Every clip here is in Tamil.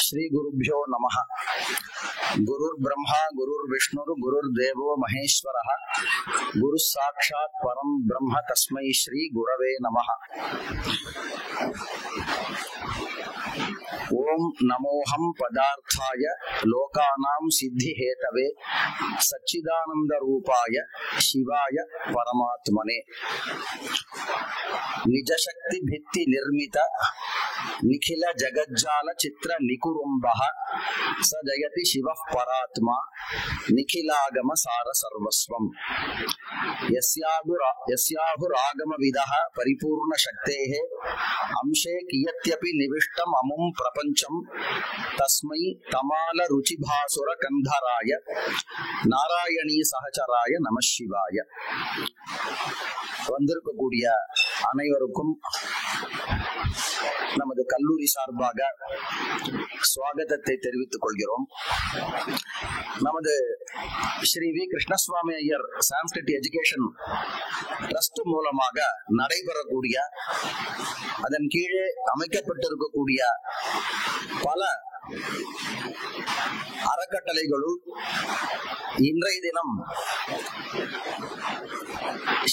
श्री गुरुभ्यो नमः। गुरुर्ब्रह्मा गुरुर्विष्णुर् गुरुर्देवो महेश्वरः गुरुः साक्षात् परं ब्रह्म तस्मै श्री गुरवे नमः। ओम नमोहम पदार्थाय लोकानां सिद्धि हेतवे सच्चिदानंद रूपाय शिवाय परमात्मने। निज शक्ति भित्ति निर्मित निखिल जगज्जाल चित्र निकुरुंबः स जयति शिवः परात्मा निखिलागम सार सर्वस्वम्। यस्याहुरागमविदः परिपूर्ण शक्तेः अंशे कियत्यपि निविष्टम् अमुं प्रपंचम् तस्मै तमाल रुचिभासुर कंधराय नारायणी सहचराय नमः शिवाय। வந்திருக்கக்கூடிய அனைவருக்கும் நமது கல்லூரி சார்பாக சுவாகதத்தை தெரிவித்துக் கொள்கிறோம். நமது Shri V Krishnaswami Iyer Sanskrit education trust மூலமாக நடைபெறக்கூடிய அதன் கீழே அமைக்கப்பட்டிருக்கக்கூடிய பல அறக்கட்டளைகளுள் இன்றைய தினம்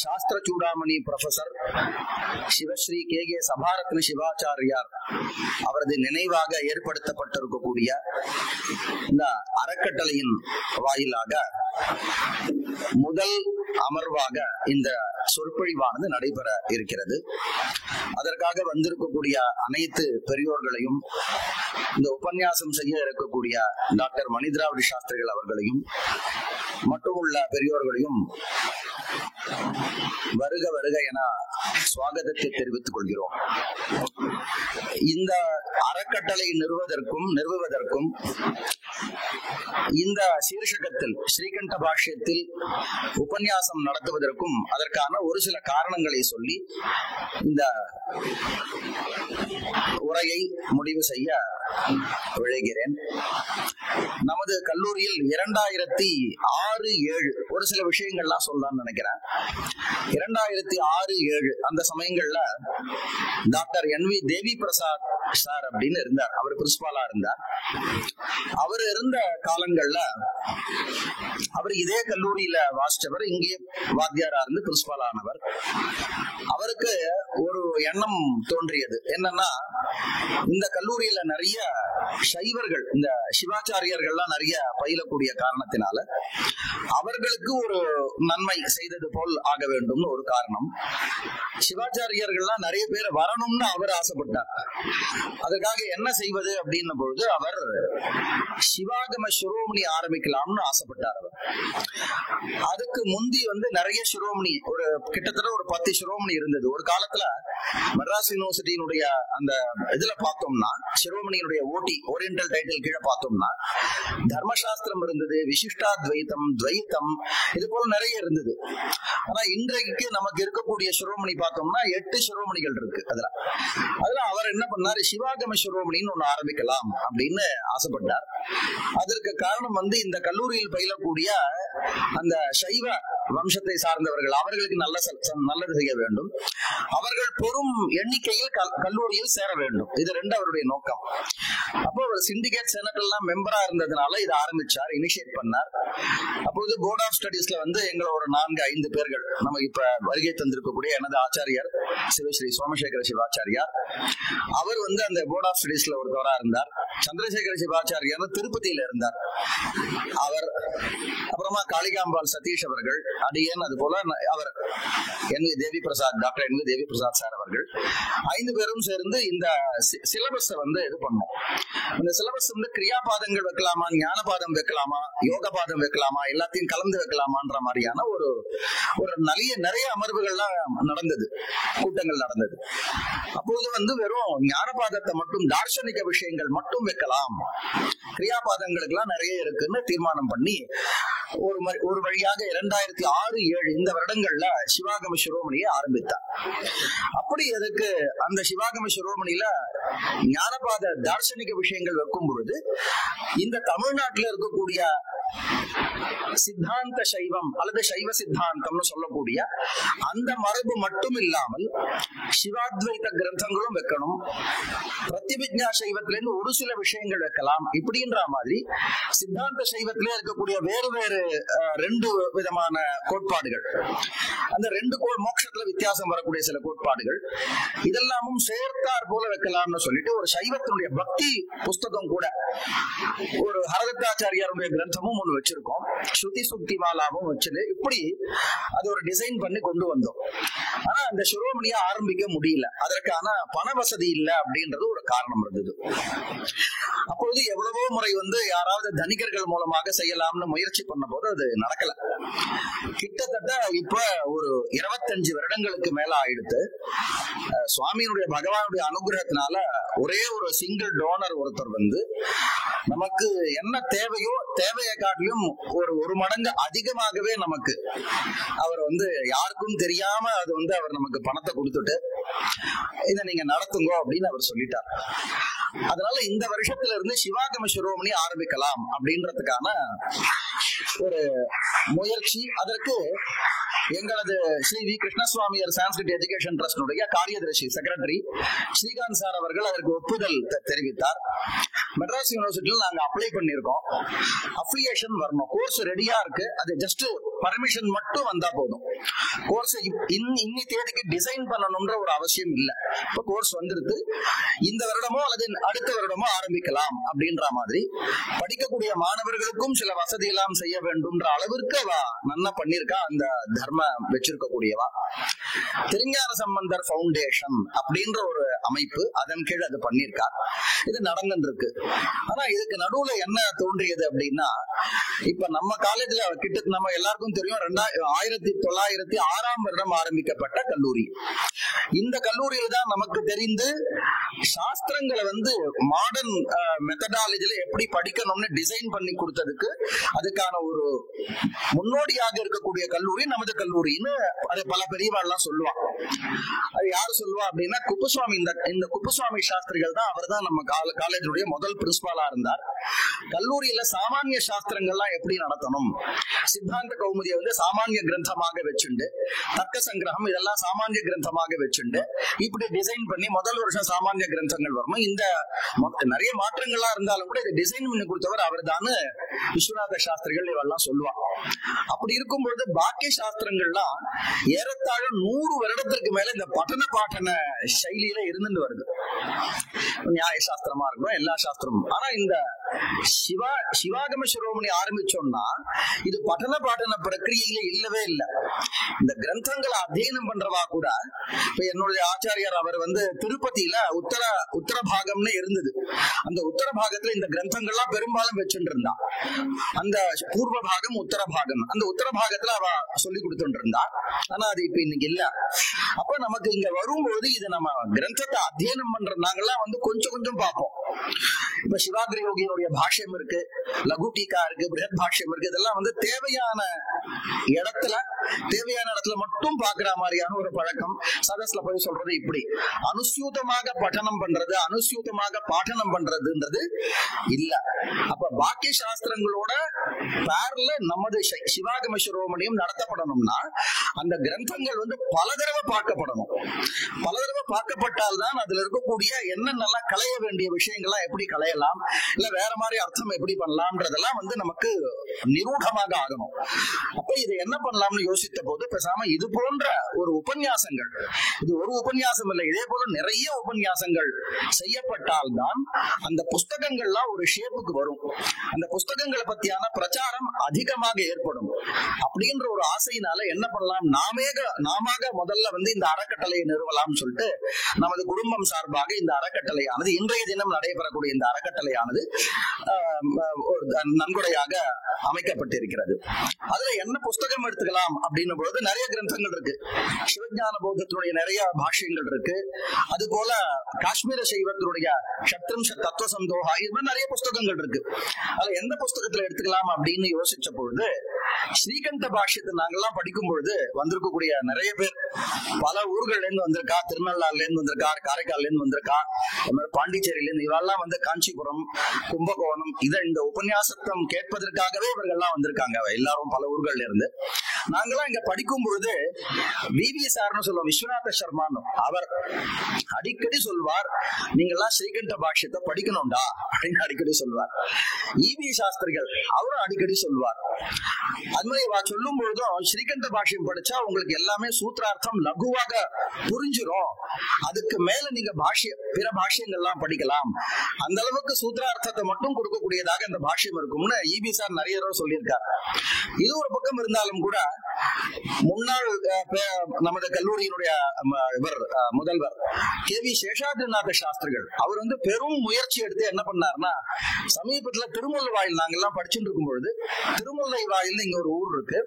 Sastra Chudamani professor Sivasri K K Sabaratna Sivachariyar அவரது நினைவாக ஏற்படுத்தப்பட்டிருக்கக்கூடிய இந்த அறக்கட்டளையின் வாயிலாக முதல் அமர்வாக இந்த சொற்பொழிவானது நடைபெற இருக்கிறது. அதற்காக வந்திருக்கக்கூடிய அனைத்து பெரியோர்களையும், இந்த உபன்யாசம் செய்ய இருக்கக்கூடிய டாக்டர் மணிதிராவிட சாஸ்திரிகள் அவர்களையும் மற்றும் உள்ள பெரியோர்களையும் வருக வருக என சுவாகதத்தை தெரிவித்துக் கொள்கிறோம். இந்த அறக்கட்டளை நிறுவுவதற்கும் இந்த சீர்ஷகத்தில் ஸ்ரீகண்ட பாஷ்யத்தில் உபன்யாசம் நடத்துவதற்கும் அதற்கான ஒரு சில காரணங்களை சொல்லி இந்த உரையை முடிவு செய்ய விழைகிறேன். நமது கல்லூரியில் 2006-07 ஒரு சில விஷயங்கள்லாம் சொல்லலாம்னு நினைக்கிறேன். 2006-07 அந்த சமயங்கள்ல டாக்டர் என்.வி. தேவி பிரசாத் சார் அப்படின்னு இருந்தார். அவர் பிரின்சிபாலா இருந்தார். அவர் இருந்த காலங்கள்ல அவர் இதே கல்லூரியில வாசிச்சவர், இங்கே வாத்தியாரா இருந்து பிரின்சிபால் ஆனவர். அவருக்கு ஒரு எண்ணம் தோன்றியது. என்னன்னா, இந்த கல்லூரியில நிறைய சைவர்கள், இந்த சிவாச்சாரியர்கள்லாம் நிறைய பயிலக்கூடிய காரணத்தினால அவர்களுக்கு ஒரு நன்மை செய்தது போல் ஆக வேண்டும்னு ஒரு காரணம். சிவாச்சாரியர்கள்லாம் நிறைய பேர் வரணும்னு அவர் ஆசைப்பட்டார். அதற்காக என்ன செய்வது அப்படின்ன பொழுது அவர் சிவாகம சிரோமணி ஆரம்பிக்கலாம்னு ஆசைப்பட்டார். அவர் அதுக்கு முந்தி நிறைய சிரோமணி, ஒரு கிட்டத்தட்ட ஒரு 10 சிரோமணி இருந்தது. ஒரு காலத்துல மெட்ராஸ் யூனிவர்சிட்டியினுடைய அந்த இதுல பார்த்தோம்னா, சிரோமணியினுடைய ஓரியன்டல் டைட்டில் கீழே பார்த்தோம்னா தர்மசாஸ்திரம் இருந்தது, விசிஷ்டாத்வைத்தம், துவைத்தம், இது போல நிறைய இருந்தது. ஆனா இன்றைக்கு நமக்கு இருக்கக்கூடிய சிரோமணி பார்த்தோம்னா 8 சிரோமணிகள் இருக்கு. அதுல அவர் என்ன பண்ணாரு, சிவாகம சிரோமணின்னு ஒண்ணு ஆரம்பிக்கலாம் அப்படின்னு ஆசைப்பட்டார். அதற்கு காரணம் இந்த கல்லூரியில் பயிலக்கூடிய அந்த சைவ வம்சத்தை சார்ந்தவர்கள், அவர்களுக்கு நல்லது செய்ய வேண்டும், அவர்கள் பெரும் எண்ணிக்கையில் கல்லூரியில் சேர வேண்டும். இது ரெண்டு அவருடைய நோக்கம். அப்போ ஒரு சிண்டிகேட் செனட் எல்லாம் மெம்பரா இருந்ததுனால இதை ஆரம்பிச்சார், இனிஷியேட் பண்ணார். அப்போது போர்ட் ஆஃப் ஸ்டடீஸ்ல எங்களை ஒரு 4-5 பேர்கள், நம்ம இப்ப வருகை தந்திருக்கக்கூடிய எனது ஆச்சாரியார் சிவஸ்ரீ சோமசேகர சிவாச்சாரியார், அவர் அந்த போர்ட் ஆஃப் ஸ்டடீஸ்ல ஒருத்தவரா இருந்தார். சந்திரசேகர சிவாச்சாரியார் திருப்பதியில இருந்தார். அவர் அப்புறமா காளிகாம்பாள் சதீஷ் அவர்கள், அடியன், அது போல அவர் என்.வி. தேவி பிரசாத், டாக்டர் என்.வி. தேவி பிரசாத் சார் அவர்கள் 5 பேரும் சேர்ந்து இந்த சிலபஸ் இது பண்ணோம். இந்த சிலபஸ் கிரியாபாதங்கள் வைக்கலாமா, ஞானபாதம் வைக்கலாமா, யோக பாதம் வைக்கலாமா, எல்லாத்தையும் கலந்து வைக்கலாமான்ற மாதிரியான ஒரு நிறைய அமர்வுகள்லாம் நடந்தது, கூட்டங்கள் நடந்தது. அப்போது வெறும் ஞானபாதத்தை மட்டும், தார்சனிக விஷயங்கள் மட்டும் வைக்கலாம், கிரியாபாதங்களுக்கு எல்லாம் நிறைய இருக்குன்னு தீர்மானம் பண்ணி ஒரு வழியாக 2006-07 இந்த வருடங்கள்ல சிவாகம சிரோமணியை ஆரம்பித்தார். அப்படி அதுக்கு அந்த சிவாகம சிரோமணியில ஞானபாத தார்சனிக விஷயங்கள் வைக்கும் பொழுது இந்த தமிழ்நாட்டில் இருக்கக்கூடிய சித்தாந்த சைவம் அல்லது சைவ சித்தாந்தம்னு சொல்லக்கூடிய அந்த மரபு மட்டும் இல்லாமல் சிவாத்வைத கிரந்தங்களும் வைக்கணும், பிரத்யபிஜ்ஞா சைவத்திலிருந்து ஒரு சில விஷயங்கள் வைக்கலாம். இப்படின்ற மாதிரி சித்தாந்த சைவத்திலே இருக்கக்கூடிய வேறு வேறு ரெண்டு விதமான கோட்பாடுகள், அந்த ரெண்டு மோட்சத்துல வித்தியாசம் வரக்கூடிய சில கோட்பாடுகள், இதெல்லாமும் சேர்த்தார் போல வைக்கலாம்னு சொல்லிட்டு ஒரு சைவத்தினுடைய பக்தி புஸ்தகம் கூட ஒரு ஹரதத்தாச்சாரியாருடைய கிரந்தமும் ஒண்ணு வச்சிருக்கோம், ஸ்ருதி சுக்தி மாலாவும் வச்சுட்டு இப்படி அது ஒரு டிசைன் பண்ணி கொண்டு வந்தோம். ஆனா அந்த சிரோமணியை ஆரம்பிக்க முடியல, அதற்கான பண வசதி இல்லை அப்படின்றது ஒரு காரணம் இருந்தது. அப்பொழுது எவ்வளவோ முறை யாராவது தனிகர்கள் மூலமாக செய்யலாம்னு முயற்சி பண்ண போது அது நடக்கல. கிட்டத்தட்ட இப்ப ஒரு 25 வருடங்களுக்கு மேல ஆயிடுத்து. சுவாமியினுடைய பகவானுடைய அனுகிரகத்தினால ஒரே ஒரு சிங்கிள் டோனர் ஒருத்தர் நமக்கு என்ன தேவையோ தேவையை காட்டிலும் ஒரு மடங்கு அதிகமாகவே நமக்கு அவர் யாருக்கும் தெரியாம அது அவர் நமக்கு பணத்தை கொடுத்துட்டு இதை நீங்க நடத்துங்க அப்படின்னு அவர் சொல்லிட்டார். அதனால இந்த வருஷத்துல இருந்து சிவாகம சிரோமணி ஆரம்பிக்கலாம் அப்படின்றதுக்கான ஒரு முயற்சி. அதற்கு எங்களது ஸ்ரீ வி கிருஷ்ணசுவாமியர் சான்ஸ்கிரிட் எஜுகேஷன் ட்ரஸ்டுடைய காரியதர்சி செக்ரட்டரி ஸ்ரீகாந்த் சார் அவர்கள் அதற்கு ஒப்புதல் தெரிவித்தார். மெட்ராஸ் யூனிவர்சிட்டியில் நாங்க அப்ளை பண்ணிருக்கோம், அப்ளிகேஷன் வரணும், கோர்ஸ் ரெடியா இருக்கு, அது ஜஸ்ட் பர்மிஷன் மட்டும் வந்தா போதும். கோர்ஸ் இன்னி தேதிக்கு டிசைன் பண்ணணும்ன்ற ஒரு அவசியம் இல்லை. இப்ப கோர்ஸ் வந்துருது, இந்த வருடமோ அல்லது அடுத்த வருடமோ ஆரம்பிக்கலாம் அப்படின்ற மாதிரி படிக்கக்கூடிய மாணவர்களுக்கும் சில வசதி எல்லாம் செய்ய வேண்டும்ன்ற அளவிற்கு அவ நன்னா பண்ணிருக்கா. அந்த தர்ம வச்சிருக்கக்கூடியவா திருஞான சம்பந்தர் ஃபவுண்டேஷன் அப்படின்ற ஒரு அமைப்பு, அதன் கீழ் அது பண்ணிருக்கா. இது நடந்துட்டு இருக்கு. ஆனா இதுக்கு நடுவுல என்ன தோன்றியது அப்படின்னா, இப்ப நம்ம காலேஜ்ல கிட்ட நம்ம எல்லாருக்கும் தெரியும் 1906ஆம் வருடம் ஆரம்பிக்கப்பட்ட கல்லூரி. இந்த கல்லூரியில தான் நமக்கு தெரிந்து சாஸ்திரங்களை மாடர்ன் மெத்தடாலஜில எப்படி படிக்கணும்னு டிசைன் பண்ணி கொடுத்ததுக்கு அதுக்கான ஒரு முன்னோடியாக இருக்கக்கூடிய கல்லூரி நமது கல்லூரின்னு அது பல பெரியவாள்லாம் சொல்லுவான். அது யாரு சொல்லுவா அப்படின்னா குப்புசுவாமி. இந்த குப்புசுவாமி சாஸ்திரிகள் தான், அவர் தான் நம்ம காலேஜுடைய முதல் பிரின்சிபாலா இருந்தார். கல்லூரியில சாமானிய சாஸ்திரங்கள்லாம் எப்படி நடத்தணும், சித்தாந்த கௌமுதியை சாமானிய கிரந்தமாக வச்சுண்டு, தர்க்க சங்கிரகம் இதெல்லாம் சாமானிய கிரந்தமாக வச்சுண்டு இப்படி டிசைன் பண்ணி முதல் வருஷம் சாமானிய கிரந்தங்கள் வரணும். இந்த நிறைய மாற்றங்கள்லாம் இருந்தாலும் கூட இதை டிசைன் பண்ணி கொடுத்தவர் அவர் தான் விஸ்வநாத சாஸ்திரிகள் இவெல்லாம் சொல்லுவான். அப்படி இருக்கும்பொழுது பாக்கிய சாஸ்திரங்கள்லாம் ஏறத்தாழ 100 வருடத்திற்கு மேல இந்த பட்டன பாட்டன சைலியில இருந்துட்டு வருது. நியாய சாஸ்திரமா இருக்கணும், எல்லா சாஸ்திரமும். ஆனா இந்த சிவாகம சிரோமணி ஆரம்பிச்சோம்னா இது பட்டன பாட்டன பிரக்கிரியில இல்லவே இல்லை. இந்த கிரந்தங்களை அத்தியனம் பண்றவா கூட, இப்ப என்னுடைய ஆச்சாரியார் அவர் திருப்பதியில உத்தர பாகம்னு இருந்தது. அந்த உத்தர பாகத்துல இந்த கிரந்தங்கள்லாம் பெரும்பாலும் வச்சுட்டு இருந்தா. அந்த பூர்வ பாகம் உத்தர பாகம், அந்த உத்தர பாகத்துல அவ சொல்லி கொடுத்துட்டு இருந்தா. ஆனா அது இப்ப இன்னைக்கு இல்ல. அப்ப நமக்கு இங்க வரும்போது இது நம்ம கிரந்தத்தை அத்தியனம் பண்ற நாங்கெல்லாம் கொஞ்சம் கொஞ்சம் பார்ப்போம். இப்ப சிவாகிரி யோகியோடைய பாஷ்யம் இருக்கு, லகு டீகா இருக்கு, பிருஹத் பாஷ்யம் இருக்கு. இதெல்லாம் தேவையான இடத்துல மட்டும் பாக்குற மாதிரியான ஒரு பழக்கம். சதஸ்ல போய் சொல்றது இப்படி அனுசூதமாக பட்டனம் பண்றது, அனுசூதமாக பாட்டனம் பண்றதுன்றது இல்ல. அப்ப பாக்கிய சாஸ்திரங்களோட பேர்ல நமது சிவாகம சிரோமணியும் நடத்தப்படணும்னா அந்த கிரந்தங்கள் பல தடவை பார்க்கப்படணும். பல தடவை பார்க்கப்பட்டால்தான் அதுல இருக்கக்கூடிய என்னென்னலாம் களைய வேண்டிய விஷயங்கள்லாம் எப்படி களையலாம், இல்ல வேற மாதிரி அர்த்தம் எப்படி பண்ணலாம்ன்றதெல்லாம் நமக்கு நிரூடமாக ஆகணும். அப்ப இது என்ன பண்ணலாம்னு யோசித்த போது பேசாம இது போன்ற ஒரு உபன்யாசங்கள், இது ஒரு உபன்யாசம் இல்லை, இதே போல நிறைய உபன்யாசங்கள் செய்யப்பட்டால்தான் அந்த புஸ்தகங்கள்லாம் ஒரு ஷேப்புக்கு வரும். அந்த புஸ்தகங்களை பத்தியான பிரச்சாரம் அதிகமாக ஏற்படும். அப்படின்ற ஒரு ஆசையினால என்ன பண்ணலாம், நாம முதல்ல இந்த அறக்கட்டளையை நிறுவலாம் சொல்லிட்டு நமது குடும்பம் சார்பாக இந்த அறக்கட்டளையானது இன்றைய தினம் நடைபெறக்கூடிய இந்த அறக்கட்டளையானது நன்கொடையாக அமைக்கப்பட்டிருக்கிறது. அதுல என்ன புஸ்தகம் எடுத்துக்கலாம் அப்படின்னும் பொழுது நிறைய கிரந்தங்கள் இருக்கு. சிவஞான பௌத்தத்தினுடைய நிறைய பாஷ்யங்கள் இருக்கு. அது போல காஷ்மீர சைவத்தினுடைய சத்ரம்ச தத்துவ சந்தோகா, இது மாதிரி நிறைய புஸ்தகங்கள் இருக்கு. அதுல எந்த புஸ்தகத்துல எடுத்துக்கலாம் அப்படின்னு யோசிச்ச பொழுது ஸ்ரீகண்ட பாஷ்யத்தை நாங்கெல்லாம் படிக்கும் பொழுது வந்திருக்கக்கூடிய நிறைய பேர் பல ஊர்கள்ல இருந்து வந்திருக்கா, திருநள்ளாறுல இருந்து வந்திருக்கா, காரைக்கால்ல இருந்து வந்திருக்கா, பாண்டிச்சேரியில இருந்து, இவெல்லாம் வந்து காஞ்சிபுரம், கும்பகோணம் இந்த உபன்யாசத்தம் கேட்பதற்காகவே இவர்கள்லாம் வந்திருக்காங்க. எல்லாரும் பல ஊர்கள்ல இருந்து. நாங்கெல்லாம் இங்க படிக்கும் பொழுது விவி சார்னு சொல்லுவோம், விஸ்வநாத சர்மான்னு, அவர் அடிக்கடி சொல்வார், நீங்கெல்லாம் ஸ்ரீகண்ட பாஷ்யத்தை படிக்கணும்டா அப்படின்னு அடிக்கடி சொல்வார். ஈவி சாஸ்திரிகள் அவரும் அடிக்கடி சொல்வார். அது மாதிரி சொல்லும் பொழுதும் ஸ்ரீகண்ட பாஷ்யம் படிச்சா உங்களுக்கு எல்லாமே சூத்திரார்த்தம் லகுவாக புரிஞ்சிடும், அதுக்கு மேல நீங்க பிற பாஷ்யங்கள்லாம் படிக்கலாம், அந்த அளவுக்கு சூத்திரார்த்தத்தை மட்டும் கொடுக்கக்கூடியதாக இந்த பாஷ்யம் இருக்கும்னு ஈவி சார் நிறைய தடவை சொல்லியிருக்கார். இது ஒரு பக்கம் இருந்தாலும் கூட முன்னாள் நமது கல்லூரியினுடைய முதல்வர் கே.வி. சேஷாத்ரிநாத சாஸ்திரிகள் அவர் வந்து பெரும் முயற்சி எடுத்து என்ன பண்ணார்னா, சமீபத்துல திருமுல்லை வாயில் நாங்கெல்லாம் படிச்சுட்டு இருக்கும் பொழுது, திருமுல்லை வாயில் இங்க ஒரு ஊர் இருக்கு,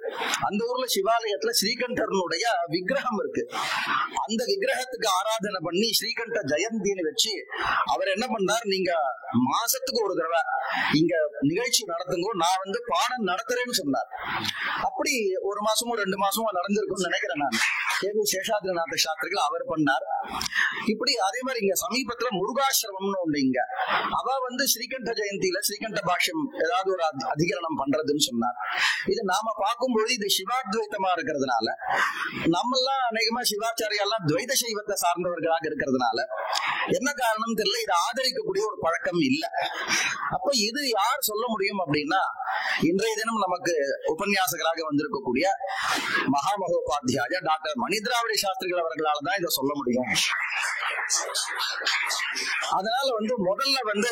அந்த ஊர்ல சிவாலயத்துல ஸ்ரீகண்டனுடைய விக்கிரகம் இருக்கு. அந்த விக்கிரகத்துக்கு ஆராதனை பண்ணி ஸ்ரீகண்ட ஜெயந்தின்னு வச்சு அவர் என்ன பண்ணார், நீங்க மாசத்துக்கு ஒரு தடவை இங்க நிகழ்ச்சி நடத்துங்க, நான் வந்து பாடம் நடத்துறேன்னு சொன்னார். அப்படி ஒரு மாசமோ 2 மாசமோ நடந்திருக்கும்னு நினைக்கிறேன் நான். கே.வி. சேஷாத்ரிநாத சாஸ்திரிகள் அவர் பண்ணார். இப்படி அதே மாதிரி இங்க சமீபத்துல முருகாசிரமம்னு ஒண்ணு, இங்க அவ வந்து ஸ்ரீகண்ட ஜெயந்தியில ஸ்ரீகண்ட பாஷ்யம் ஏதாவது ஒரு அதிகரணம் பண்றதுன்னு சொன்னார். இது நாம பார்க்கும்போது இது சிவாத்வைத்தமா இருக்கிறதுனால, நம்ம எல்லாம் அநேகமா சிவாச்சாரியெல்லாம் துவைத சைவத்தை சார்ந்தவர்களாக இருக்கிறதுனால என்ன காரணம் தெரியல, இதை ஆதரிக்கக்கூடிய ஒரு பழக்கம் இல்ல. அப்ப இது யார் சொல்ல முடியும் அப்படின்னா, இன்றைய தினம் நமக்கு உபன்யாசகராக வந்திருக்கக்கூடிய மகாமகோபாத்தியாய டாக்டர் மணிதிராவிட சாஸ்திரிகள் அவர்களால் தான் இதை சொல்ல முடியும். அதனால வந்து முதல்ல வந்து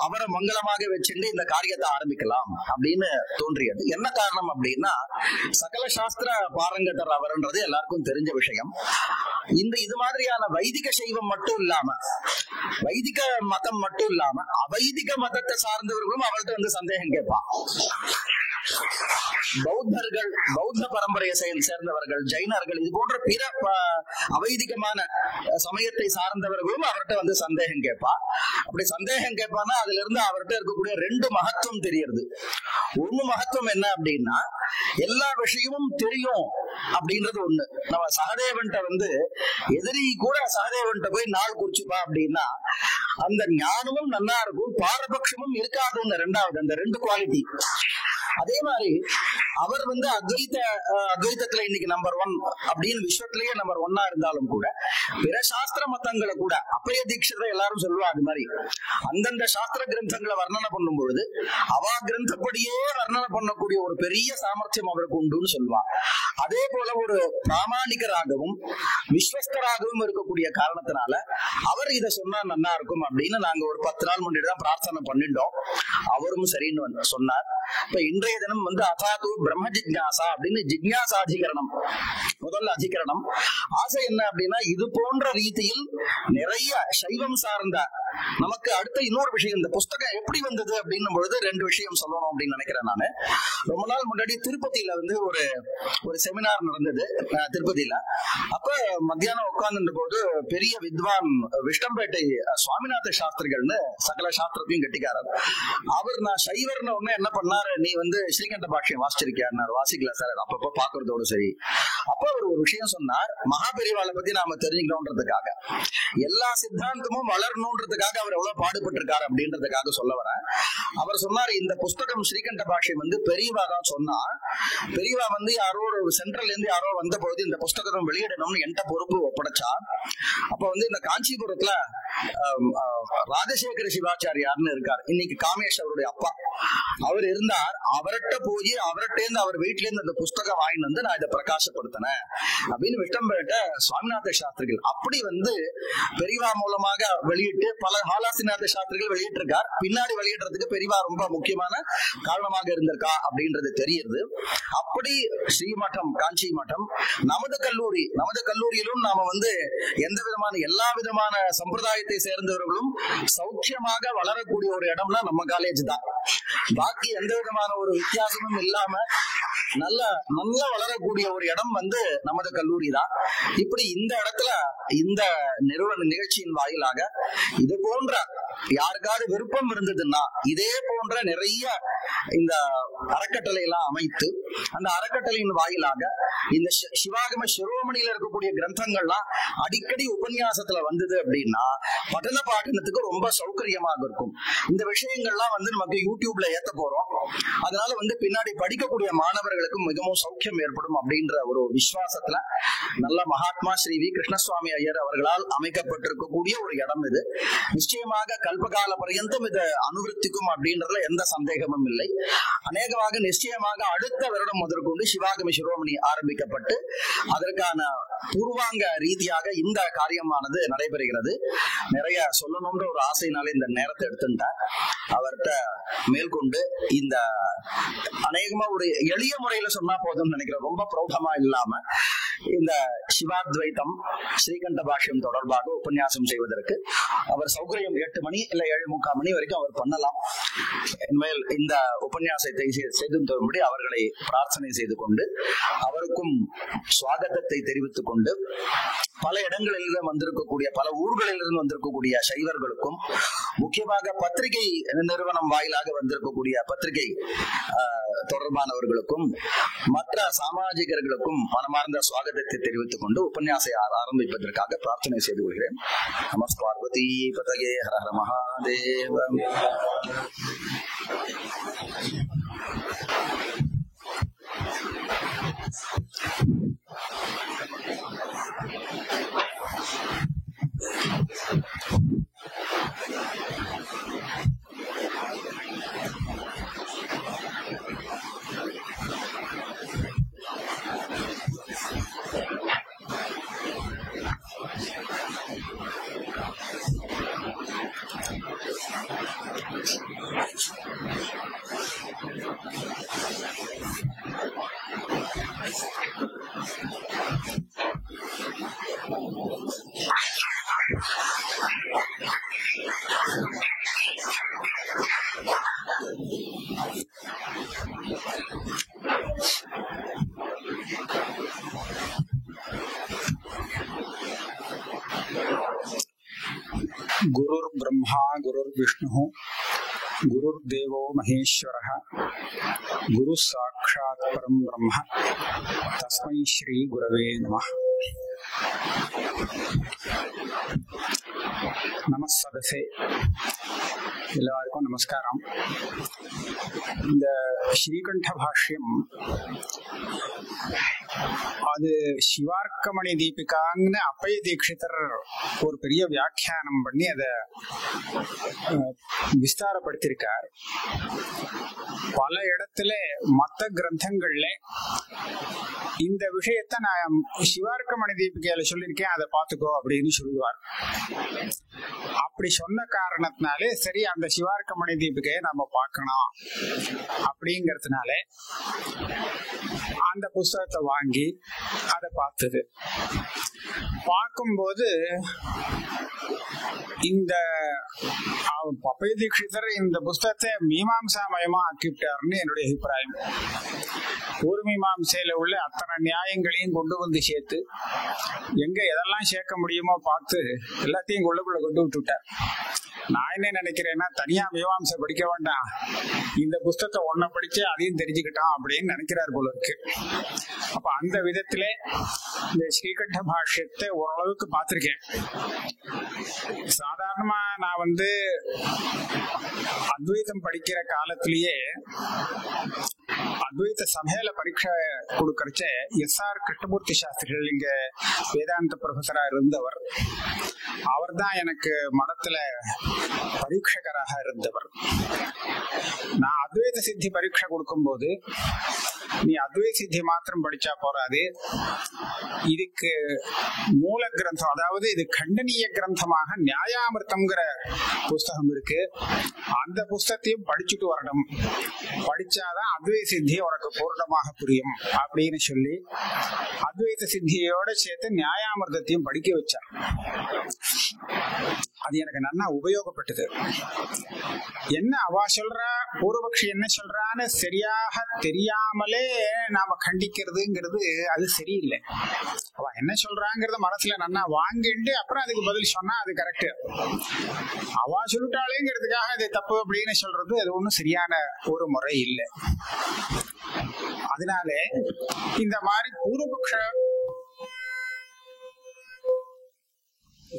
அவரை மங்களமாக வச்சுட்டு இந்த காரியத்தை ஆரம்பிக்கலாம் அப்படின்னு தோன்றியது. என்ன காரணம் அப்படின்னா, சகல சாஸ்திர பாரங்கதர் அவர்ன்றது எல்லாருக்கும் தெரிஞ்ச விஷயம். இது மாதிரியான வைதிக சைவம் மட்டும் இல்லாம, வைதிக மதம் மட்டும் இல்லாம அவைதிக மதத்தை சார்ந்தவர்களும் அவர்கிட்ட வந்து சந்தேகம் கேட்பான். பௌத்தர்கள், பௌத்த பரம்பரையை சேர்ந்தவர்கள், ஜைனர்கள், இது போன்ற பிற அவைதிகமான சமயத்தை சார்ந்தவர்களும் அவர்கிட்ட வந்து சந்தேகம் கேட்பா. அப்படி சந்தேகம் கேட்பானா அதுல இருந்து அவர்கிட்ட இருக்கக்கூடிய 2 மகத்துவம் தெரியுது. ஒண்ணு மகத்துவம் என்ன அப்படின்னா, எல்லா விஷயமும் தெரியும் அப்படின்றது ஒண்ணு. நம்ம சகதேவன்ட்ட வந்து எதிரி கூட சகதேவன்ட்ட போய் நாள் குறிச்சுப்பா அப்படின்னா அந்த ஞானமும் நல்லா இருக்கும், பாரபட்சமும் இருக்காதுன்னு. ரெண்டாவது அந்த 2 குவாலிட்டி. அதே மாதிரி அவர் வந்து அத்வைத்தத்துல இன்னைக்கு நம்பர் 1 அப்படின்னு விஸ்வத்திலேயே நம்பர் 1 இருந்தாலும் கூட பிற சாஸ்திர மதங்களை கூட அப்பய தீட்சிதரை எல்லாரும் சொல்லுவா. அது மாதிரி அந்தந்த சாஸ்திர கிரந்தங்களை வர்ணனை பண்ணும் பொழுது அவா கிரந்தப்படியே வர்ணனை பண்ணக்கூடிய ஒரு பெரிய சாமர்த்தியம் அவருக்கு உண்டுன்னு சொல்லுவா. அதே போல ஒரு பிராமணிகராகவும் விஸ்வஸ்தராகவும் இருக்கக்கூடிய காரணத்தினால அவர் இதை சொன்னா நல்லா இருக்கும் அப்படின்னு நாங்க ஒரு 10 நாள் முன்னாடி தான் பிரார்த்தனை பண்ணிட்டோம். அவரும் சரின்னு சொன்னார். இப்ப இன்றைய தினம் வந்து அதாது பிரம்ம ஜிக்ஞாசா அப்படின்னு ஜிக்ஞாசாதிகரணம் முதல் அதிகரணம். ஆசை என்ன அப்படின்னா, இது போன்ற ரீதியில் நிறைய சைவம் சார்ந்த நமக்கு அடுத்த இன்னொரு விஷயம், இந்த புஸ்தகம் எப்படி வந்தது அப்படின்னும் பொழுது 2 விஷயம் சொல்லணும் அப்படின்னு நினைக்கிறேன் நானு. ரொம்ப நாள் முன்னாடி திருப்பதியில வந்து ஒரு செமினார் நடந்தது திருப்பதியில. அப்ப மத்தியானம் உட்கார்ந்து போது பெரிய வித்வான் விஷ்டம்பேட்டை சுவாமிநாத சாஸ்திரிகள்னு சகல சாஸ்திரத்தையும் கட்டிக்காரர். அவர் நான் சைவர்னு ஒண்ணு என்ன பண்ணாரு, நீ வந்து ஸ்ரீகண்ட பாஷ்யம் வாசிச்சிருக்கியார். வாசிக்கல சார், அப்பப்ப பாக்குறதோடு சரி. அப்ப அவர் ஒரு விஷயம் சொன்னார், மகாபெரிவாளை பத்தி நாம தெரிஞ்சுக்கணும்ன்றதுக்காக, எல்லா சித்தாந்தமும் வளரணும்ன்றதுக்காக அவர் எவ்வளவு பாடுபட்டு இருக்காரு அப்படின்றதுக்காக சொல்ல வர. அவர் சொன்னார், இந்த புஸ்தகம் ஸ்ரீகண்ட பாஷ்யம் வந்து பெரியவா தான் சொன்னா, பெரியவா வந்து யாரோ ஒரு சென்ட்ரல்ல இருந்து யாரோ வந்த பொழுது இந்த புஸ்தகத்தை வெளியிடணும்னு என்கிட்ட பொறுப்பு ஒப்படைச்சா. அப்ப வந்து இந்த காஞ்சிபுரத்துல ராஜசேகர சிவாச்சாரியார்னு இருக்கார், இன்னைக்கு காமேஷ் அவருடைய அப்பா, அவர் இருந்தார். அவர்கிட்ட போய் அவர்கிட்ட இருந்து அவர் வீட்டுல இருந்து அந்த புஸ்தகம் வாங்கிட்டு வந்து நான் இதை பிரகாசப்படுத்தினேன் அப்படின்னு விஷ்டம்பேட்ட சுவாமிநாத சாஸ்திரிகள் அப்படி வந்து பெரியவா மூலமாக வெளியிட்டு பல ஹாலாசிநாத சாஸ்திரிகள் வெளியிட்டிருக்கார். பின்னாடி வெளியிடுறதுக்கு பெரியவா ரொம்ப முக்கியமான காரணமாக இருந்திருக்கா அப்படின்றது தெரியுது. அப்படி ஸ்ரீமட்டம், காஞ்சி மட்டம், நமது கல்லூரியிலும் நாம வந்து எந்த விதமான எல்லா விதமான சம்பிரதாயத்தை சேர்ந்தவர்களும் சௌக்கியமாக வளரக்கூடிய ஒரு இடம்னா நம்ம காலேஜ் தான். பாக்கி எந்த விதமான ஒரு வித்தியாசமும் இல்லாம நல்லா வளரக்கூடிய ஒரு இடம் வந்து நமது கல்லூரி தான். இப்படி இந்த இடத்துல இந்த நிறுவன நிகழ்ச்சியின் வாயிலாக இது போன்ற யாருக்காவது விருப்பம் இருந்ததுன்னா இதே போன்ற நிறைய இந்த அறக்கட்டளை எல்லாம் அமைத்து அந்த அறக்கட்டளையின் வாயிலாக இந்த சிவாகம சிரோமணியில இருக்கக்கூடிய கிரந்தங்கள்லாம் அடிக்கடி உபன்யாசத்துல வந்தது அப்படின்னா பட்டண பாட்டனத்துக்கு ரொம்ப சௌகரியமாக இருக்கும். இந்த விஷயங்கள்லாம் நமக்கு யூடியூப்ல ஏத்த போறோம். அதனால பின்னாடி படிக்கக்கூடிய மாணவர்களுக்கு மிகவும் சௌக்கியம் ஏற்படும் அப்படின்ற ஒரு விசுவாசத்துல நல்ல மகாத்மா ஸ்ரீ வி கிருஷ்ணசுவாமி ஐயர் அவர்களால் அமைக்கப்பட்டிருக்கக்கூடிய ஒரு இடம் இது. நிச்சயமாக கல்பகால பர்யந்தம் இதை அனுவர்த்திக்கும் அப்படின்றதுல எந்த சந்தேகமும் இல்லை. அநேகமாக நிச்சயமாக அடுத்த வருடம் முதற்கொண்டு சிவாகம சிரோமணி ஆரம்பிக்கப்பட்டு அதற்கான பூர்வாங்க ரீதியாக இந்த காரியமானது நடைபெறுகிறது. நிறைய சொல்லணும்ன்ற ஒரு ஆசையினால இந்த நேரத்தை எடுத்துட்டேன். அவர்கிட்ட மேற்கொண்டு இந்த அநேகமா ஒரு எளிய முறையில சொன்னா போதும் நினைக்கிறேன். ரொம்ப பிரௌடமா இல்லாம இந்த சிவாத்வைத்தம் ஸ்ரீகண்ட பாஷ்யம் தொடர்பாக உபன்யாசம் செய்வதற்கு அவர் சௌகரியம் 8 மணி இல்ல 7:45 மணி வரைக்கும் அவர் பண்ணலாம். இனிமேல் இந்த உபன்யாசத்தை செய்து தரும்படி அவர்களை பிரார்த்தனை செய்து கொண்டு அவருக்கும் சுவாகத்தத்தை தெரிவித்துக் கொண்டு பல இடங்களில் வந்திருக்கக்கூடிய பல ஊர்களிலிருந்து வந்திருக்கக்கூடிய சைவர்களுக்கும் முக்கியமாக பத்திரிகை நிறுவனம் வாயிலாக வந்திருக்கக்கூடிய பத்திரிகை தொடர்பானவர்களுக்கும் மற்ற சாமாஜிகர்களுக்கும் மனமார்ந்த சுவாகத்தை தெரிவித்துக் கொண்டு உபன்யாசை ஆரம்பிப்பதற்காக பிரார்த்தனை செய்து கொள்கிறேன். நமஸ்கார் பார்வதி பதயே ஹர ஹர மகாதேவ. गुरुर् ब्रह्मा गुरुर्विष्णुः गुरुर्देवो महेश्वरः गुरुः साक्षात् परं ब्रह्म तस्मै श्री गुरवे नमः. நமஸ்தே. எல்லாருக்கும் நமஸ்காரம். இந்த ஸ்ரீகண்ட பாஷ்யம் அது சிவார்க்கமணி தீபிகான்னு அப்பய தீட்சிதர் ஒரு பெரிய வியாக்கியானம் பண்ணி அதை விஸ்தாரப்படுத்திருக்கார். பல இடத்துல மற்ற கிரந்தங்கள்ல இந்த விஷயத்த நான் சிவார்க்கமணி தீபிகையில சொல்லியிருக்கேன், அதை பார்த்துக்கோ அப்படின்னு சொல்லுவார். அப்படி சொன்ன காரணத்தினாலே சரி அந்த சிவார்க்கமணி தீபிகையை நம்ம பார்க்கணும் அப்படிங்கறதுனால அந்த புஸ்தகத்தை வாங்கி அதை பார்த்தது. பார்க்கும்போது இந்த அப்பய தீட்சிதர் இந்த புஸ்தகத்தை மீமாம்சாமயமா ஆக்கிவிட்டாருன்னு என்னுடைய அபிப்பிராயம். பூர்வ மீமாம்சையில உள்ள அத்தனை நியாயங்களையும் கொண்டு வந்து சேர்த்து எங்க எதெல்லாம் சேர்க்க முடியுமோ பார்த்து எல்லாத்தையும் கொள்ளுக்குள்ள கொண்டு விட்டுட்டார். நான் என்ன நினைக்கிறேன்னா, தனியா மீமாம்சை படிக்க வேண்டாம், இந்த புஸ்தகத்தை ஒன்ன படிச்சு அதையும் தெரிஞ்சுக்கிட்டான் அப்படின்னு நினைக்கிறார் போல இருக்கு. அப்ப அந்த விதத்திலே இந்த ஸ்ரீகண்ட பாஷ்யத்தை ஓரளவுக்கு பார்த்திருக்கேன். சாதாரணமா நான் அத்வைதம் படிக்கிற காலத்திலேயே அத்வைத சபையில பரீட்சை கொடுக்கறச்ச SR கிருஷ்ணமூர்த்தி சாஸ்திரிகள் இங்க வேதாந்த ப்ரொஃபஸரா இருந்தவர். அவர் தான் எனக்கு மடத்துல பரீட்சகராக இருந்தவர். நான் அத்வைத சித்தி பரீட்சை கொடுக்கும் போது, நீ அத்வைத சித்தி மாத்திரம் படிச்சா போறாது, இதுக்கு மூல கிரந்தம், அதாவது இது கண்டனீய கிரந்தமாக நியாயாமிர்தம்ங்கிற புஸ்தகம் இருக்கு, அந்த புஸ்தகத்தையும் படிச்சுட்டு வரணும், படிச்சாதான் அத்வைத சித்தி உனக்கு பூர்ணமாக புரியும் அப்படின்னு சொல்லி அத்வைத சித்தியோட சேர்த்து நியாயாமிர்தத்தையும் படிக்க வச்சார். அது எனக்கு நல்லா உபயோகப்பட்டது. என்ன அவ சொல்றா பூர்வபக்ஷி என்ன சொல்றான்னு சரியாக தெரியாமலே நாம கண்டிக்கிறதுங்கிறது அது சரியில்லை. அவ என்ன சொல்றாங்கிறத மனசுல நன்னா வாங்கிட்டு அப்புறம் அதுக்கு பதில் சொன்னா அது கரெக்ட். அவ சொல்லிட்டாளேங்கிறதுக்காக அது தப்பு அப்படின்னு சொல்றது அது ஒண்ணும் சரியான ஒரு முறை இல்லை. அதனால இந்த மாதிரி பூர்வபக்ஷ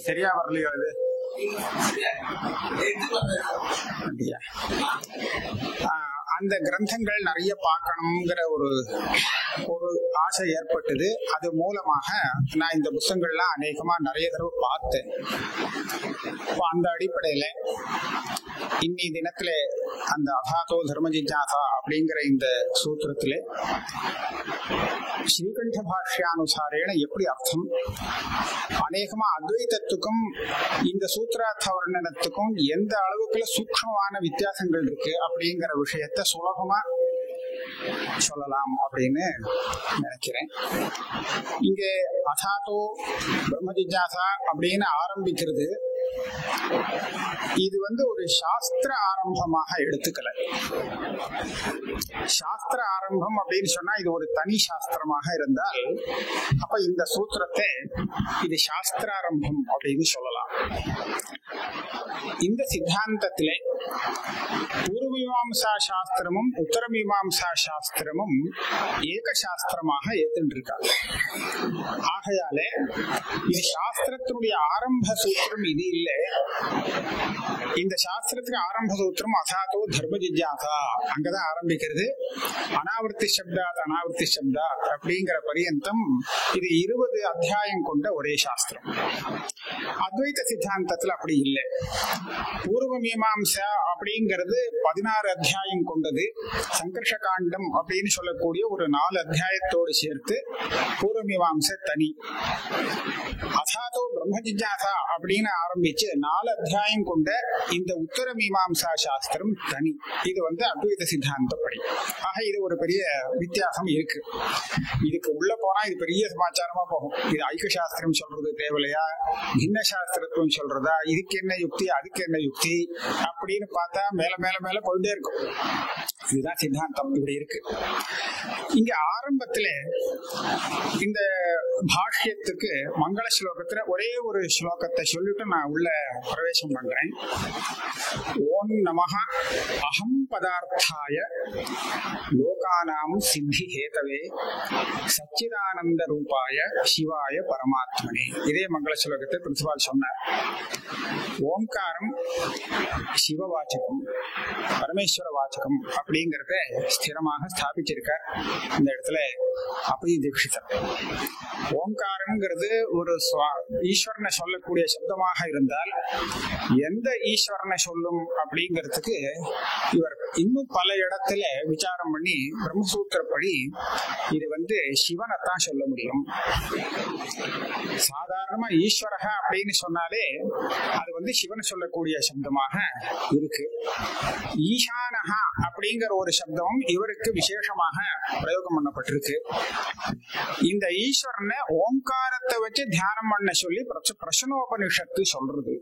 சரியா வரலையோ அது அந்த கிரந்தங்கள் நிறைய பார்க்கணுங்கிற ஒரு ஆசை ஏற்பட்டது. அது மூலமாக நான் இந்த புத்தகங்கள்லாம் அநேகமா நிறைய தடவை பார்த்தேன். அந்த அடிப்படையில இன்னி தினத்துல அந்த அதாதோ தர்ம ஜிஜ்ஞாசா அப்படிங்கிற இந்த சூத்திரத்திலே ஸ்ரீகண்ட பாஷ்யானுசாரேன எப்படி அர்த்தம், அநேகமா அத்வைதத்துக்கும் இந்த சூத்திரார்த்த வர்ணனத்துக்கும் எந்த அளவுக்குள்ள சூக்ஷ்மமான வித்தியாசங்கள் இருக்கு அப்படிங்கிற விஷயத்த சுலபமா சொல்லலாம் அப்படின்னு நினைக்கிறேன். இங்க அதாதோ பிரம்ம ஜிஜ்ஞாசா அப்படின்னு ஆரம்பிக்கிறது இது ஒரு சாஸ்திர ஆரம்பமாக எடுத்துக்கல. சாஸ்திர ஆரம்பம் அப்படின்னு சொன்னா இது ஒரு தனி சாஸ்திரமாக இருந்தால் அப்ப இந்த சூத்திரத்தை இது சாஸ்திராரம்பம் அப்படின்னு சொல்லலாம். இந்த சித்தாந்தத்திலே பூர்வமீமாம்சா சாஸ்திரமும் உத்தரமீமாம்சா சாஸ்திரமும் ஏக சாஸ்திரமாக ஏத்துண்டிருக்காங்க. ஆகையாலே இது சாஸ்திரத்தினுடைய ஆரம்ப சூத்திரம் இது இல்லை. இந்த சாஸ்திரத்துக்கு ஆரம்ப சூத்திரம் அசாதோ தர்ம ஜிஜ்ஞாசா அங்கதான் ஆரம்பிக்கிறது. அனாவர்த்தி சப்தாத் அனாவர்த்தி சப்தாத் அப்படிங்கிற பரியந்தம் இது 20 அத்தியாயம் கொண்ட ஒரே சாஸ்திரம். அத்வைத சித்தாந்தத்துல அப்படி இல்லை. பூர்வ மீமாம்சா அப்படிங்கிறது 16 அத்தியாயம் கொண்டது. சங்கர்ஷ காண்டம் அப்படின்னு சொல்லக்கூடிய ஒரு 4 அத்தியாயத்தோடு சேர்த்து பூர்வ மீமாம்சா தனி. அசாதோ பிரம்ம ஜிஜ்ஞாசா அப்படின்னு ஆரம்பிச்சு 4 அத்தியாயம் கொண்ட இந்த உத்தர மீமாம்சா சாஸ்திரம் தனி. இது அத்வைத சித்தாந்தப்படி. ஆக இது ஒரு பெரிய வித்தியாசம் இருக்கு. இதுக்கு உள்ள போனா இது பெரிய சமாச்சாரமா போகும். இது ஐக்கிய சாஸ்திரம் சொல்றது தேவையா, பின்ன சாஸ்திரத்துவம் சொல்றதா, இதுக்கு என்ன யுக்தி அதுக்கு என்ன யுக்தி அப்படின்னு பார்த்தா மேல மேல மேல போயிட்டே இருக்கும். இதுதான் சித்தாந்தம் இப்படி இருக்கு. இங்க ஆரம்பத்துல இந்த பாஷ்யத்துக்கு மங்கள ஸ்லோகத்துல ஒரே ஒரு ஸ்லோகத்தை சொல்லிட்டு நான் உள்ள பிரவேசம் பண்றேன். ஓம் நமஹ அஹம் பதார்த்தாய லோகானாம் சித்தி ஹேதவே சச்சிதானந்த ரூபாய சிவாய பரமாத்மனே. இதே மங்கள ஸ்லோகத்தை பிரின்சிபால் சொன்னார். ஓம்காரம் சிவவாச்சகம் பரமேஸ்வர வாச்சகம் அப்படிங்கறத ஸ்திரமாக ஸ்தாபிச்சிருக்கார் இந்த இடத்துல அப்படி தீட்சிதர். ஓம்காரம்ங்கிறது ஒரு ஈஸ்வரனை சொல்லக்கூடிய சப்தமாக இருந்தால் எந்த ஈஸ்வரனை சொல்லும் அப்படிங்கிறதுக்கு இவர் இன்னும் பல இடத்துல விசாரம் பண்ணி பிரம்மசூத்திரப்படி இது சிவனைத்தான் சொல்ல முடியும். சாதாரணமா ஈஸ்வரக அப்படின்னு சொன்னாலே அது சிவனை சொல்லக்கூடிய சப்தமாக இருக்கு. ஈசானஹா அப்படிங்கிற ஒரு சப்தம் இவருக்கு விசேஷமாக பிரயோகம் பண்ணப்பட்டிருக்கு. இந்த ஈஸ்வரனை ஓம்காரத்தை வச்சு தியானம் பண்ண சொல்லி பிரசனோபனிஷத்து சொல்றது.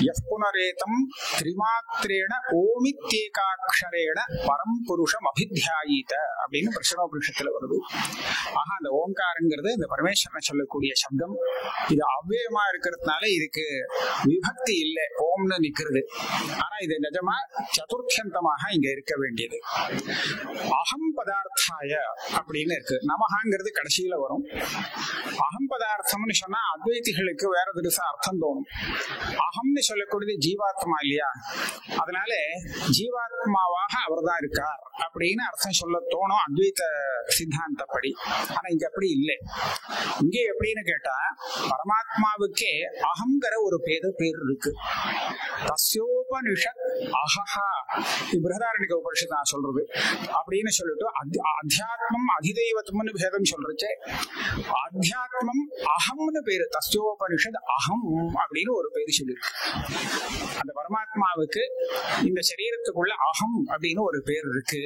யப்புனரேதம் திரிமாத்திரேண ஓமித்யேகாக்ஷரேண பரம்புருஷம் அபித்யாயீத அப்படின்னு பிரசனோபனிஷத்துல வருது. ஆக அந்த ஓம்காரங்கிறது இந்த பரமேஸ்வரனை சொல்லக்கூடிய சப்தம். இது அவ்வியமா இருக்கிறதுனால இதுக்கு விபக்தி இல்லை, ஓம்னு நிக்கிறது. ஆனா இது நிஜமா சதுர்த்தியந்தமாக இங்க இருக்க வேண்டியது. அகம் பதார்த்தாய அப்படின்னு இருக்கு. நமஹாங்கிறது கடைசியில வரும். அகம் பதார்த்தம்னு சொன்னா அத்வைதிகளுக்கு வேற திசா அர்த்தம் தோணும். அகம்னு சொல்லக்கூடியது ஜீவாத்மா இல்லையா, அதனால ஜீவாத்மாவாக அவர் தான் இருக்கார் அப்படின்னு அர்த்தம் சொல்ல தோணும் அத்வைத சித்தாந்தப்படி. ஆனா இங்க அப்படி இல்லை. இங்க எப்படின்னு கேட்டா பரமாத்மாவுக்கே அகங்கிற ஒரு பேர் இருக்கு. தஸ்யோபனிஷத் அஹஹா பிருஹதாரண்யக உபனிஷத் நான் சொல்றது அப்படின்னு சொல்லிட்டு அத்தியாத்மம் அதிதெய்வத்மன்னு பேதம் சொல்றச்சே அத்தியாத்மம் அகம்னு பேரு. தஸ்யோபனிஷத் அகம் அப்படின்னு ஒரு பேரு சொல்லிருக்கு. அந்த பரமாத்மாவுக்கு இந்த சரீரத்துக்குள்ள அகம் அப்படின்னு ஒரு பேர் இருக்கு.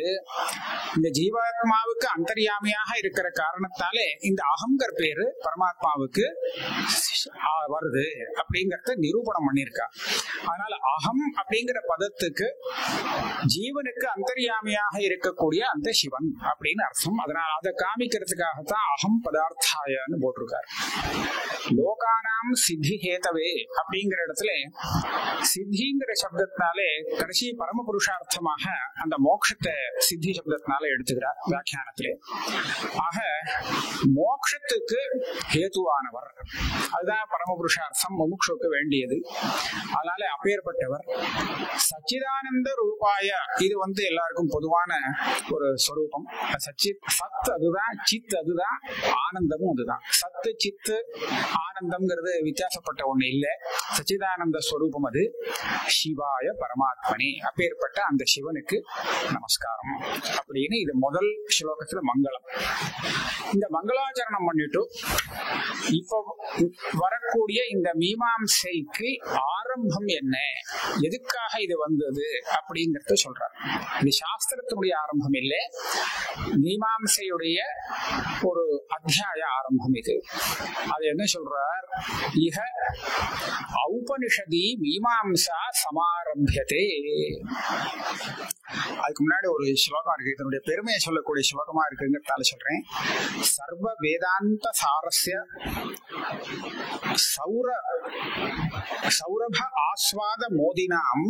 இந்த ஜீவாத்மாவுக்கு அந்தர்யாமியாக இருக்கிற காரணத்தாலே இந்த அகங்கர் பேரு பரமாத்மாவுக்கு வருது அப்படிங்கறத நிரூபணம் பண்ணிருக்கா. அதனால அகம் அப்படிங்கிற பதத்துக்கு ஜீவனுக்கு அந்தர்யாமியாக இருக்கக்கூடிய அந்த சிவன் அப்படின்னு அர்த்தம். அதனால அதை காமிக்கிறதுக்காகத்தான் அகம் பதார்த்தாயன்னு போட்டிருக்காரு. லோகானாம் சித்தி ஹேதவே அப்படிங்கிற இடத்துல சித்திங்கிற சப்தத்தினாலே கடைசி பரம புருஷார்த்தமாக அந்த மோட்சத்தை சித்தி சப்தத்தினால எடுத்துக்கிறார் வியாக்கியானத்திலே. ஆக மோட்சத்துக்கு ஹேதுவானவர், அதுதான் பரம புருஷார்த்தம், முமுட்சுக்கு வேண்டியது. அதனால அப்பேற்பட்டவர் சச்சிதானந்த ரூபாய, இது எல்லாருக்கும் பொதுவான ஒரு ஸ்வரூபம். சத் அதுதான், சித் அதுதான், ஆனந்தமும் அதுதான். சத்து சித்து ஆனந்தம்ங்கிறது வித்தியாசப்பட்ட ஒண்ணு இல்ல, சச்சிதானந்த ஸ்வரூபம் அது. சிவாய பரமாத்மனே, அப்பேற்பட்ட அந்த சிவனுக்கு நமஸ்காரம் அப்படின்னு இது முதல் ஸ்லோகத்துல மங்களம். இந்த மங்களாச்சரணம் பண்ணிட்டு இப்ப வரக்கூடிய இந்த மீமாம்சைக்கு ஆரம்பம் என்ன, எதுக்காக இது வந்தது அப்படிங்கறத சொல்றார். இது சாஸ்திரத்தினுடைய ஆரம்பம் இல்லை, மீமாம்சையுடைய ஒரு அத்தியாய ஆரம்பம் இது. அது என்ன சொல்றார்? இஹ ஔபனிஷதி மீமாம்சா சமாரம்பியதே. அதுக்கு முன்னாடி ஒரு ஸ்லோகம் இருக்கு, இதனுடைய பெருமையை சொல்லக்கூடிய ஸ்லோகமா இருக்குங்கிறதால சொல்றேன். சர்வ வேதாந்த சாரஸ்ய சௌரப ஆஸ்வாத மோதினாம்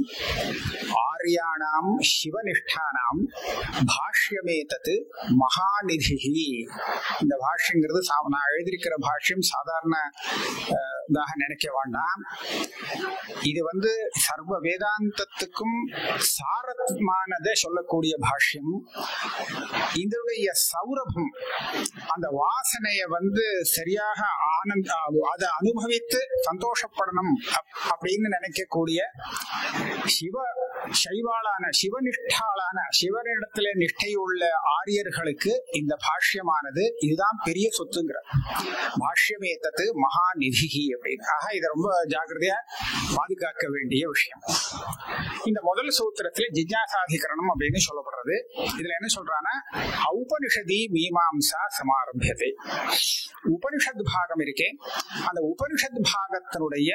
ஆர்யாணாம் சிவனிஷ்டானாம் பாஷ்யமேதத் மகாநிதி. இந்த பாஷ்யங்கிறது நான் எழுதியிருக்கிற பாஷ்யம் சாதாரணதாக நினைக்க வேண்டாம். இது சர்வ வேதாந்தத்துக்கும் சாரமானதை சொல்லக்கூடிய பாஷ்யம். இதனுடைய சௌரபம், அந்த வாசனைய சரியாக அதை அனுபவித்து சந்தோஷப்படணும் அப்படின்னு நினைக்கக்கூடிய சிவனிஷ்டாளான சிவனிடத்துல நிஷ்டையுள்ள ஆரியர்களுக்கு இந்த பாஷ்யமானது இதுதான் பெரிய சொத்துங்கிற பாஷ்யமேத்தது மகாநிதி அப்படின்னு. ஆக இதை ரொம்ப ஜாக்கிரதையா பாதுகாக்க வேண்டிய விஷயம். இந்த முதல் சூத்திரத்துல ஜிஜ்ஞாசாதிகரணம் அப்படின்னு சொல்லப்படுறது. இதுல என்ன சொல்றான்னா, உபனிஷதி மீமாம்சா சமாரம்பியதே. உபனிஷத் பாகம் இருக்கே, அந்த உபனிஷத் பாகத்தினுடைய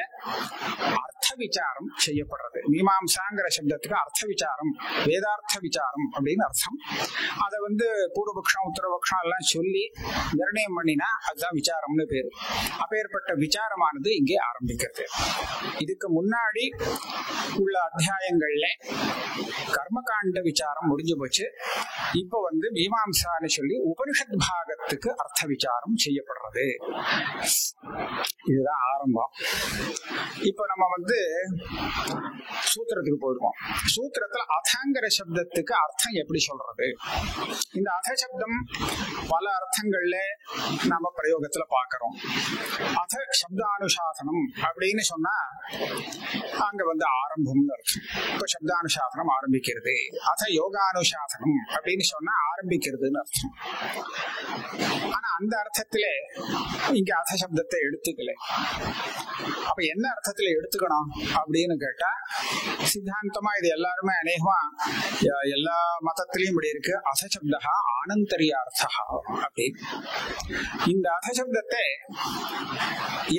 அர்த்த விசாரம் செய்யப்படுறது. மீமாம்சாங்கிற சப்தத்துக்கு அர்த்த விசாரம், வேதார்த்த விசாரம் அப்படின்னு அர்த்தம். அதை பூர்வபக்ஷம் உத்தரபக்ஷம் எல்லாம் சொல்லி நிர்ணயம் பண்ணினா அதுதான் விசாரம்னு பேரு. அப்பேற்பட்ட விசாரமானது இங்கே ஆரம்பிக்கிறது. இதுக்கு முன்னாடி உள்ள அத்தியாயங்கள்ல கர்மகாண்ட விசாரம் முடிஞ்சு போச்சு. இப்ப மீமாம்சான்னு சொல்லி உபனிஷத் பாகத்துக்கு அர்த்த விசாரம் செய்யப்படுறது. இதுதான் ஆரம்பம். இப்ப நம்ம சூத்திரத்துக்கு போயிடுவோம். சூத்திரத்துல அதங்கிற சப்தத்துக்கு அர்த்தம் எப்படி சொல்றது? இந்த அத சப்தம் பல அர்த்தங்கள்ல நாம பிரயோகத்துல பாக்கிறோம். அத சப்தானுசாசனம் அப்படின்னு சொன்னா அங்க ஆரம்பம்னு அர்த்தம். இப்ப சப்தானுசாசனம் ஆரம்பிக்கிறது. அத யோகானுசாசனம் அப்படின்னு சொன்னா ஆரம்பிக்கிறதுன்னு அர்த்தம். ஆனா அந்த அர்த்தத்துல இங்க அத சப்தத்தை எடுத்துக்கல. அப்ப என்ன அர்த்தத்துல எடுத்துக்கணும் அப்படின்னு கேட்டா, சித்தாந்தமா இது எல்லாருமே அநேகமா எல்லா மதத்திலையும் இப்படி இருக்கு. அசப்தா ஆனந்தரியார்த்தா அப்படி. இந்த அசப்தத்தை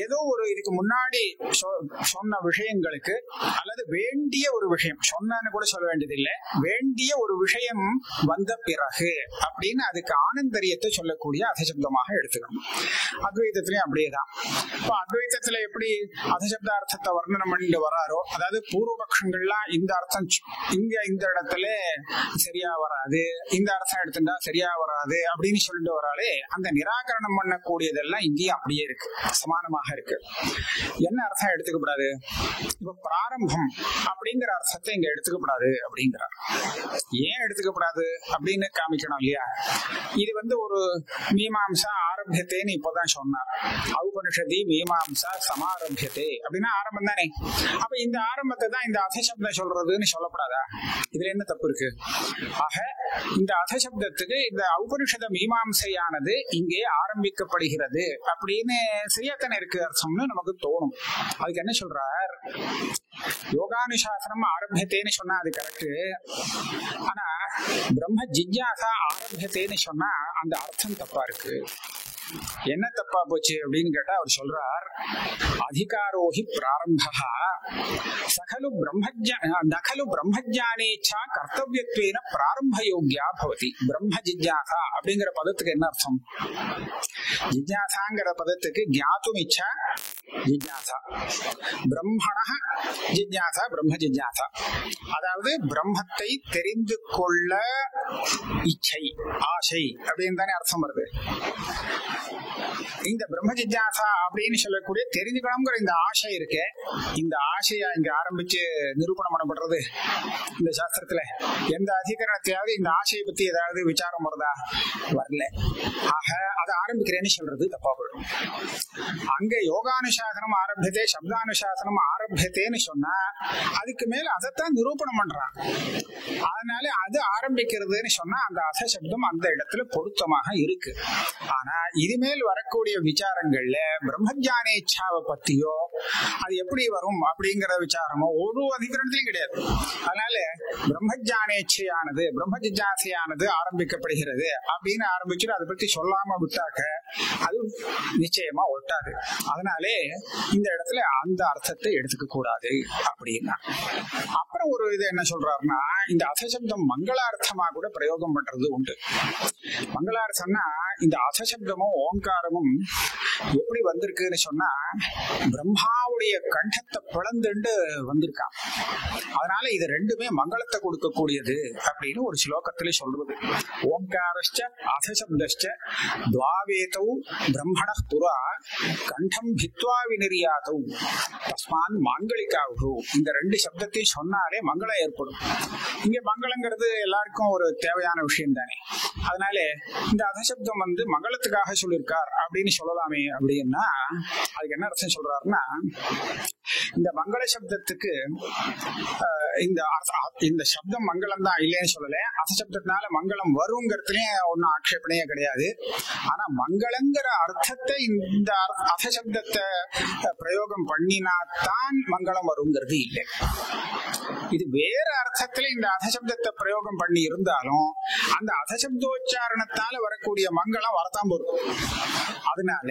ஏதோ ஒரு இதுக்கு முன்னாடி சொன்ன விஷயங்களுக்கு அல்லது வேண்டிய ஒரு விஷயம், சொன்னு கூட சொல்ல வேண்டியது இல்லை, வேண்டிய ஒரு விஷயம் வந்த பிறகு அப்படின்னு அதுக்கு ஆனந்தரியத்தை சொல்லக்கூடிய அசப்தமாக எடுத்துக்கணும். அத்வைதத்திலையும் அப்படியேதான். இப்ப அத்வைதத்துல எப்படி அசப்த அர்த்தத்தை வர்ணனம் பண்ணிட்டு வராரோ, அதாவது பூர்வபக்ஷங்கள்லாம் இந்த அர்த்தம் இங்க இந்த இடத்துல சரியா வராது, இந்த அர்த்தம் எடுத்துட்டா சரியா வராது அப்படின்னு சொல்லிட்டு வராலே, அந்த நிராகரணம் பண்ணக்கூடியதெல்லாம் இங்கேயும் அப்படியே இருக்கு, சமானமாக இருக்கு. என்ன அர்த்தம் எடுத்துக்கப்படாது? இப்ப பிராரம்பம் அப்படிங்கிற அர்த்தத்தை இங்க எடுத்துக்கப்படாது அப்படிங்கிறார். ஏன் எடுத்துக்கப்படாது அப்படின்னு காமிக்கணும் இல்லையா? இது ஒரு மீமாம்சா ஆரம்பியத்தேன்னு இப்பதான் சொன்னார். ஔபனிஷதி மீமாம்சா சமாரம்பியதே அப்படின்னா ஆரம்பம் தானே. அப்ப இந்த ஆரம்பத்தை தான் இந்த அசப்தம் சொல்றதுன்னு சொல்லப்படாதா? இதுல என்ன தப்பு இருக்கு? ஆக இந்த அசப்தத்துக்கு இந்த உபனிஷத மீமாம்சையானது இங்கே ஆரம்பிக்கப்படுகிறது அப்படின்னு சரியாத்தானே இருக்கு அர்த்தம்னு நமக்கு தோணும். அதுக்கு என்ன சொல்றார்? யோகானுசாசனம் ஆரம்பித்தேன்னு சொன்னா அது கரெக்ட். ஆனா பிரம்ம ஜிஜ்ஞாசா ஆரம்பியத்தேன்னு சொன்னா அந்த அர்த்தம் தப்பா இருக்கு. என்ன தப்பா போச்சு அப்படின்னு கேட்டா அவர் சொல்றார், அதிகாரோஹி பிராரம்பா சகலு நகலு பிரம்மஜானேச்சா கர்த்தவியத்வேன பிராரம்ப யோக்யா பவதி. பிரம்ம ஜிஜ்ஞாசா அப்படிங்கிற பதத்துக்கு என்ன அர்த்தம்? ஜிஜ்ஞாசாங்கிற பதத்துக்கு ஞாத்தும் இச்சா ஜிஜ்ஞாசா, பிரம்மண ஜிஜ்ஞாசா பிரம்ம ஜிஜ்ஞாசா, அதாவது பிரம்மத்தை தெரிந்து கொள்ள இச்சை ஆசை அப்படின்னு தானே அர்த்தம் வருது. இந்த பிரம்ம ஜிஜ்ஞாசா அப்படின்னு சொல்லக்கூடிய தெரிஞ்சுக்கணுங்கிற இந்த ஆசை இருக்கே, இந்த ஆசையா இங்க ஆரம்பிச்சு நிரூபணம் பண்ணப்படுறது இந்த சாஸ்திரத்துல. எந்த அதிகரணத்தையாவது இந்த ஆசையை பத்தி ஏதாவது விசாரம் வருதா? வரல. ஆக அதை ஆரம்பிக்கிறேன்னு சொல்றது தப்பா போயிடும். அங்க யோகானுசாசனம் ஆரம்பித்தே சப்தானுசாசனம் ஆரம்பித்தேன்னு சொன்னா அதுக்கு மேல அதைத்தான் நிரூபணம் பண்றான். அதனால அது ஆரம்பிக்கிறதுன்னு சொன்னா அந்த அசசப்தம் அந்த இடத்துல பொருத்தமாக இருக்கு. ஆனா இனிமேல் வரக்கூடிய விசாரங்கள்ல பிரம்மஜானேச்சாவை பத்தியோ அது எப்படி வரும் அப்படிங்கிற விசாரமோ ஒரு அதிகரணத்திலும் கிடையாது. அதனால பிரம்மஜானேச்சையானது பிரம்ம ஜிஜ்ஞாசையானது ஆரம்பிக்கப்படுகிறது அப்படின்னு ஆரம்பிச்சுட்டு அதை பத்தி சொல்லாம விட்டாக்க அது நிச்சயமா ஒட்டாது. அதனாலே இந்த இடத்துல அந்த அர்த்தத்தை எடுத்துக்க கூடாது அப்படின்னா. அப்புறம் ஒரு இது என்ன சொல்றாருன்னா, இந்த அசசப்தம் மங்களார்த்தமா கூட பிரயோகம் பண்றது உண்டு. மங்களார்த்தம்னா இந்த அசசப்தமும் ஓங்காரமும் எப்படி வந்திருக்குன்னு சொன்னா பிரம்மாவுடைய கண்டத்தை பிளந்துண்டு வந்திருக்கான். அதனால இது ரெண்டுமே மங்களத்தை கொடுக்கக்கூடியது அப்படின்னு ஒரு ஸ்லோகத்திலே சொல்றது. ஓங்காரஸ்ச அசசப்தஸ்ச துவாவேதௌ பிரம்மணः புரா கண்டம் பித்வா விநிர்யாதௌ தஸ்மான் மாங்கலிகாவுஹு. இந்த ரெண்டு சப்தத்தையும் சொன்னாலே மங்களம் ஏற்படும். இங்க மங்களங்கிறது எல்லாருக்கும் ஒரு தேவையான விஷயம் தானே. அதனால இந்த அசசப்தம் மங்களத்துக்காக சொல்லியிருக்கார் அப்படின்னு சொல்லலாமே அப்படின்னா அதுக்கு என்ன அர்த்தம் சொல்றாருன்னா, இந்த மங்கள சப்தத்துக்கு இந்த சப்தம் மங்களம் தான் இல்லைன்னு சொல்லல. அசசப்தத்தினால மங்களம் வருங்கிறதுலயும் ஒன்னும் ஆட்சேபனையே கிடையாது. ஆனா மங்களங்கிற அர்த்தத்தை இந்த அசசப்தத்தை பிரயோகம் பண்ணினாத்தான் மங்களம் வருங்கிறது இல்லை. இது வேற அர்த்தத்துல இந்த அசசப்தத்தை பிரயோகம் பண்ணி இருந்தாலும் அந்த அசசப்தோச்சாரணத்தால வரக்கூடிய மங்களம் வரத்தான் போடும். அதனால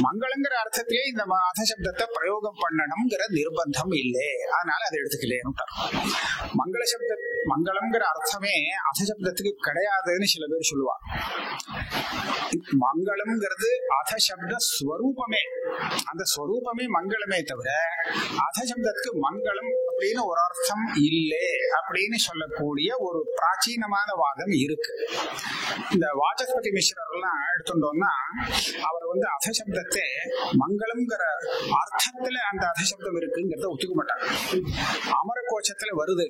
மங்களங்கிற அர்த்தத்திலே இந்த அசசப்தத்தை பிரயோகம் பண்ணணும்ங்கிற நிர்பந்தம் இல்லை. அதனால அதை எடுத்துக்கலேன்னு மங்களம்ங்கிற அர்த்தமே அசசப்தத்துக்கு கிடையாதுன்னு சில பேர் சொல்லுவா. மங்களம்ங்கிறது அசசப்த ஸ்வரூபமே, அந்த ஸ்வரூபமே மங்களமே தவிர அசசப்தத்துக்கு மங்களம் அப்படின்னு ஒரு அர்த்தம் இல்லை அப்படின்னு சொல்லக்கூடிய ஒரு பிராச்சீனமான வாதம் இருக்கு. இந்த வாசஸ்பதி மிஸ்ரர் எல்லாம் எடுத்துட்டோம்னா அவர் அசசப்தத்தை மங்களம்ங்கிற அர்த்தத்துல அந்த அசசப்தம் இருக்குங்கிறத ஒத்துக்க மாட்டாங்க. அமர கோஷத்துல வருது,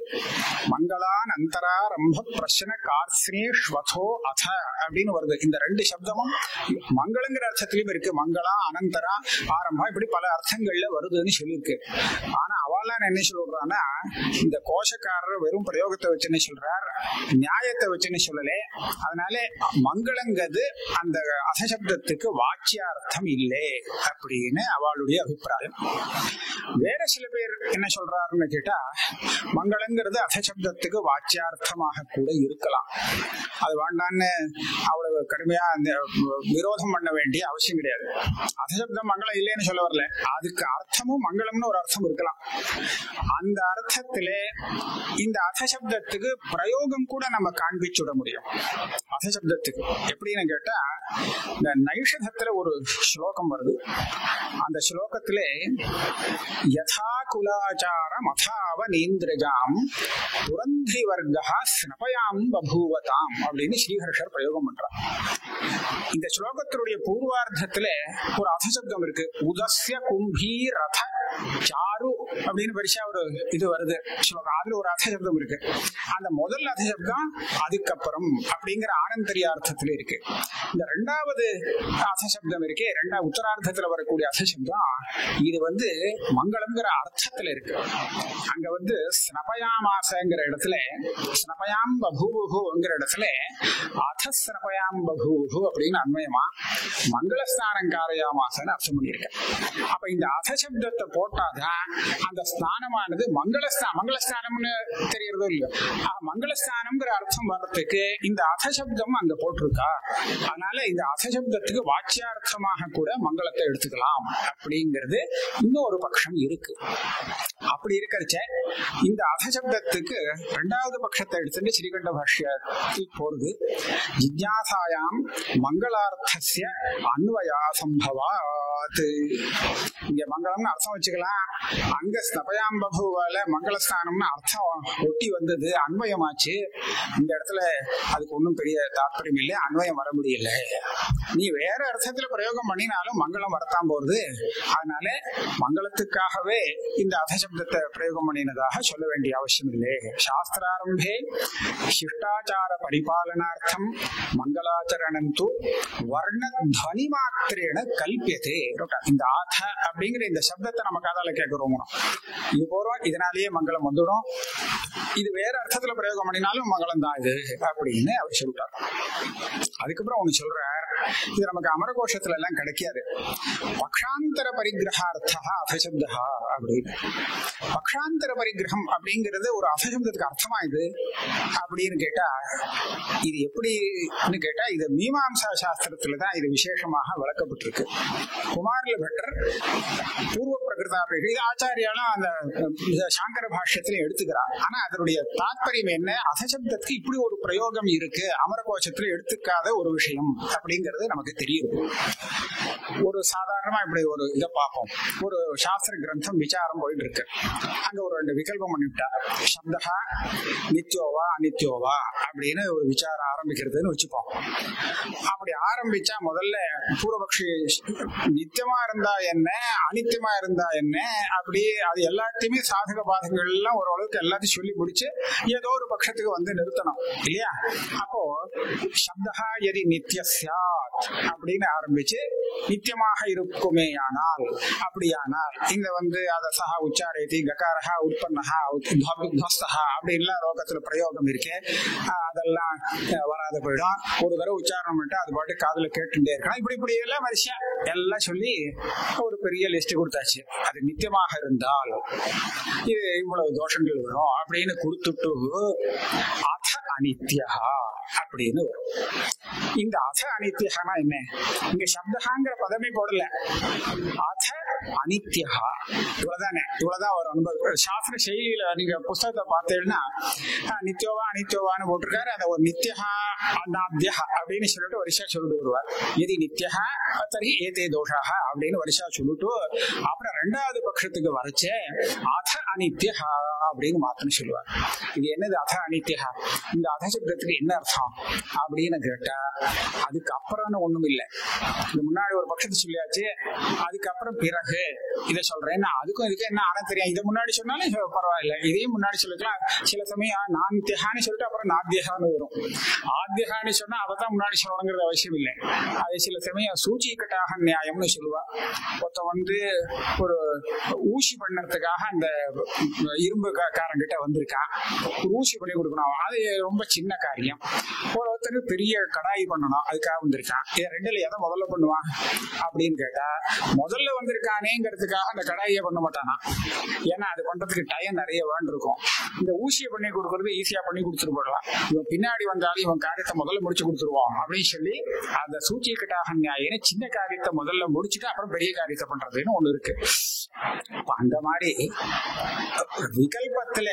மங்களான் அந்தராரம்ப பிரச்சன கார்ஸ்னேஷ்வதோ அத அப்படின்னு வருது. இந்த ரெண்டு சப்தமும் மங்களங்கிற அர்த்தத்திலும் இருக்கு. மங்களா அனந்தரா ஆரம்பா இப்படி பல அர்த்தங்கள்ல வருதுன்னு சொல்லியிருக்கு. ஆனா அவெல்லாம் என்ன சொல்றான்னா, இந்த கோஷக்காரர் வெறும் பிரயோகத்தை வச்சுன்னு சொல்றார், நியாயத்தை வச்சுன்னு சொல்லலே. அதனால மங்களங்கிறது அந்த அசசப்தத்துக்கு வாச்சியார்த்தம் இல்லை அப்படின்னு அவளுடைய அபிப்பிராயம். வேற சில பேர் என்ன சொல்றாருன்னு கேட்டா, மங்களங்கிறது அசசப்தத்துக்கு வாச்சியார்த்தமாக கூட இருக்கலாம். அது வேண்டான்னு அவ்வளவு கடுமையா அந்த விரோதம் பண்ண வேண்டிய அவசியம் கிடையாது. அசசப்தம் மங்களம் இல்லைன்னு சொல்ல வரல, அதுக்கு அர்த்தமும் மங்களம்னு ஒரு அர்த்தம் இருக்கலாம். அந்த அர்த்தத்திலே இந்த அசசப்தத்துக்கு பிரயோகம் கூட நம்ம காண்பிச்சுட முடியும். அசசப்தத்துக்கு எப்படின்னு கேட்டா, இந்த நைஷதத்துல ஒரு ஸ்லோகம் வருது. அந்த ஸ்லோகத்திலே யதா குலாச்சாரம் அதாவ நீந்திரஜாம் புரந்தி வர்கா ஸ்னபயாம் பபூவதாம் அப்படின்னு ஸ்ரீஹர்ஷர் பிரயோகம் பண்றார். இந்த ஸ்லோகத்தினுடைய பூர்வார்த்தத்துல ஒரு அசசப்தம் இருக்கு. உதஸ்ய கும்பீ ரத சாரு அப்படின்னு பெருசா ஒரு இது வருது ஸ்லோகம். அதுல ஒரு அசசப்தம் இருக்கு. அந்த முதல் அசசப்தம் அதுக்கப்புறம் அப்படிங்கிற ஆனந்தரியார்த்தத்துல இருக்கு. இந்த ரெண்டாவது அசசப்தம் இருக்கே, ரெண்டாவது உத்தரார்த்தத்துல வரக்கூடிய அசசப்தம், இது மங்களம்ங்கிற அர்த்தத்துல இருக்கு. அங்க ஸ்னபயாமாசங்கிற இடத்துல ஸ்னபயாம் பபூவுங்கிற இடத்துல அதஸ்னபயாம் பபூவு அப்படின்னு அன்வயமா மங்களஸ்தானம் காரயாமாசன்னு அர்த்தம் பண்ணியிருக்க. அப்ப இந்த அசசப்தத்தை போட்டாதான் அந்த ஸ்நானமானது மங்களஸ்தானம்னு தெரியறதோ இல்லையோ, மங்களஸ்தானம்ங்கிற அர்த்தம் வர்றதுக்கு இந்த அசசப்தம் அங்க போட்டிருக்கா. அதனால இந்த அசசப்தத்துக்கு வாச்சியார்த்தமாக கூட மங்களத்தை எடுத்துக்கலாம் அப்படிங்கிறது இன்னொரு பட்சம் இருக்கு. அப்படி இருக்கிறச்ச இந்த அசசப்தத்துக்கு இரண்டாவது பட்சத்தை எடுத்துட்டு ஸ்ரீகண்ட பாஷ்யத்தில் போறது, ஜிஜ்ஞாசாயாம் மங்களார்த்தஸ்ய அன்வயா சம்பவாத். இங்க மங்களம்னு அர்த்தம் வச்சுக்கலாம், அங்க ஸ்னபயாம் பபுவால மங்களஸ்தானம்னு அர்த்தம் ஒட்டி வந்தது, அன்வயமாச்சு. இந்த இடத்துல அதுக்கு ஒன்றும் பெரிய தாற்பயம் இல்லை, அன்வயம் வர முடியல. நீ வேற அர்த்தத்துல பிரயோகம் பண்ணினாலும் மங்களம் வரத்தான் போறது. அதனால மங்களத்துக்காகவே இந்த அசசப்தத்தை பிரயோகம் பண்ணினதாக சொல்ல வேண்டிய அவசியம் இல்லை. சாஸ்திராரம்பே சிஷ்டாச்சார பரிபாலனார்த்தம் மங்களாச்சரணம் து வர்ண துவனி மாத்திரேன கல்பியதே. இந்த ஆத அப்படிங்கிற இந்த சப்தத்தை நம்ம காதால கேட்கிறோம், இது போறோம், இதனாலேயே மங்களம் வந்துடும். இது வேற அர்த்தத்துல பிரயோகம் பண்ணினாலும் மங்களம் தான் இது அப்படின்னு அவர் சொல்லிட்டார். அதுக்கப்புறம் ஒண்ணு சொல்றார், இது நமக்கு அமரகோஷத்துல எல்லாம் கிடைக்காது. பக்ஷாந்தர பரிகிரகார்த்தா அசசப்தா அப்படின்னு. பக்ஷாந்தர பரிகிரகம் அப்படிங்கிறது ஒரு அசசப்தத்துக்கு அர்த்தமா இது அப்படின்னு கேட்டா, இது எப்படின்னு கேட்டா, இது மீமாம்சா சாஸ்திரத்துலதான் இது விசேஷமாக விளக்கப்பட்டிருக்கு. குமாரில பட்டர் பூர்வ பிரகிருதாபேஷ, இது ஆச்சாரியாலும் அந்த சாங்கர பாஷ்யத்திலையும் எடுத்துக்கிறார். ஆனா அதனுடைய தாற்பயம் என்ன, அசசப்தத்துக்கு இப்படி ஒரு பிரயோகம் இருக்கு, அமரகோஷத்துல எடுத்துக்காத ஒரு விஷயம் அப்படிங்கிறது நமக்கு தெரியும். ஒரு சாதாரணமா இப்படி ஒரு இதை பார்ப்போம். ஒரு சாஸ்திர கிரந்தம் விசாரம் போயிட்டு இருக்கு, அங்க ஒரு 2 விகல்பம் பண்ணிவிட்டா, சப்தா நித்யோவா அனித்யோவா அப்படின்னு ஒரு விசாரம் ஆரம்பிக்கிறதுன்னு வச்சுப்போம். அப்படி ஆரம்பிச்சா முதல்ல பூர்வபக்ஷி நித்தியமா இருந்தா என்ன, அனித்தியமா இருந்தா என்ன, அப்படி அது எல்லாத்தையுமே சாதக பாதகங்கள் எல்லாம் ஓரளவுக்கு எல்லாத்தையும் சொல்லி முடிச்சு ஏதோ ஒரு பட்சத்துக்கு வந்து நிறுத்தணும் இல்லையா. அப்போ சப்தா எதி நித்யஸ்யாத் அப்படின்னு ஆரம்பிச்சு, நித்தியமாக இருக்குமே ஆனால், அப்படியானால் இந்த அத சஹா உச்சாரேதி ககாரஹா உற்பன்னஹா உத்வஸ்தஹா அப்படின்லாம் லோகத்துல பிரயோகம் இருக்கு, அதெல்லாம் வராத போயிடும். ஒரு தடவை உச்சாரணம் பண்ணிட்டு அது பாட்டு காதுல கேட்டுட்டே இருக்கலாம். இப்படி எல்லாம் வரிசையா எல்லாம் சொல்லி ஒரு பெரிய லிஸ்ட் கொடுத்தாச்சு. அது நித்தியமாக இருந்தால் இது இவ்வளவு தோஷங்கள் வரும் அப்படின்னு கொடுத்துட்டு அத அனித்யா அப்படின்னு வரும். இந்த அத அனித்யனா என்ன, இங்க சப்தகாங்கிற பதமே போடல, அத அனித்யா இவ்வளவுதானே, இவ்வளவுதான் ஒரு அனுபவம். சாஸ்திர செயலியில நீங்க புஸ்தகத்தை பார்த்தீங்கன்னா நித்யோவா அனித்யோவான்னு போட்டிருக்காரு. அந்த ஒரு நித்யா அநாத்யா அப்படின்னு சொல்லிட்டு வரிசா சொல்லிட்டு வருவார். எதி நித்யா தரி ஏதே தோஷாக அப்படின்னு வரிசா சொல்லிட்டு அப்புறம் ரெண்டாவது பட்சத்துக்கு வரைச்சே அத அனித்யா அப்படின்னு மாத்தன்னு சொல்லுவார். இது என்னது அத அனித்யா, இந்த அத சப்தத்துக்கு என்ன அர்த்தம் அப்படின்னு கேட்டா, அதுக்கப்புறம் ஒண்ணும் இல்லை. இந்த முன்னாடி ஒரு பட்சத்தை சொல்லியாச்சு, அதுக்கப்புறம் பிறகு இதை சொல்றேன். அதுக்கும் இதுக்கு என்ன ஆனா தெரியும், இதை முன்னாடி சொன்னாலும் பரவாயில்ல, இதையும் முன்னாடி சொல்லிக்கலாம். சில சமயம் நாத்தியகான்னு சொல்லிட்டு அப்புறம் நாத்தியகான்னு வரும். ஆத்தியகான்னு சொன்னா அதைத்தான் முன்னாடி சொல்லணுங்கிறது அவசியம் இல்லை. அது சில சமயம் சூச்சிக்கட்டாக நியாயம்னு சொல்லுவா. ஒருத்த ஒரு ஊசி பண்ணறதுக்காக அந்த இரும்பு காரங்கிட்ட வந்திருக்கான், ஒரு ஊசி பண்ணி கொடுக்கணும். அது ரொம்ப சின்ன காரியம். ஒருத்தருக்கு பெரிய கடாய் பண்ணணும், அதுக்காக வந்திருக்கான். இது ரெண்டுல எதை முதல்ல பண்ணுவான் அப்படின்னு கேட்டா, முதல்ல வந்திருக்கானேங்கிறதுக்காக அந்த கடாயை பண்ண மாட்டானா. ஏன்னா அது பண்றதுக்கு டைம் நிறைய வேண்டிருக்கும். இந்த ஊசியை பண்ணி கொடுக்கறது ஈஸியா பண்ணி கொடுத்துட்டு போடலாம். இவன் பின்னாடி வந்தாலும் இவன் காரியத்தை முதல்ல முடிச்சு கொடுத்துருவான் அப்படின்னு சொல்லி அந்த சூச்சிக்கட்டாக நியாயம் சின்ன காரியத்தை முதல்ல முடிச்சுட்டு அப்புறம் பெரிய காரியத்தை பண்றதுன்னு ஒண்ணு இருக்கு. அந்த மாதிரி விகல்பத்துல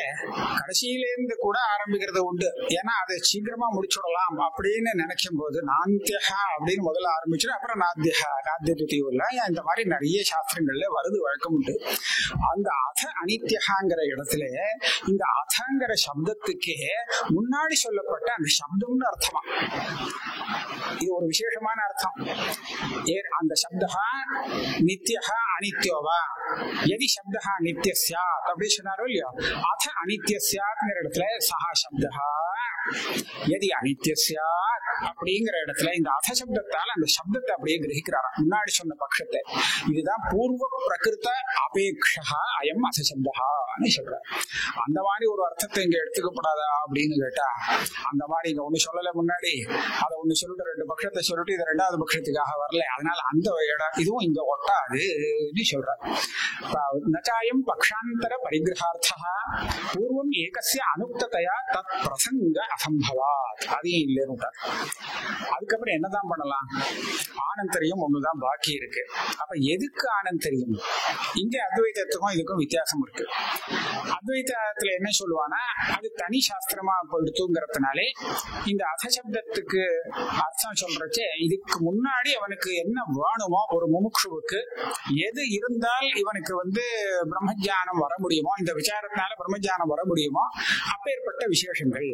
கடைசியிலேருந்து கூட ஆரம்பிக்கிறது உண்டு. ஏன்னா அதை சீக்கிரமா முடிச்சுடலாம் அப்படின்னு நினைக்கும் போது நாந்தியகா அப்படின்னு முதல்ல ஆரம்பிச்சுட்டு அப்புறம் நாத்தியத்துவ இந்த மாதிரி நிறைய சாஸ்திரங்கள்ல வருது, வழக்கம் உண்டு. அந்த அத அனித்யகாங்கிற இடத்துல இந்த அதங்கிற சப்தத்துக்கே முன்னாடி சொல்லப்பட்ட அந்த சப்தம்னு அர்த்தமா, இது ஒரு விசேஷமான அர்த்தம். அந்த சப்தா நித்யஹா அனித்யோவா எதி சப்தா நித்யஸ்யா அப்படி சொன்னாரோ இல்லையோ, அத அனித்யஸ்யாங்கிற இடத்துல சஹா சப்தா எதி அனித்யஸ்யாத் அப்படிங்கிற இடத்துல இந்த அதசப்தத்தால அந்த சப்தத்தை அப்படியே கிரகிக்கிறாராம். முன்னாடி சொன்ன பட்சத்தை இதுதான் பூர்வ பிரகிருத அபேக்ஷா அயம் அசசப்தஹான்னு சொல்றாரு. அந்த மாதிரி ஒரு அர்த்தத்தை இங்க எடுத்துக்கப்படாதா அப்படின்னு கேட்டா, அந்த மாதிரி இங்க ஒண்ணு சொல்லல முன்னாடி, அதை ஒண்ணு சொல்லிட்டு ரெண்டு பட்சத்தை சொல்லிட்டு இது ரெண்டாவது பட்சத்துக்காக வரல, அதனால அந்த இடம் இதுவும் இங்க ஒட்டாதுன்னு சொல்றாரு. நச்சாயம் பக்ஷாந்தர பரிகிரகார்த்தா பூர்வம் ஏகஸ்ய அனுக்ததையா தத் பிரசங்க அசம்பவாத், அதையும் இல்லைன்னு. அதுக்கப்புறம் என்னதான் பண்ணலாம்? ஆனந்தரியம் ஒண்ணுதான் பாக்கி இருக்கு. அப்ப எதுக்கு ஆனந்தரியம்? இங்க அத்வைதத்துக்கும் இதுக்கும் வித்தியாசம் இருக்கு. அத்வைதத்துல என்ன சொல்லுவானா, அது தனி சாஸ்திரமா போயிடுத்துங்கிறதுனாலே இந்த அதசப்தத்துக்கு அர்த்தம் சொல்றச்சே இதுக்கு முன்னாடி அவனுக்கு என்ன வேணுமோ, ஒரு முமுட்சுவுக்கு எது இருந்தால் இவனுக்கு பிரம்மஜானம் வர முடியுமோ, இந்த விசாரத்தினால பிரம்மஜானம் வர முடியுமோ அப்பேற்பட்ட விசேஷங்கள்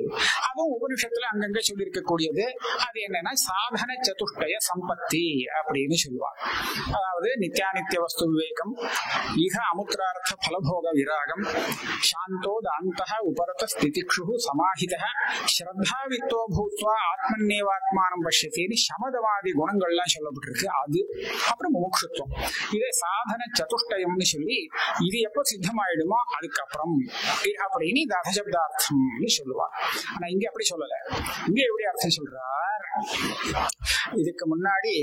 அதுவும் உபனிஷத்துல அங்கங்க சொல்லி இருக்கக்கூடியது. அது என்னன்னா சாதன சதுஷ்டய சம்பத்தி அப்படின்னு சொல்லுவாங்க. அதாவது நித்யானித்ய வஸ்து விவேகம், இஹ அமுத்ரார்த்த பலபோக விராகம், சாந்தோ தாந்தः உபரத ஸ்திதிக்ஷு சமாஹிதः ஸ்ரத்தாவித்தோ பூத்வா ஆத்மன்யேவாத்மானம் பஷ்யத்தின்னு சமதவாதி குணங்கள்லாம் சொல்லப்பட்டிருக்கு. அது அப்புறம் முமுட்சுத்துவம். இதே சாதன சதுஷ்டயம்னு சொல்லி இது எப்போ சித்தமாயிடுமோ அதுக்கப்புறம் அப்படின்னு இந்த அதசப்தார்த்தம்னு சொல்லுவார். ஆனா இங்க அப்படி சொல்லல. இங்க எப்படி அர்த்தம் சொல்றார்? இதுக்கு முன்னாடி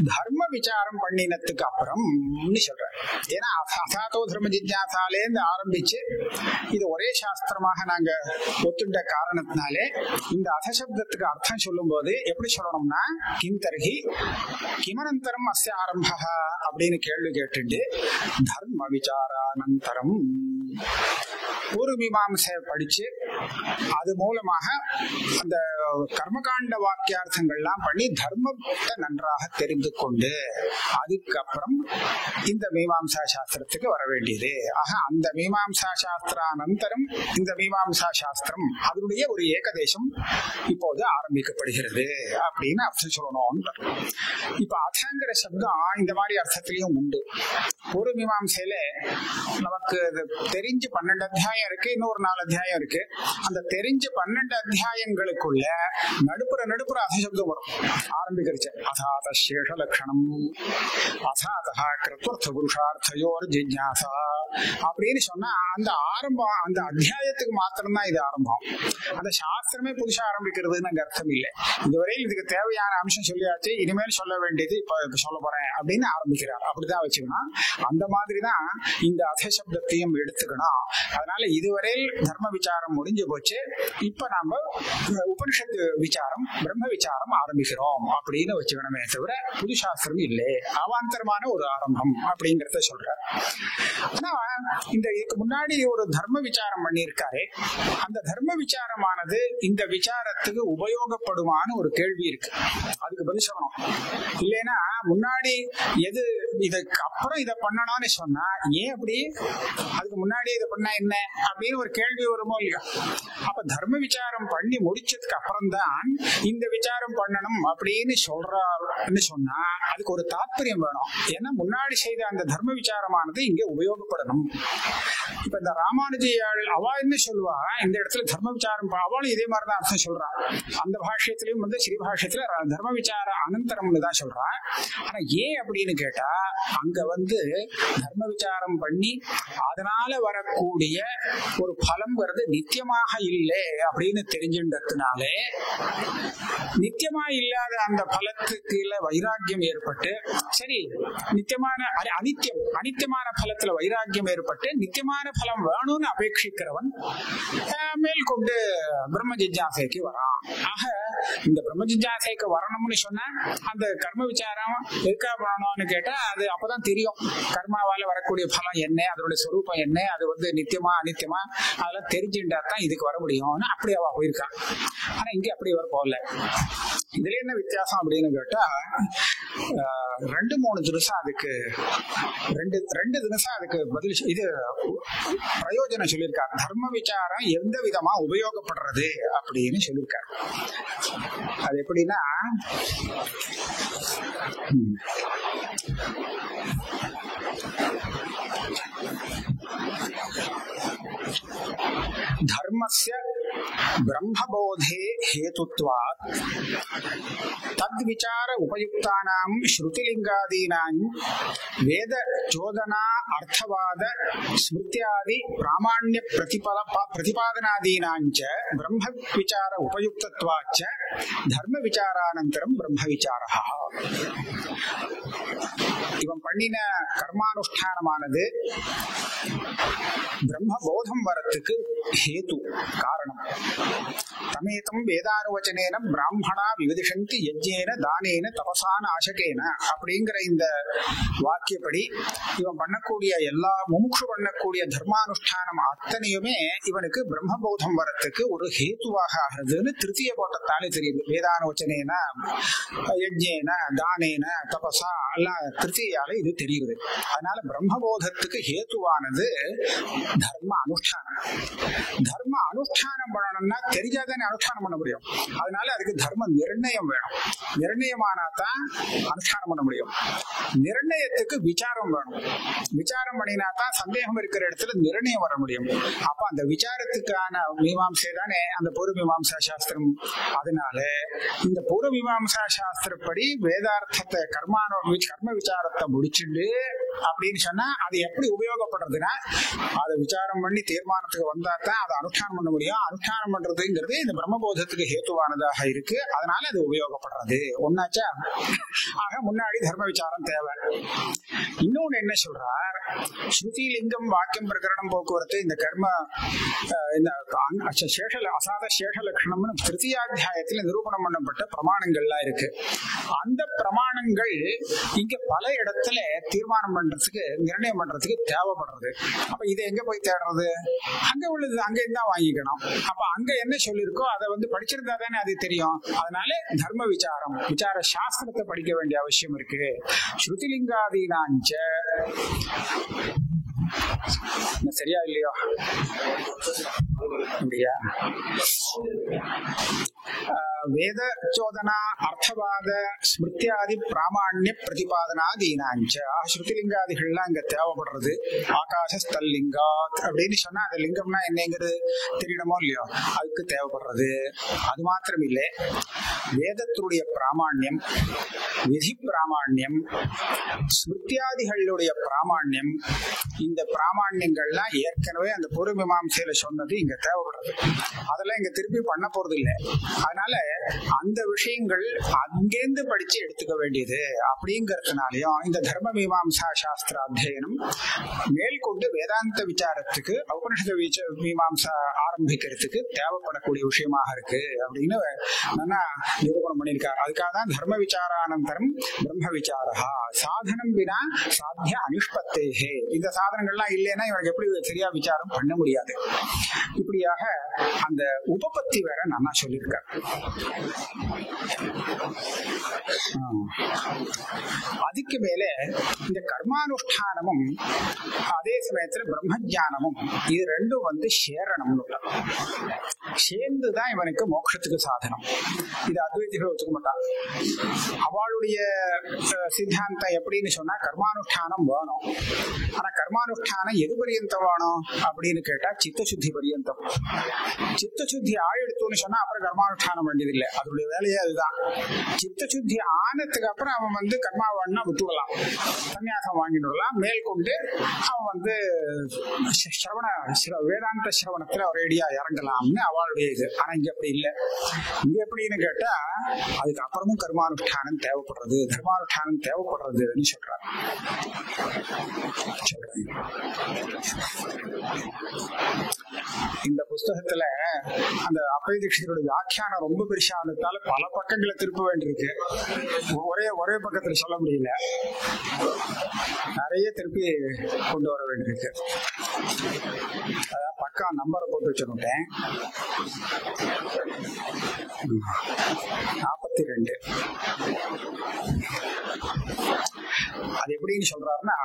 தர்ம விசாரம் பண்ணினதுக்கு அப்புறம் சொல்றாரு. ஏன்னா அசாதோ தர்ம ஜிஜ்ஞாசாலேந்து ஆரம்பிச்சு இது ஒரே சாஸ்திரமாக நாங்க ஒத்துண்ட காரணத்தினாலே இந்த அதசப்தத்துக்கு அர்த்தம் சொல்லும் போது எப்படி சொல்லணும்னா, கிம் தர்ஹி கிமனந்தரம் அஸ்ய ஆரம்பா அப்படின்னு கேள்வி கேட்டு தர்ம விசாரானந்தரம் ஒரு மீமாம்சை படிச்சு அது மூலமாக அந்த கர்மகாண்ட வாக்கியார்த்தங்கள்லாம் பண்ணி தர்மத்தை நன்றாக தெரிந்து கொண்டு அதுக்கப்புறம் இந்த மீமாம்சா சாஸ்திரத்துக்கு வர வேண்டியது. ஆக அந்த மீமாம்சா சாஸ்திரானந்தரம் இந்த மீமாம்சா சாஸ்திரம் அதனுடைய ஒரு ஏகதேசம் இப்போது ஆரம்பிக்கப்படுகிறது அப்படின்னு அர்த்தம் சொல்லணும். இப்ப அதங்கிற சப்தம் இந்த மாதிரி அர்த்தத்திலையும் உண்டு. ஒரு மீமாம்சையில நமக்கு தெரிஞ்சு 12 அத்தியாயம் இருக்கு, இன்னொரு 4 அத்தியாயம் இருக்கு. அந்த தெரிஞ்ச 12 அத்தியாயங்களுக்குள்ள நடுப்புற அதசப்தம் வரும். ஆரம்பிக்கிறச்சு அசாத சேஷ லட்சணம் அசாதா கிருத்வர்த்த புருஷார்த்தயோர் ஜிஜ்ஞாசா அப்படின்னு சொன்னா அந்த ஆரம்பம் அந்த அத்தியாயத்துக்கு மாத்திரம்தான் இது ஆரம்பம். அந்த சாஸ்திரமே புதுசா ஆரம்பிக்கிறதுன்னு அங்க அர்த்தம் இல்லை. இதுவரை இதுக்கு தேவையான அம்சம் சொல்லியாச்சு, இனிமேல் சொல்ல வேண்டியது இப்ப சொல்ல போறேன் அப்படின்னு ஆரம்பிக்கிறார். அப்படிதான் வச்சுக்கணும். அந்த மாதிரிதான் இந்த அதசப்தத்தையும் எடுத்துக்கணும். அதனால இதுவரை தர்ம விசாரம் முடிஞ்சு போச்சு. இப்ப நாம உபனிஷத்து விசாரம் பிரம்ம விசாரம் ஆரம்பிக்கிறோம் அப்படின்னு வச்சுக்கணுமே தவிர புது சாஸ்திரம் இல்லை, அவாந்தரமான ஒரு ஆரம்பம் அப்படிங்கறத சொல்றார். ஆனா இந்த இதுக்கு முன்னாடி ஒரு தர்ம விசாரம் பண்ணியிருக்காரு. அந்த தர்ம விசாரமானது இந்த விசாரத்துக்கு உபயோகப்படுமான ஒரு கேள்வி இருக்கு. அதுக்கு பதில் சொல்லணும். இல்லைன்னா முன்னாடி எது இதுக்கு அப்புறம் இதை பண்ணணும்னு சொன்னா ஏன் அப்படி, அதுக்கு முன்னாடி இதை பண்ணா என்ன அப்படின்னு ஒரு கேள்வி வருமோ இல்லையா? அப்ப தர்ம விசாரம் பண்ணி முடிச்சதுக்கு அப்புறம் தான் இந்த விசாரம் பண்ணணும் அப்படின்னு சொல்றாருன்னு சொன்னா அதுக்கு ஒரு தாற்பயம் வேணும். ஏன்னா முன்னாடி செய்த அந்த தர்ம விசாரமானது இங்க உபயோகப்படணும். இப்ப இந்த ராமானுஜியாள் அவா என்ன சொல்லுவா, இந்த இடத்துல தர்ம விசாரம் அவளும் இதே மாதிரிதான் அர்த்தம் சொல்றான். அந்த பாஷ்யத்திலயும் ஸ்ரீ பாஷ்யத்துல தர்ம விசார அனந்தரம்னு தான் சொல்றான். ஆனா ஏன் அப்படின்னு கேட்டா அங்க தர்ம விசாரம் பண்ணி அதனால வரக்கூடிய ஒரு பலம்ங்கிறது நித்தியமாக இல்லை அப்படின்னு தெரிஞ்சுன்றதுனாலே நித்தியமா இல்லாத அந்த பலத்துக்கு வைராக்கியம் ஏற்பட்டு, சரி நித்தியமான அனித்தியமான பலத்துல வைராக்கியம் ஏற்பட்டு நித்தியமான பலம் வேணும்னு அபேட்சிக்கிறவன் மேல்கொண்டு பிரம்ம ஜிஜ்ஞாசைக்கு வரான். ஆக இந்த பிரம்ம ஜிஜ்ஞாசைக்கு வரணும்னு சொன்னா அந்த கர்ம விசாரம் எதுக்கா பண்ணணும்னு கேட்டா அது அப்பதான் தெரியும். கர்மாவால வரக்கூடிய பலம் என்ன, அதோட சொரூபம் என்ன, அது நித்தியமா அனித்தியமா அதெல்லாம் தெரிஞ்சுட்டா தான் இதுக்கு வர முடியும்னு அப்படி அவ போயிருக்கான். ஆனா இங்க அப்படி வர போகல. இதுல என்ன வித்தியாசம் அப்படின்னு கேட்டா 2-3 தினசம் அதுக்கு 2 தினசம் அதுக்கு பதில் இது பிரயோஜனம் சொல்லியிருக்காரு. தர்ம விசாரம் எந்த விதமா உபயோகப்படுறது அப்படின்னு சொல்லியிருக்காரு. அது எப்படின்னா தர்மஸ்ய பிரம்மபோதே ஹேதுத்வாத் தத் விசார உபயுக்தானாம் ஸ்ருதிலிங்காதீனாம் வேத சோதனா அர்த்தவாத ஸ்மிருத்யாதி பிராமாண்ய பிரதிபாதனாதீனாஞ்ச பிரம்ம விசார உபயுக்தத்வாச்ச தர்ம விசாரானந்தரம் பிரம்ம விசாரஹ. இவன் பண்ணின கர்மானுஷ்டானமானது பிரம்ம போதம் வரத்துக்கு ஹேது, காரணம். தமேதம் வேதானுவச்சனேன பிராமணா விவதிஷந்தி யஜ்ஞேன தானேன தபசான ஆசகேன அப்படிங்கிற இந்த வாக்கியப்படி இவன் பண்ணக்கூடிய எல்லா முமுட்சு பண்ணக்கூடிய தர்மானுஷ்டானம் அத்தனையுமே இவனுக்கு பிரம்மபோதம் வரத்துக்கு ஒரு ஹேத்துவாக ஆகிறதுன்னு திருத்திய போட்டத்தாலே தெரியுது. வேதானுவச்சனேன யஜ்ஞேன தானேன தபசா எல்லாம் திருத்தியால இது தெரியுது. அதனால பிரம்மபோதத்துக்கு ஹேத்துவானது தர்ம அனுஷ்டானம். தர்ம அனுஷ்டானம் பண்ணணும்னா தெரிஞ்சாதானே அனுஷ்டானம் பண்ண முடியும். அதனால அதுக்கு தர்ம நிர்ணயம் வேணும். நிர்ணயமானாதான் அனுஷ்டானம் பண்ண முடியும். நிர்ணயத்துக்கு விசாரம் வேணும். விசாரம் பண்ணினா தான் சந்தேகம் இருக்கிற இடத்துல நிர்ணயம் வர முடியும். அப்ப அந்த விசாரத்துக்கான மீமாம்சை தானே அந்த பூர்வ மீமாம்சா சாஸ்திரம். அதனால இந்த பூர்வ மீமாம்சா சாஸ்திரப்படி வேதார்த்தத்தை கர்ம விசாரத்தை முடிச்சுண்டு அப்படின்னு சொன்னா அது எப்படி உபயோகப்படுறதுன்னா அதை விசாரம் பண்ணி தீர்மானத்துக்கு வந்தா தான் அதை அனுஷ்டானம் பண்ண முடியும். அனுஷ்டானம் பண்றதுங்கிறது இந்த பிரம்மபோதத்துக்கு ஹேத்துவானதாக இருக்கு. அதனால அது உபயோகப்படுறது ஒன்னாச்சா. ஆக முன்னாடி தர்ம விசாரம் தேவை. இன்னொன்னு என்ன சொல்றார், ஸ்ருதி லிங்கம் வாக்கியம் பிரகரணம் போக்குவரத்து இந்த கர்ம அசாத சேஷ லட்சணம்னு திருத்தியாத்தியாயத்தில் நிரூபணம் பண்ணப்பட்ட பிரமாணங்கள்லாம் இருக்கு. அந்த பிரமாணங்கள் இங்க பல இடத்துல தீர்மானம் பண்றதுக்கு நிர்ணயம் பண்றதுக்கு தேவைப்படுறது. அப்ப இதை எங்க போய் தேடுறது? அங்க உள்ளது அங்க இருந்தா வாங்கிக்கணும். அப்ப அங்க என்ன சொல்லிருக்கோ அதை படிச்சிருந்தா தானே அது தெரியும். அதனால தர்ம விசாரம் விசார சாஸ்திரத்தை படிக்க வேண்டிய அவசியம் இருக்கு. ஸ்ருதிலிங்காதீனாஞ்ச சரியா இல்லையோ அப்படியா? வேத சோதனா அர்த்தவாத ஸ்மிருத்யாதி பிராமாண்ய பிரதிபாதனாதீனாஞ்ச ஸ்ருதிலிங்காதிகள்லாம் இங்க தேவைப்படுறது. ஆகாசஸ்தல்லிங்காத் அப்படின்னு சொன்னா அந்த லிங்கம்னா என்னங்கிறது தெரியணுமோ இல்லையோ, அதுக்கு தேவைப்படுறது. அது மாத்திரம் இல்லை, வேதத்துடைய பிராமாண்யம், விதி பிராமாண்யம், ஸ்மிருத்யாதிகளுடைய பிராமாண்யம், இந்த பிராமாண்யங்கள்லாம் ஏற்கனவே அந்த பூர்வ மீமாம்சையில சொன்னது இங்க தேவைப்படுறது. அதெல்லாம் இங்க திருப்பி பண்ண போறது இல்லை. அதனால அந்த விஷயங்கள் அங்கேருந்து படிச்சு எடுத்துக்க வேண்டியது அப்படிங்கறதுனாலயும் இந்த தர்ம மீமாம்சா சாஸ்திர அத்தியனம் மேற்கொண்டு வேதாந்த விசாரத்துக்கு உபனிஷத மீமாம்சா ஆரம்பிக்கிறதுக்கு தேவைப்படக்கூடிய விஷயமாக இருக்கு அப்படின்னு நல்லா நிரூபணம் பண்ணியிருக்காரு. அதுக்காக தான் தர்ம விசாரானந்தரம் பிரம்ம விசாரா சாதனம் வினா சாத்திய அனிஷ்பத்தேஹே. இந்த சாதனங்கள்லாம் இல்லைன்னா இவனுக்கு எப்படி சரியா விசாரம் பண்ண முடியாது. இப்படியாக அந்த உபபத்தி வேற நல்லா சொல்லியிருக்காரு. அதுக்கு மேல இந்த கர்மானுஷ்டானமும் அதே சமயத்துல பிரம்மஜானமும் இது ரெண்டும் சேரணும்னு சேர்ந்துதான் இவனுக்கு மோட்சத்துக்கு சாதனம். இது அத்வைதிகள் ஒத்துக்க மாட்டான். அவளுடைய சித்தாந்தம் எப்படின்னு சொன்னா கர்மானுஷ்டானம் வேணும். ஆனா கர்மானுஷ்டானம் எது பரியந்தம் வேணும் அப்படின்னு கேட்டா சித்தசுத்தி பரியந்தம். சித்தசுத்தி ஆயிடுத்துன்னு சொன்னா அப்புறம் கர்மானுஷ்டானம் வேண்டியது இல்லை. அதனுடைய வேலையே அதுதான். சித்தசுத்தி ஆனதுக்கு அப்புறம் அவன் கர்மா வேணும்னா விட்டுடலாம், சன்னியாசம் வாங்கிடலாம். மேற்கொண்டு அவன் வேதாந்த சிரவணத்துல ஒரேடியா இறங்கலாம்னு அவளுடைய இது. ஆனா இங்க அப்படி இல்லை. இங்க எப்படின்னு கேட்டா அதுக்கு அப்புறமும் கர்மானுஷ்டானம் தேவைப்படுறது, தர்மானுஷ்டானம் தேவைப்படுறதுன்னு சொல்றாங்க. இந்த புஸ்தகத்துல அந்த அப்பை தீட்சிதரோட வியாக்கியானம் ரொம்ப பெருசா இருந்ததால பல பக்கங்களை திருப்ப வேண்டியிருக்கு. ஒரே பக்கத்துல சொல்ல முடியல, நிறைய திருப்பி கொண்டு வர வேண்டியிருக்கு. அதான் பக்கம் நம்பரை போட்டு வச்சுட்டேன். 42. அது எப்படின்னு சொல்றாருன்னா,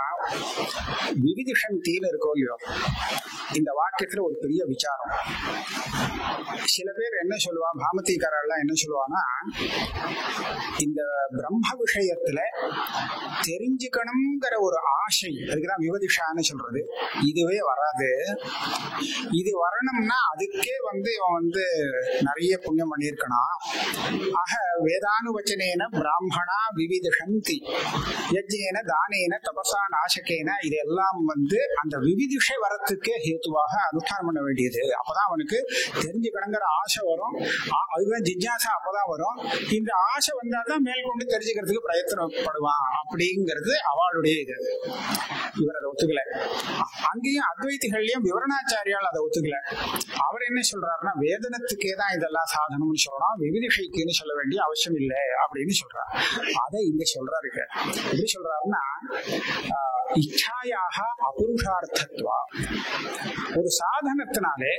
விவிதிஷந்தின்னு இருக்கோ இல்லையோ, இந்த வாக்கியத்துல ஒரு பெரிய விசாரம். சில பேர் என்ன சொல்லுவா, பாமதிக்காரெல்லாம் என்ன சொல்லுவான்னா, இந்த பிரம்ம விஷயத்துல தெரிஞ்சுக்கணுங்கிற ஒரு ஆசை, அதுக்குதான் விவதிஷான்னு சொல்றது, இதுவே வராது. இது வரணும்னா அதுக்கே இவன் நிறைய புண்ணியம் பண்ணியிருக்கணும். ஆக வேதானுவச்சனேன பிராமணா விவிதிஷந்தி யஜ்ஞேன தானேன தபசா நாசகேன, இதெல்லாம் அந்த விவிதிஷை வரத்துக்கே ஹேத்துவாக அனுஷ்டானம் பண்ண வேண்டியது. அப்பதான் அவனுக்கு தெரிஞ்சுக்கணுங்கிற ஆசை வரும். அதுதான் ஜிஜ்ஞாசா அப்பதான் வரும். இந்த ஆசை வந்தாதான் மேற்கொண்டு தெரிஞ்சுக்கிறதுக்கு பிரயத்தனப்படுவான். அப்படிங்கிறது அவளுடைய இது. இவர் அதை ஒத்துக்கல. அங்கேயும் அத்வைதிகள்லயும் விவரணாச்சாரியால் அதை ஒத்துக்கல. அவர் என்ன சொல்றாருன்னா, வேதனத்துக்கே தான் இதெல்லாம் சாதனம்னு சொல்லணும், விவிதிஷைக்குன்னு சொல்ல வேண்டிய அவசியம் இல்லை அப்படின்னு சொல்றாரு. அதை இங்க சொல்றாரு. எப்படி சொல்றாருன்னா, இச்சாயாக அபுருஷார்த்தத்வா, ஒரு சாதனத்தினாலே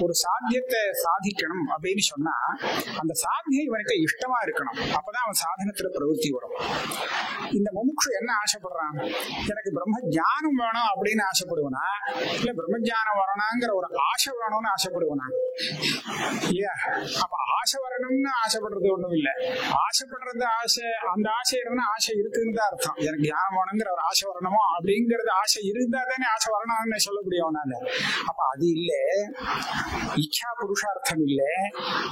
ஒரு சாத்தியத்தை சாதிக்கணும் அப்படின்னு சொன்னா அந்த சாத்தியம் இவனுக்கு இஷ்டமா இருக்கணும். அப்பதான் அவன் சாதனத்துல பிரவருத்தி வரும். இந்த முமுட்சு என்ன ஆசைப்படுறான், எனக்கு பிரம்ம ஜானம் வேணும் அப்படின்னு ஆசைப்படுவனா, இல்ல பிரம்ம ஜானம் வரணுங்கிற ஒரு ஆசை வேணும்னு ஆசைப்படுவனா இல்லையா? அப்ப ஆசை வரணும்னு ஆசைப்படுறது ஒண்ணும் இல்லை. ஆசைப்படுறது ஆசை, அந்த ஆசை இருந்தா ஆசை இருக்குன்னு தான் அர்த்தம். எனக்கு ஞானம் வேணுங்கிற ஒரு ஆசை வரணுமோ அப்படிங்கறது ஆசை இருந்தா தானே ஆசை வரணும்னு சொல்ல முடியும். அப்ப அது இல்ல, இச்சா புருஷார்த்தம் இல்ல,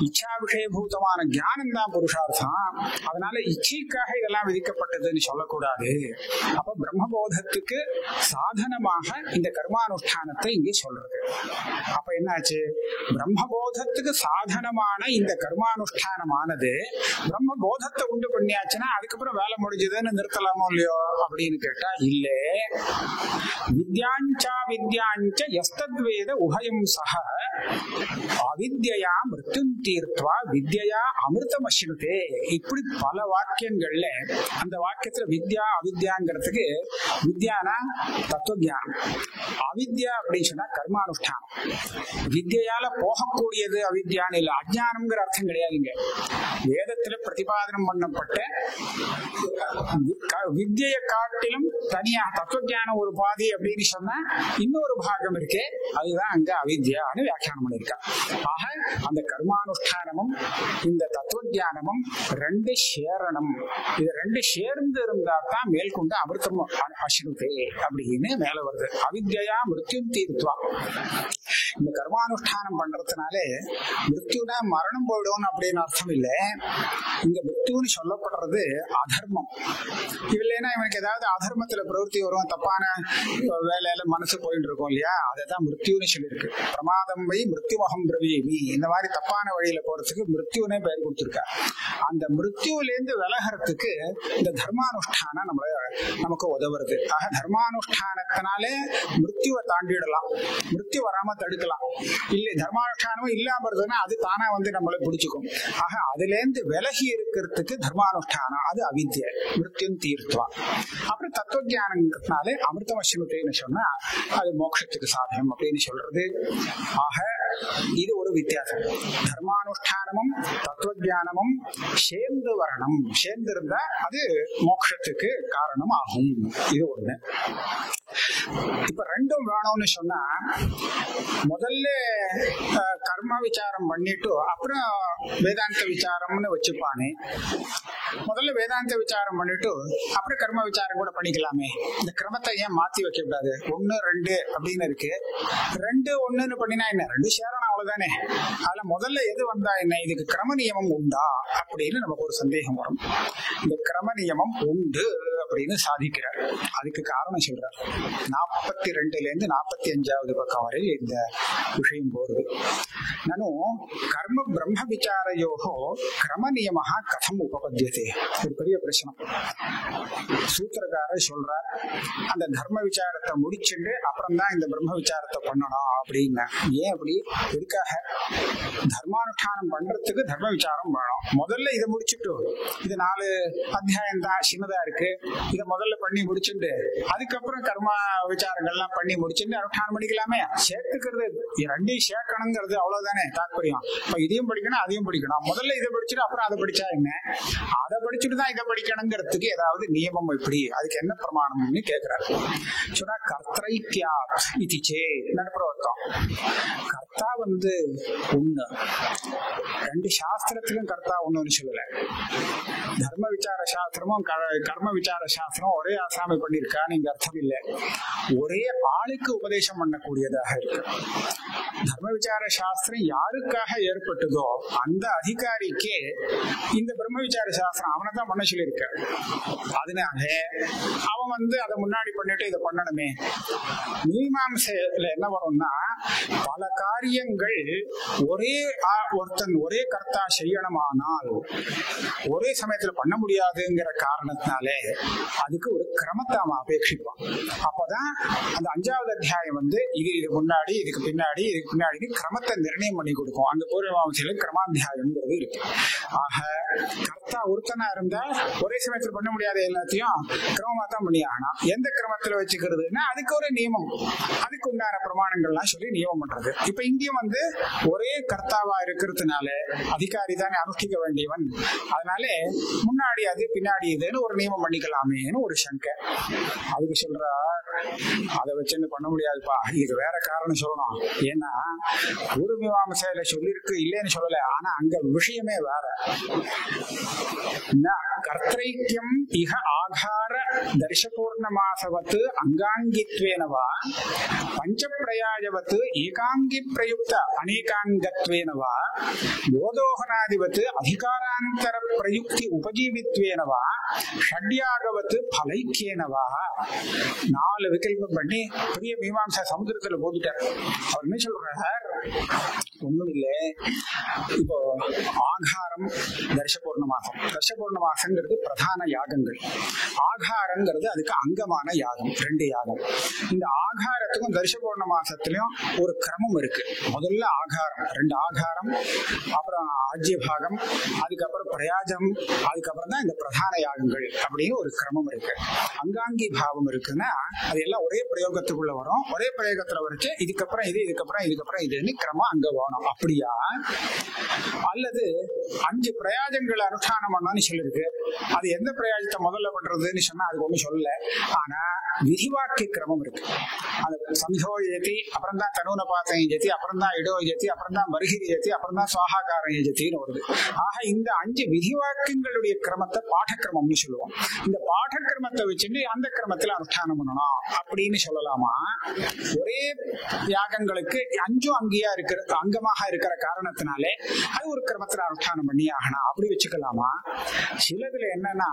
இச்சா விஷயபூதமான ஞானம் தான் புருஷார்த்தம். அதனால இச்சைக்காக இதெல்லாம் விதிக்கப்பட்டதுன்னு சொல்லக்கூடாது. அப்ப பிரம்மபோதத்துக்கு சாதனமாக இந்த கர்மானுஷ்டானத்தை இங்கே சொல்றது. அப்ப என்னாச்சு, பிரம்மபோதத்துக்கு சாதனமான இந்த கர்மானுஷ்டானமானது பிரம்மபோதத்தை உண்டு பண்ணியாச்சுன்னா அதுக்கப்புறம் வேலை முடிஞ்சதுன்னு நிறுத்தலாமோ இல்லையோ அப்படின்னு கேட்டா இல்ல. வித்யாஞ்சா வித்யாஞ்ச யஸ்தத்வேத உபயம் சஹ அவித்யா மிருத்யும் தீர்த்வா வித்யா அமிர்தமஸ்னுதே. இப்படி பல வாக்கியங்கள்ல அந்த வாக்கியத்துல வித்யா அவித்யாங்கிறதுக்கு, வித்யானா தத்துவஞானம், அவித்யா அப்படின்னு சொன்னா கர்மானுஷ்டானம். வித்யால போகக்கூடியது அவித்யான்னு இல்ல, அஜ்ஞானம்ங்கிற அர்த்தம் கிடையாதுங்க. வேதத்துல பிரதிபாதனம் பண்ணப்பட்ட வித்யை காட்டிலும் தனியா தத்துவஞானம் ஒரு பாதி அப்படின்னு சொன்னா இன்னொரு பாகம் இருக்கு, அதுதான் அங்க அவித்யான்னு வியாக்கியானம் பண்ணிருக்கா. ஆக அந்த கர்மானுஷ்டானமும் இந்த தத்துவஞானமும் ரெண்டு சேரணும். இது ரெண்டு சேர்ந்து இருந்தா தான் மேற்கொண்டு அமிர்தம் அஸ்னுதே அப்படின்னு மேல வருது. அவித்யா மிருத்யும் தீர்த்வா. இந்த கர்மானுஷ்டானம் பண்றதுனாலே மிருத்யுனா மரணம் போயிடும் அப்படின்னு அர்த்தம் இல்லை. இங்க மிருத்யுன்னு சொல்லப்படுறது அதர்மம். இல்லைன்னா இவனுக்கு ஏதாவது அதர்மத்துல பிரவருத்தி வரும், தப்பான வேலையில மனசு போயிட்டு இருக்கும் இல்லையா, அதைதான் மிருத்யுன்னு சொல்லியிருக்கு. பிரமாதம் வை மிருத்யுமகம் பிரவீமி, இந்த மாதிரி தப்பான வழியில போறதுக்கு மிருத்யுனே பெயர் கொடுத்திருக்க. அந்த மிருத்யுலேருந்து விலகிறதுக்கு இந்த தர்மானுஷ்டானம் நமக்கு உதவுறது. ஆக தர்மானுஷ்டானத்தினாலே மிருத்யுவை தாண்டிடலாம், மிருத்யு வராம தடுக்கலாம். இல்லை தர்மானுஷ்டானமும் இல்லாம இருந்ததுன்னா அது தானா நம்மளை பிடிச்சுக்கும். ஆக அதுல இருந்து விலகி இருக்கிறதுக்கு தர்மானுஷ்டானம், அது அவித்யை மிருத்யும் தீர்த்வா. அப்புறம் தத்துவஞானத்தினாலே அமிர்தமஸ்னுதேன்னு சொன்னா அது மோட்சத்துக்கு சாதனம் அப்படின்னு சொல்றது. ஆக இது ஒரு வித்தியாசம். தர்மானுஷ்டானமும் தத்துவஞானமும் சேர்ந்து வரணும், சேர்ந்து இருந்தா அது மோட்சத்துக்கு காரணம் ஆகும். இது ஒண்ணு. இப்ப ரெண்டும் வேணும்னு சொன்னா முதல்ல கர்ம விசாரம் பண்ணிட்டு அப்புறம் வேதாந்த விசாரம்னு வச்சுப்பானே. முதல்ல வேதாந்த விசாரம் பண்ணிட்டு அப்புறம் கர்ம விசாரம் கூட பண்ணிக்கலாமே. இந்த கிரமத்தை ஏன் மாத்தி வைக்க கூடாது? 1, 2 அப்படின்னு இருக்கு. 2, 1ன்னு பண்ணினா என்ன, 2 சேரணும் அவ்வளவுதானே. அதுல முதல்ல எது வந்தா என்ன, இதுக்கு கிரம நியமம் உண்டா அப்படின்னு நமக்கு ஒரு சந்தேகம் வரும். இந்த கிரம நியமம் உண்டு அப்படின்னு சாதிக்கிறார். அதுக்கு காரணம் சொல்றார். 42ல இருந்து 45வது பக்கம் வரை இந்த விஷயம் போறது. நானும் கர்ம பிரம்ம விசாரையோகோ கிரம நியம கதம் உபபத்தியதே. ஒரு பெரிய பிரச்சனை. சூத்திரக்காரர் சொல்றார், அந்த தர்ம விசாரத்தை முடிச்சுட்டு அப்புறம் தான் இந்த பிரம்ம விசாரத்தை பண்ணணும் அப்படின்னா. ஏன் அப்படி? எதுக்காக? தர்மானுஷ்டானம் பண்றதுக்கு தர்ம விசாரம் வேணும். முதல்ல இதை முடிச்சுட்டு, இது 4 அத்தியாயம் தான், சின்னதா இருக்கு, இதை முதல்ல பண்ணி முடிச்சுட்டு அதுக்கப்புறம் கர்மா விசாரங்கள்லாம் பண்ணி முடிச்சுட்டு அனுஷ்டானம் பண்ணிக்கலாமே. சேர்த்துக்கிறது ரெண்டையும் சேர்க்கணுங்கிறது அவ்வளவுதானே தாற்பயம். இப்ப இதையும் படிக்கணும் அதையும் படிக்கணும். முதல்ல இதை படிச்சுட்டு அப்புறம் அதை படிச்சா என்ன, அதை படிச்சுட்டு தான் இதை படிக்கணுங்கிறதுக்கு ஏதாவது நியமம் எப்படி, அதுக்கு என்ன பிரமாணம்னு கேட்கிறாரு. சொன்னா கர்த்தைத்யா இது சே நடுப்புறவர்த்தம். கர்த்தா ஒண்ணு, ரெண்டு சாஸ்திரத்திலும் கர்த்தா ஒண்ணு சொல்லல. தர்ம விசார சாஸ்திரமும் கர்ம விசார சாஸ்திரம் ஒரே ஆசாமி பண்ணிருக்கான்னு இங்க அர்த்தம் இல்லை. ஒரே ஆளுக்கு உபதேசம் பண்ணக்கூடியதாக இருக்கு. தர்ம விசார சாஸ்திரம் யாருக்காக ஏற்பட்டதோ அந்த அதிகாரிக்கே இந்த பிரம்ம விசார சாஸ்திரம் அவனை தான் பண்ண சொல்லியிருக்க. அதனால அவன் அதை முன்னாடி பண்ணிட்டு இதை பண்ணணுமே. மீமாம்சையில என்ன வரும்னா, பல காரியங்கள் ஒரே கர்த்தா செய்யணுமானால் ஒரே சமயத்துல பண்ண முடியாதுங்கிற காரணத்தினாலே அதுக்கு ஒரு கிரமத்தை அவன் அபேட்சிப்பான். அப்பதான் அந்த 5வது அத்தியாயம் இது முன்னாடி இதுக்கு பின்னாடி கிரமத்தை நிர்ணயம் பண்ணி கொடுக்கும். அந்த பூர்வமாம்சையில கிரமாத்தியாயம்ங்கிறது இருக்கு. ஆக கர்த்தா ஒருத்தனா இருந்தா ஒரே சமயத்துல பண்ண முடியாத எல்லாத்தையும் கிரமமா தான் பண்ணி ஆகணும். எந்த கிரமத்துல வச்சுக்கிறதுன்னா அதுக்கு ஒரு நியமம், அதுக்கு உண்டான பிரமாணங்கள்லாம் சொல்லி நியமம் பண்றது. இப்ப இங்கேயும் ஒரே கர்த்தாவா இருக்கிறதுனால அதிகாரி தானே அனுஷ்டிக்க வேண்டியவன். அதனால முன்னாடி அது பின்னாடி இதுன்னு ஒரு நியமம் பண்ணிக்கலாமேன்னு ஒரு சங்கை. அதுக்கு சொல்ற அதை வச்சு பண்ண முடியாதுப்பா, இது வேற காரணம் சொல்லணும். ஏன்னா ஒரு மீமாம்சையில சொல்லிருக்கு இல்லைன்னு சொல்லல, ஆனா அங்க விஷயமே வேற. கர்த்தைக்கியம் இஹ ஆகார தர்ஷபூர்ணமாசவத் அங்காங்கித்வேனவா பஞ்சப்பிரயாயவத் ஏகாங்கி பிரயுக்த அநேகாங்கத்வேனவா போதோகனாதிவத் அதிகாராந்தர பிரயுக்தி உபஜீவித்வேனவா ஷட்யாகவத் பலைக்கியனவா 4 விகல்பம் பண்ணி பெரிய மீமாம்சா சமுத்திரத்துல போட்டுட்டார். அவர் என்ன சொல்றார், ஒண்ணும் இல்லை. இப்போ ஆகாரம் தர்ஷபூர்ணமாசம், தர்ஷபூர்ணமாசங்கிறது பிரதான யாகங்கள், ஆகாரங்கிறது அதுக்கு அங்கமான யாகம், 2 யாகம். இந்த ஆகாரத்துக்கும் தர்ஷபூர்ணமாசத்திலையும் ஒரு கிரமம் இருக்கு. முதல்ல ஆகாரம், 2 ஆகாரம், அப்புறம் ஆஜ்ய பாகம், அதுக்கப்புறம் பிரயாஜம், அதுக்கப்புறம் தான் இந்த பிரதான யாகங்கள் அப்படின்னு ஒரு கிரமம் இருக்கு. அங்காங்கி பாவம் இருக்குன்னா அது எல்லாம் ஒரே பிரயோகத்துக்குள்ள வரும். ஒரே பிரயோகத்துல வரைச்சு இதுக்கப்புறம் இதுக்கப்புறம் இதுன்னு கிரமம் அங்க வேணும். அப்படியா? அல்லது 5 பிரயாஜங்களை அனுஷ்டானம் பண்ணான்னு சொல்லிருக்கு. அது எந்த பிரயாஜத்தை முதல்ல பண்றதுன்னு சொன்னா அதுக்கு ஒண்ணும் சொல்லல. ஆனா விதிவாக்கிய கிரமம் இருக்கு. அது சந்தோ ஏத்தி, அப்புறம் தான் தனுன பாத்தம் ஏத்தி, அப்புறம் தான் இடோ ஏத்தி, அப்புறம் தான் வருகிரி ஏத்தி, அப்புறம் தான் சுவாகாரம் ஏத்தின்னு வருது. ஆக இந்த 5 விதிவாக்கியங்களுடைய கிரமத்தை பாடக்கிரமம்னு சொல்லுவோம். இந்த பாடக்கிரமத்தை வச்சுட்டு அந்த கிரமத்துல அனுஷ்டானம் பண்ணணும் அப்படின்னு சொல்லலாமா? ஒரே யாகங்களுக்கு 5 அங்கமாக இருக்கிற காரணத்தினாலே அது ஒரு கிரமத்துல அனுஷ்டானம் பண்ணி ஆகணும் அப்படி வச்சுக்கலாமா? சிலதுல என்னன்னா,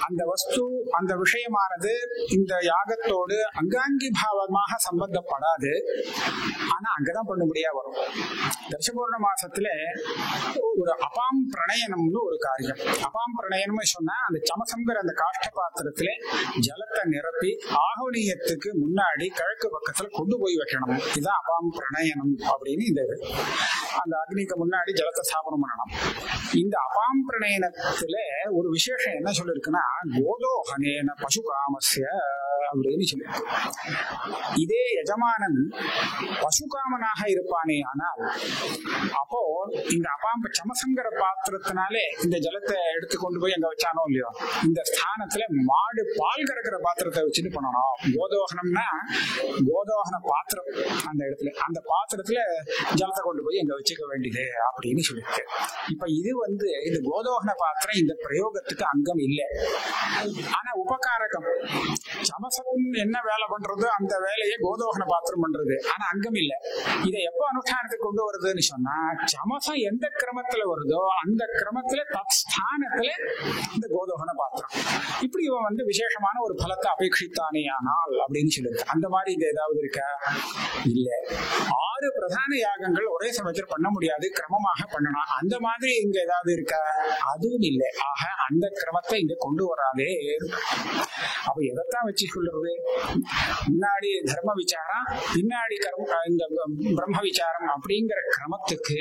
அந்த வஸ்து அந்த விஷயமானது இந்த யாகத்தோடு அங்காங்கி பாவமாக சம்பந்தப்படாது, ஆனா அங்கதான் பண்ண முடியா வரும். தர்ஷபூர்ண மாசத்துல ஒரு அபாம் பிரணயனம்னு ஒரு காரியம். அபாம் பிரணயனம்னு சொன்னா அந்த சமசங்கிற அந்த காஷ்ட பாத்திரத்துல ஜலத்தை நிரப்பி ஆகவனியத்துக்கு முன்னாடி கிழக்கு பக்கத்துல கொண்டு போய் வைக்கணும். இதுதான் அபாம் பிரணயனம் அப்படின்னு. இந்த அந்த அக்னிக்கு முன்னாடி ஜலத்தை ஸ்தாபனம் பண்ணணும். இந்த அபாம் பிரணயனத்துல ஒரு விசேஷம் என்ன சொல்லிருக்குன்னா, கோதோகனேன பசு காமஸ்ய அப்படின்னு சொல்லி, இதே எஜமானன் பசுகாமனாக இருப்பானே ஆனால் அப்போ இந்த அபாம்ப சமசங்கர பாத்திரத்தினாலே இந்த ஜலத்தை எடுத்து கொண்டு போய் அங்க வச்சானோ இல்லையோ, இந்த ஸ்தானத்துல மாடு பால் கறக்கிற பாத்திரத்தை வச்சுட்டு பண்ணணும். கோதோகனம்னா கோதோகன பாத்திரம், அந்த இடத்துல அந்த பாத்திரத்துல ஜலத்தை கொண்டு போய் அங்க வச்சுக்க வேண்டியது அப்படின்னு சொல்லிருக்கு. இப்ப இது இந்த கோதோகன பாத்திரம் இந்த பிரயோகத்துக்கு அங்கம் இல்லை, ஆனா உபகாரகம். சமசம் என்ன வேலை பண்றது அந்த வேலையை கோதோகன பாத்திரம் பண்றது, ஆனா அங்கம் இல்லை. இதை எப்ப அனுஷ்டானத்துக்கு கொண்டு வருதுன்னு சொன்னா, சமசம் எந்த கிரமத்துல வருதோ அந்த கிரமத்துல தத்ஸ்தானத்துல இந்த கோதோகன பாத்திரம். இப்படி இவன் விசேஷமான ஒரு பலத்தை அபேட்சித்தானே ஆனால் அப்படின்னு சொல்லுது. அந்த மாதிரி இது ஏதாவது இருக்கா? இல்ல. 6 பிரதான யாகங்கள் ஒரே சமயத்தில் பண்ண முடியாது, கிரமமாக பண்ணணும். அந்த மாதிரி இங்க ஏதாவது இருக்கா? அதுவும் இல்லை. ஆக அந்த கிரமத்தை இங்க கொண்டு வராதே. அப்ப எதைத்தான் வச்சு சொல்றது? முன்னாடி தர்ம விசாரம், பின்னாடி இந்த பிரம்ம விசாரம் அப்படிங்கிற கிரமத்துக்கு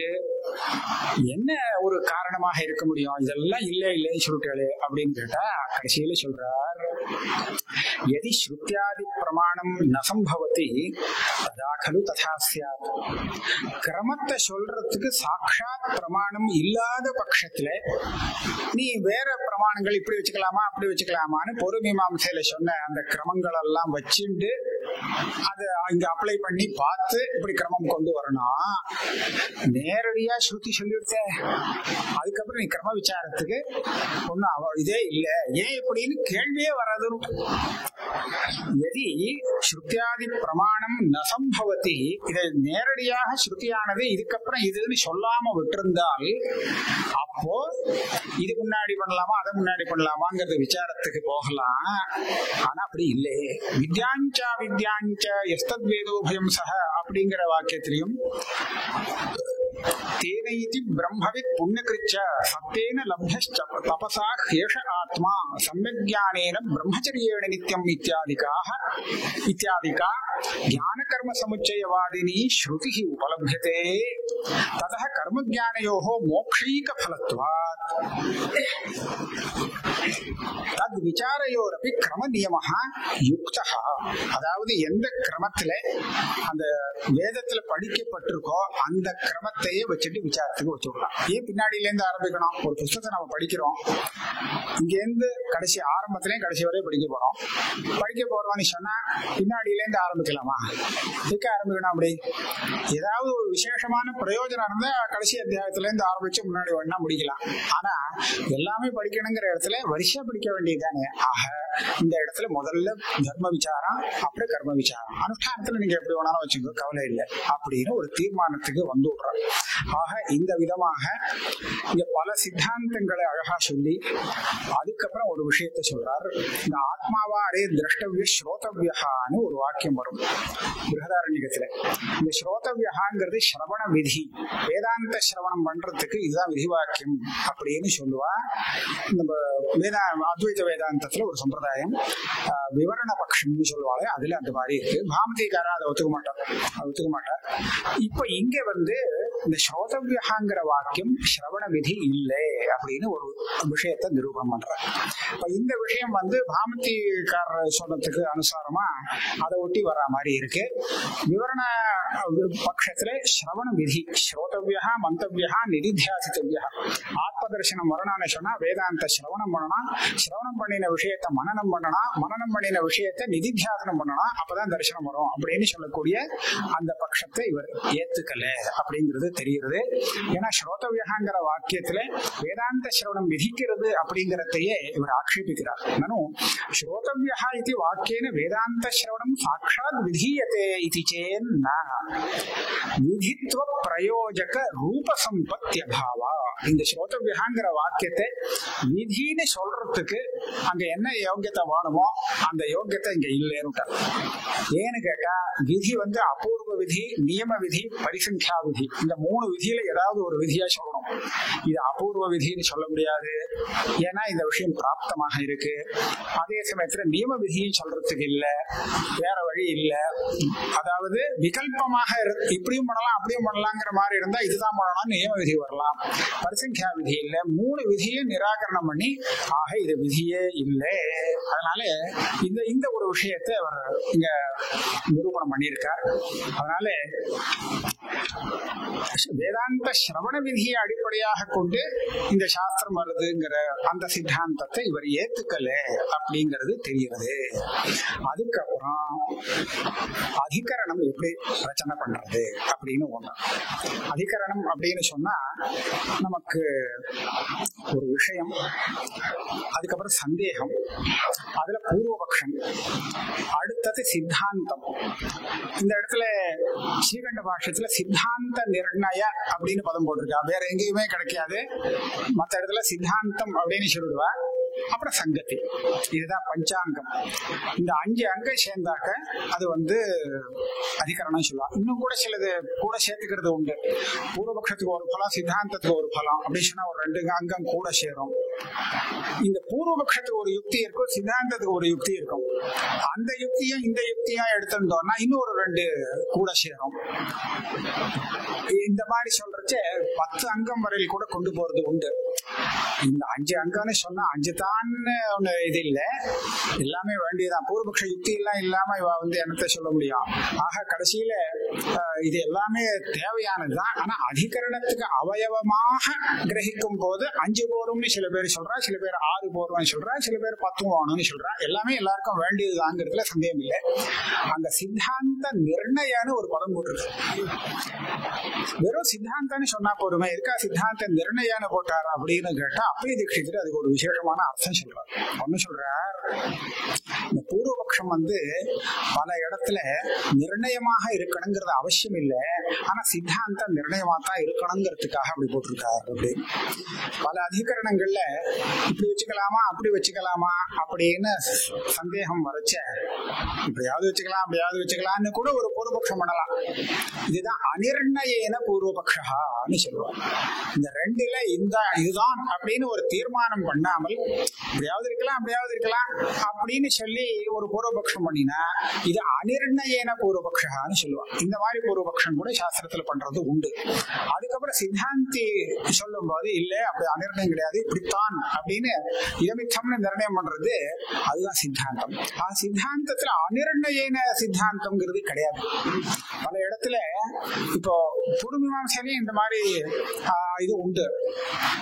என்ன ஒரு காரணமாக இருக்க முடியும்? இதெல்லாம் இல்லைன்னு சொல்லிட்டாரு அப்படின்னு கேட்டா கடைசியில சொல்றார், எதி ஸ்ருத்யாதி பிரமாணம் ந சம்பவதி ததா கலு ததா ஸ்யாத். கிரமத்தை சொல்றதுக்கு சாட்சாத் பிரமாணம் இல்லாத பட்சத்துல நீ வேற பிரமாணங்கள் இப்படி வச்சுக்கலாமா அப்படி வச்சுக்கலாமான்னு பொறுமீமாம்சையில சொன்ன அந்த கிரமங்கள் எல்லாம் வச்சுட்டு அது இங்க அப்ளை பண்ணி பார்த்து இப்படி கிரமம் கொண்டு வரணும். நேரடியா ஸ்ருதி சொல்லிவிட்ட அதுக்கப்புறம் நீ கிரம விசாரத்துக்கு ஒன்னும் இதே இல்ல, ஏன் இப்படின்னு கேள்வியே வராது. எதி ஸ்ருத்தியாதி பிரமாணம் ந சம்பவதி, இதை நேரடியாக ஸ்ருதியானது இதுக்கப்புறம் இதுன்னு சொல்லாம விட்டிருந்தால் அப்போ இது முன்னாடி பண்ணலாமா அதை முன்னாடி பண்ணலாமாங்கிறது விசாரத்துக்கு போகலாம். ஆனா அப்படி இல்லை. வித்யாஞ்சா வித்யாஞ்ச எஸ்தத் வேதோபயம் சஹ அப்படிங்கிற வாக்கியத்திலையும் தேனைதி பிரம்மவித் புண்ணியகிருச்ச சத்தேன லப்யஸ்ச தபசா ஹேஷ ஆத்மா சம்யக்ஞானேன பிரம்மச்சரியேன நித்யம் இத்யாதிகா ஞான கர்ம சமுச்சயவாதினி ஸ்ருதிஹி உபலப்யதே ததஹ கர்ம ஞானயோஹோ மோக்ஷைக ஃபலத்வாத் தத் விசாரயோரபி கிரம நியமஹ யுக்தஹ. அதாவது எந்த கிரமத்துல அந்த வேதத்துல படிக்கப்பட்டிருக்கோ அந்த கிரமத்தையே வச்சுட்டு விசாரத்துக்கு வச்சுக்கலாம். ஏன் பின்னாடியில இருந்து ஆரம்பிக்கணும்? ஒரு புத்தகத்தை நம்ம படிக்கிறோம், இங்க இருந்து கடைசி ஆரம்பத்திலேயும் கடைசி வரை படிக்க போறோம். படிக்க போறோம்னு சொன்னா பின்னாடியில இருந்து ஆரம்பிக்கலாமா? இதுக்கு ஆரம்பிக்கணும். அப்படி ஏதாவது ஒரு விசேஷமான பிரயோஜனம் இருந்தா கடைசி அத்தியாயத்துல இருந்து ஆரம்பிச்சு முன்னாடி வேணா முடிக்கலாம். ஆனா எல்லாமே படிக்கணுங்கிற இடத்துல வரிசையா படிக்க வேண்டியதுதானே. ஆக இந்த இடத்துல முதல்ல தர்ம விசாரம், அப்புறம் கர்ம விசாரம். அனுஷ்டானத்துல நீங்க எப்படி வேணாலும் வச்சுக்கோ, கவலை இல்லை அப்படின்னு ஒரு தீர்மானத்துக்கு வந்து விடுறோம். ஆக இந்த விதமாக இங்க பல சித்தாந்தங்களை அழகா சொல்லி அதுக்கப்புறம் ஒரு விஷயத்த சொல்றாரு. இந்த ஆத்மாவா அரே திரஷ்டவிய ஸ்ரோதவியகான்னு ஒரு வாக்கியம் வரும் பிருஹதாரண்யகத்துல. இந்த ஸ்ரோதவியகாங்கிறது ஸ்ரவண விதி, வேதாந்த சிரவணம் பண்றதுக்கு இதுதான் விதி வாக்கியம் அப்படின்னு சொல்லுவா. நம்ம அத்வைத வேதாந்தத்துல ஒரு சம்பிரதாயம் விவரண பட்சம்னு சொல்லுவாங்க, அதுல அந்த மாதிரி இருக்கு. பாமதிக்காரா அதை ஒத்துக்க மாட்டார். இப்ப இங்க இந்த ஸ்ரோதவியகாங்கிற வாக்கியம் ஸ்ரவண விதி இல்லை அப்படின்னு ஒரு விஷயத்தை நிரூபணம் பண்றார். இப்ப இந்த விஷயம் பாமதிக்காரர் சொன்னதுக்கு அனுசாரமா அதை ஒட்டி வர மாதிரி இருக்கு. விவரண பட்சத்துல ஸ்ரவண விதி ஸ்ரோதவியா மந்தவியா நிதித்தியாசித்தவியா. ஆத்ம தரிசனம் வரணும்னு சொன்னா வேதாந்த சிரவணம் பண்ணணும், சிரவணம் பண்ணின விஷயத்தை மனனம் பண்ணணும், மனனம் பண்ணின விஷயத்தை நிதித்தியாசனம் பண்ணணும், அப்பதான் தரிசனம் வரும் அப்படின்னு சொல்லக்கூடிய அந்த பட்சத்தை இவர் ஏத்துக்கல அப்படிங்கிறது தெரிகிறது. ஏன்னா ஸ்ரோதவியகாங்கிற வாக்கியத்துல வேதாந்த சிரவணம் விதிக்கிறது அப்படிங்கறதையே இவர் ஆக்ஷேபிக்கிறார். நானும் ஸ்ரோதவியா இது வாக்கியேன வேதாந்த சிரவணம் சாட்சாத் விதீயதே இது சேன்னா விதித்வ பிரயோஜக ரூப சம்பத்தி அபாவா. இந்த ஸ்ரோதவியகாங்கிற வாக்கியத்தை விதின்னு சொல்றதுக்கு அங்க என்ன யோகியத்தை வேணுமோ அந்த யோகியத்தை இங்க இல்லைன்னு. ஏன்னு கேட்டா விதி அபூர்வ விதி, நியம விதி, பரிசங்கியா விதி. இந்த 3 விதியில ஏதாவது ஒரு விதியா சொல்லணும். இது அபூர்வ விதின்னு சொல்ல முடியாது, ஏன்னா இந்த விஷயம் பிராப்தமாக இருக்கு. அதே சமயத்துல நியம விதியும் சொல்றதுக்கு இல்ல, வேற வழி இல்ல. அதாவது விகல்பமாக இப்படியும் பண்ணலாம் அப்படியும் பண்ணலாங்கிற மாதிரி இருந்தா இதுதான் பண்ணலாம் நியம விதி வரலாம். பரிசங்கியா விதி இல்ல, 3 விதியும் நிராகரணம் பண்ணி ஆக இது விதியே இல்லை. அதனால இந்த ஒரு விஷயத்தை அவர் இங்க நிரூபணம் பண்ணியிருக்கார். அதனால வேதாந்த சிரவண விதியை அடிப்படையாக கொண்டு இந்த சாஸ்திரம் வருதுங்கிற அந்த சித்தாந்தத்தை இவர் ஏத்துக்கல அப்படிங்கிறது தெரிகிறது. அதுக்கப்புறம் அதிகரணம் எப்படி ரச்சனை பண்றது அப்படின்னு ஒண்ணு. அதிகரணம் அப்படின்னு சொன்னா நமக்கு ஒரு விஷயம், அதுக்கப்புறம் சந்தேகம், அதுல பூர்வபக்ஷம், அடுத்தது சித்தாந்தம். இந்த இடத்துல ஸ்ரீகண்ட பாஷ்யத்துல சித்தாந்த நிர்ணய அப்படின்னு பதம் போட்டிருக்கா, வேற எங்கேயுமே கிடைக்காது. மற்ற இடத்துல சித்தாந்தம் அப்படின்னு சொல்லிடுவா. அப்புறம் சங்கத்தி, இதுதான் பஞ்சாங்கம். இந்த 5 அங்கம் சேர்ந்தாக்க அது அதிகரணம் சொல்லலாம். இன்னும் கூட சிலது கூட சேர்த்துக்கிறது உண்டு. பூர்வபக்ஷத்துக்கு ஒரு பலம், சித்தாந்தத்துக்கு ஒரு பலம் அப்படின்னு சொன்னா ஒரு 2 அங்கம் கூட சேரும். இந்த பூர்வபக்ஷத்துக்கு ஒரு யுக்தி இருக்கும், சித்தாந்தத்துக்கு ஒரு யுக்தி இருக்கும். அந்த யுக்தியும் இந்த யுக்தியும் எடுத்துட்டோம்னா இன்னும் ஒரு 2 கூட சேரும். இந்த மாதிரி சொல்றச்ச 10 அங்கம் வரையில் கூட கொண்டு போறது உண்டு. இந்த 5 அங்கம்னு சொன்னா 5 இப்படித்தான்னு ஒண்ணு இது இல்ல, எல்லாமே வேண்டியதான். பூர்வபக்ஷ யுக்தி எல்லாம் இல்லாம இவ என்னத்தை சொல்ல முடியும்? ஆக கடைசியில இது எல்லாமே தேவையானதுதான். ஆனா அதிகரணத்துக்கு அவயவமாக கிரகிக்கும் போது 5 போரும்னு சில பேர் சொல்றா, சில பேர் 6 போரும்னு சொல்றா, சில பேர் 10 வேணும்னு சொல்றா. எல்லாமே எல்லாருக்கும் வேண்டியதுதாங்கிறதுல சந்தேகம் இல்லை. அந்த சித்தாந்த நிர்ணயன்னு ஒரு பதம் போட்டிருக்கு. வெறும் சித்தாந்தம்னு சொன்னா போதுமே, இருக்கா சித்தாந்த நிர்ணயன்னு போட்டாரா அப்படின்னு கேட்டா அப்படி தீட்சிதர் அதுக்கு ஒரு விசேஷமான அர்த்தம் சொல்றார். ஒண்ணு சொல்றார், இந்த பூர்வபக்ஷம் பல இடத்துல நிர்ணயமாக இருக்கணுங்கிறது அவசியம் இல்லை, ஆனா சித்தாந்த நிர்ணயமா தான் இருக்கணுங்கிறதுக்காக அப்படி போட்டிருக்காரு. அப்படி பல அதிகரணங்கள்ல இப்படி வச்சுக்கலாமா அப்படி வச்சுக்கலாமா அப்படின்னு சந்தேகம் வரைச்ச, இப்படியாவது வச்சுக்கலாம் அப்படியாவது வச்சுக்கலாம்னு கூட ஒரு பூர்வபக்ஷம் பண்ணலாம். இதுதான் அநிர்ணயேன பூர்வபக்ஷான்னு சொல்லுவாங்க. இந்த ரெண்டுல இதுதான் அப்படின்னு ஒரு தீர்மானம் பண்ணாமல் இப்படியாவது இருக்கலாம் அப்படியாவது இருக்கலாம் அப்படின்னு சொல்லி ஒரு பூர்வபக்ஷம் பண்ணினா இது அநிர்ணயேன பூர்வபக்ஷான்னு சொல்லுவாங்க. இந்த மாதிரி பூர்வபக்ஷம் கூட சாஸ்திரத்துல பண்றது உண்டு. அதுக்கப்புறம் சித்தாந்தி சொல்லும் போது இல்ல அப்படி அநிர்ணயம் கிடையாது, இப்படித்தான் அப்படின்னு இதமித்தம்னு நிர்ணயம் பண்றது அதுதான் சித்தாந்தம். சித்தாந்தத்துல அநிர்ணயேன சித்தாந்தம்ங்கிறது கிடையாது. பல இடத்துல இப்போ பூர்வமீமாம்சையிலையும் இந்த மாதிரி இது உண்டு,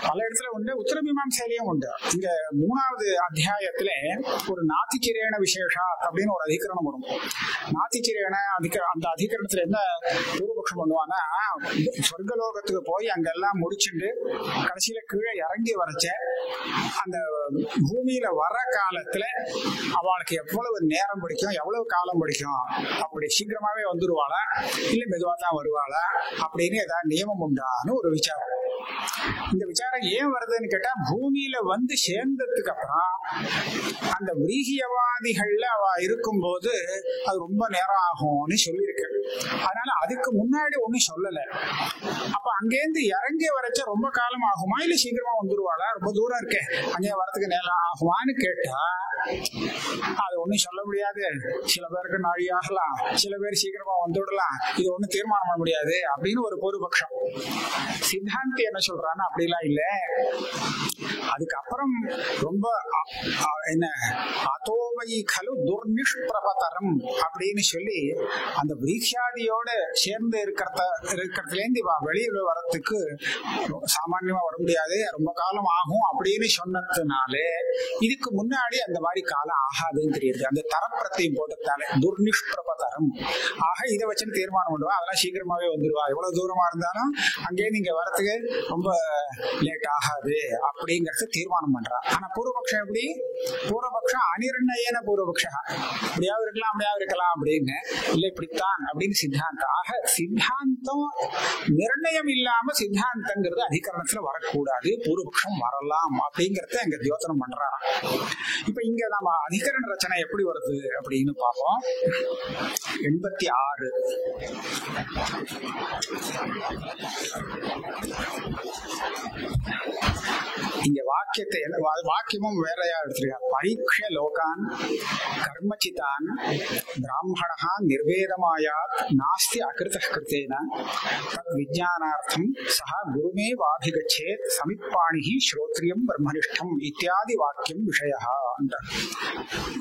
பல இடத்துல உண்டு, உத்தர மீமாம்சையிலையும் உண்டு. இங்க 3வது அத்தியாயத்துல ஒரு நாத்திகிரேண விசேஷா அப்படின்னு ஒரு அதிகரணம் வரும். நாத்திகிரேண அந்த அதிகரணத்துல என்ன பூர்வபக்ஷம் பண்ணுவான்னா, சொர்க்கலோகத்துக்கு போய் அங்கெல்லாம் முடிச்சுட்டு கடைசியில கீழே இறங்கி வரைச்ச அந்த பூமியில வர காலத்துல அவளுக்கு எவ்வளவு நேரம் பிடிக்கும், எவ்வளவு காலம் பிடிக்கும், அப்படி சீக்கிரமாவே வந்துருவாளா இல்ல மெதுவா தான் வருவாளா அப்படின்னு ஏதாவது நியமம் உண்டான்னு ஒரு விசாரம். இந்த விசாரம் ஏன் வருதுன்னு கேட்டா, பூமியில சேர்ந்ததுக்கு அப்புறம் அந்த விரீகியவாதிகள்ல அவ இருக்கும் போது அது ரொம்ப நேரம் ஆகும்னு சொல்லியிருக்கு. அதனால அதுக்கு முன்னாடி ஒண்ணும் சொல்லல. அப்ப அங்கேருந்து இறங்கி வரைச்ச ரொம்ப காலம் ஆகுமா இல்ல சீக்கிரமா வந்துருவாளா, ரொம்ப தூரம் இருக்கே அங்கே வரதுக்கு நேரம் ஆகுமான்னு கேட்டா அது ஒண்ணும் சொல்ல முடியாது. சில பேருக்கு நாழி ஆகலாம், சில பேர் சீக்கிரமா வந்துவிடலாம், இது ஒண்ணும் தீர்மானம் பண்ண முடியாது அப்படின்னு ஒரு பூர்வபக்ஷம். சித்தாந்தி என்ன சொல்றான்னு அப்படிலாம் இல்ல. அதுக்கப்புறம் ரொம்ப என்ன அதோவை கலு துர்நிஷ்பிரபதரம் அப்படின்னு சொல்லி அந்த விரீக்ஷாதியோட சேர்ந்து இருக்கிறதுலேருந்து வெளியில வரத்துக்கு சாமான்யமா வர முடியாது, ரொம்ப காலம் ஆகும் அப்படின்னு சொன்னதுனால இதுக்கு முன்னாடி அந்த மாதிரி காலம் ஆகாதுன்னு தெரியுது. அந்த தரப்பிரத்தையும் போட்டதால துர்நிஷ்பிரபதரம். ஆக இதை வச்சு தீர்மானம் பண்ணுவா, அதெல்லாம் சீக்கிரமாவே வந்துருவா, எவ்வளவு தூரமா இருந்தாலும் அங்கே நீங்க வரத்துக்கு ரொம்ப லேட் ஆகாது அப்படிங்கறது தீர்மானம் பண்றா. ஆனா பூர்வபக்ஷம் எப்படி? பூர்வபக்ஷம் அநிர்ணயேன பூர்வபக்ஷா, இப்படியாவது இருக்கலாம் அப்படியாவது இருக்கலாம் அப்படின்னு இல்ல இப்படித்தான் அப்படின்னு சித்தாந்தம். ஆக சித்தாந்தம் நிர்ணயம் இல்லாம சித்தாந்தங்கிறது அதிகரணத்துல வரக்கூடாது, பூர்வபக்ஷம் வரலாம் அப்படிங்கறத அங்க தியோதனம் பண்றாராம். இப்ப இங்க நம்ம அதிகரண ரச்சனை எப்படி வருது அப்படின்னு பார்ப்போம். 86 இங்க வாக்கியத்தை வாக்கியமும் வேறையா எடுத்திருக்கார். பரீட்ச லோகான் கர்மச்சிதான் பிராமணா நிர்வேதமாயாத் நாஸ்தி அகிருத கிருத்தேன தத் விஜானார்த்தம் சஹ குருமே வாபிகச்சேத் சமிப்பாணி ஸ்ரோத்ரியம் பிரம்மனிஷ்டம் இத்தியாதி வாக்கியம் விஷயா.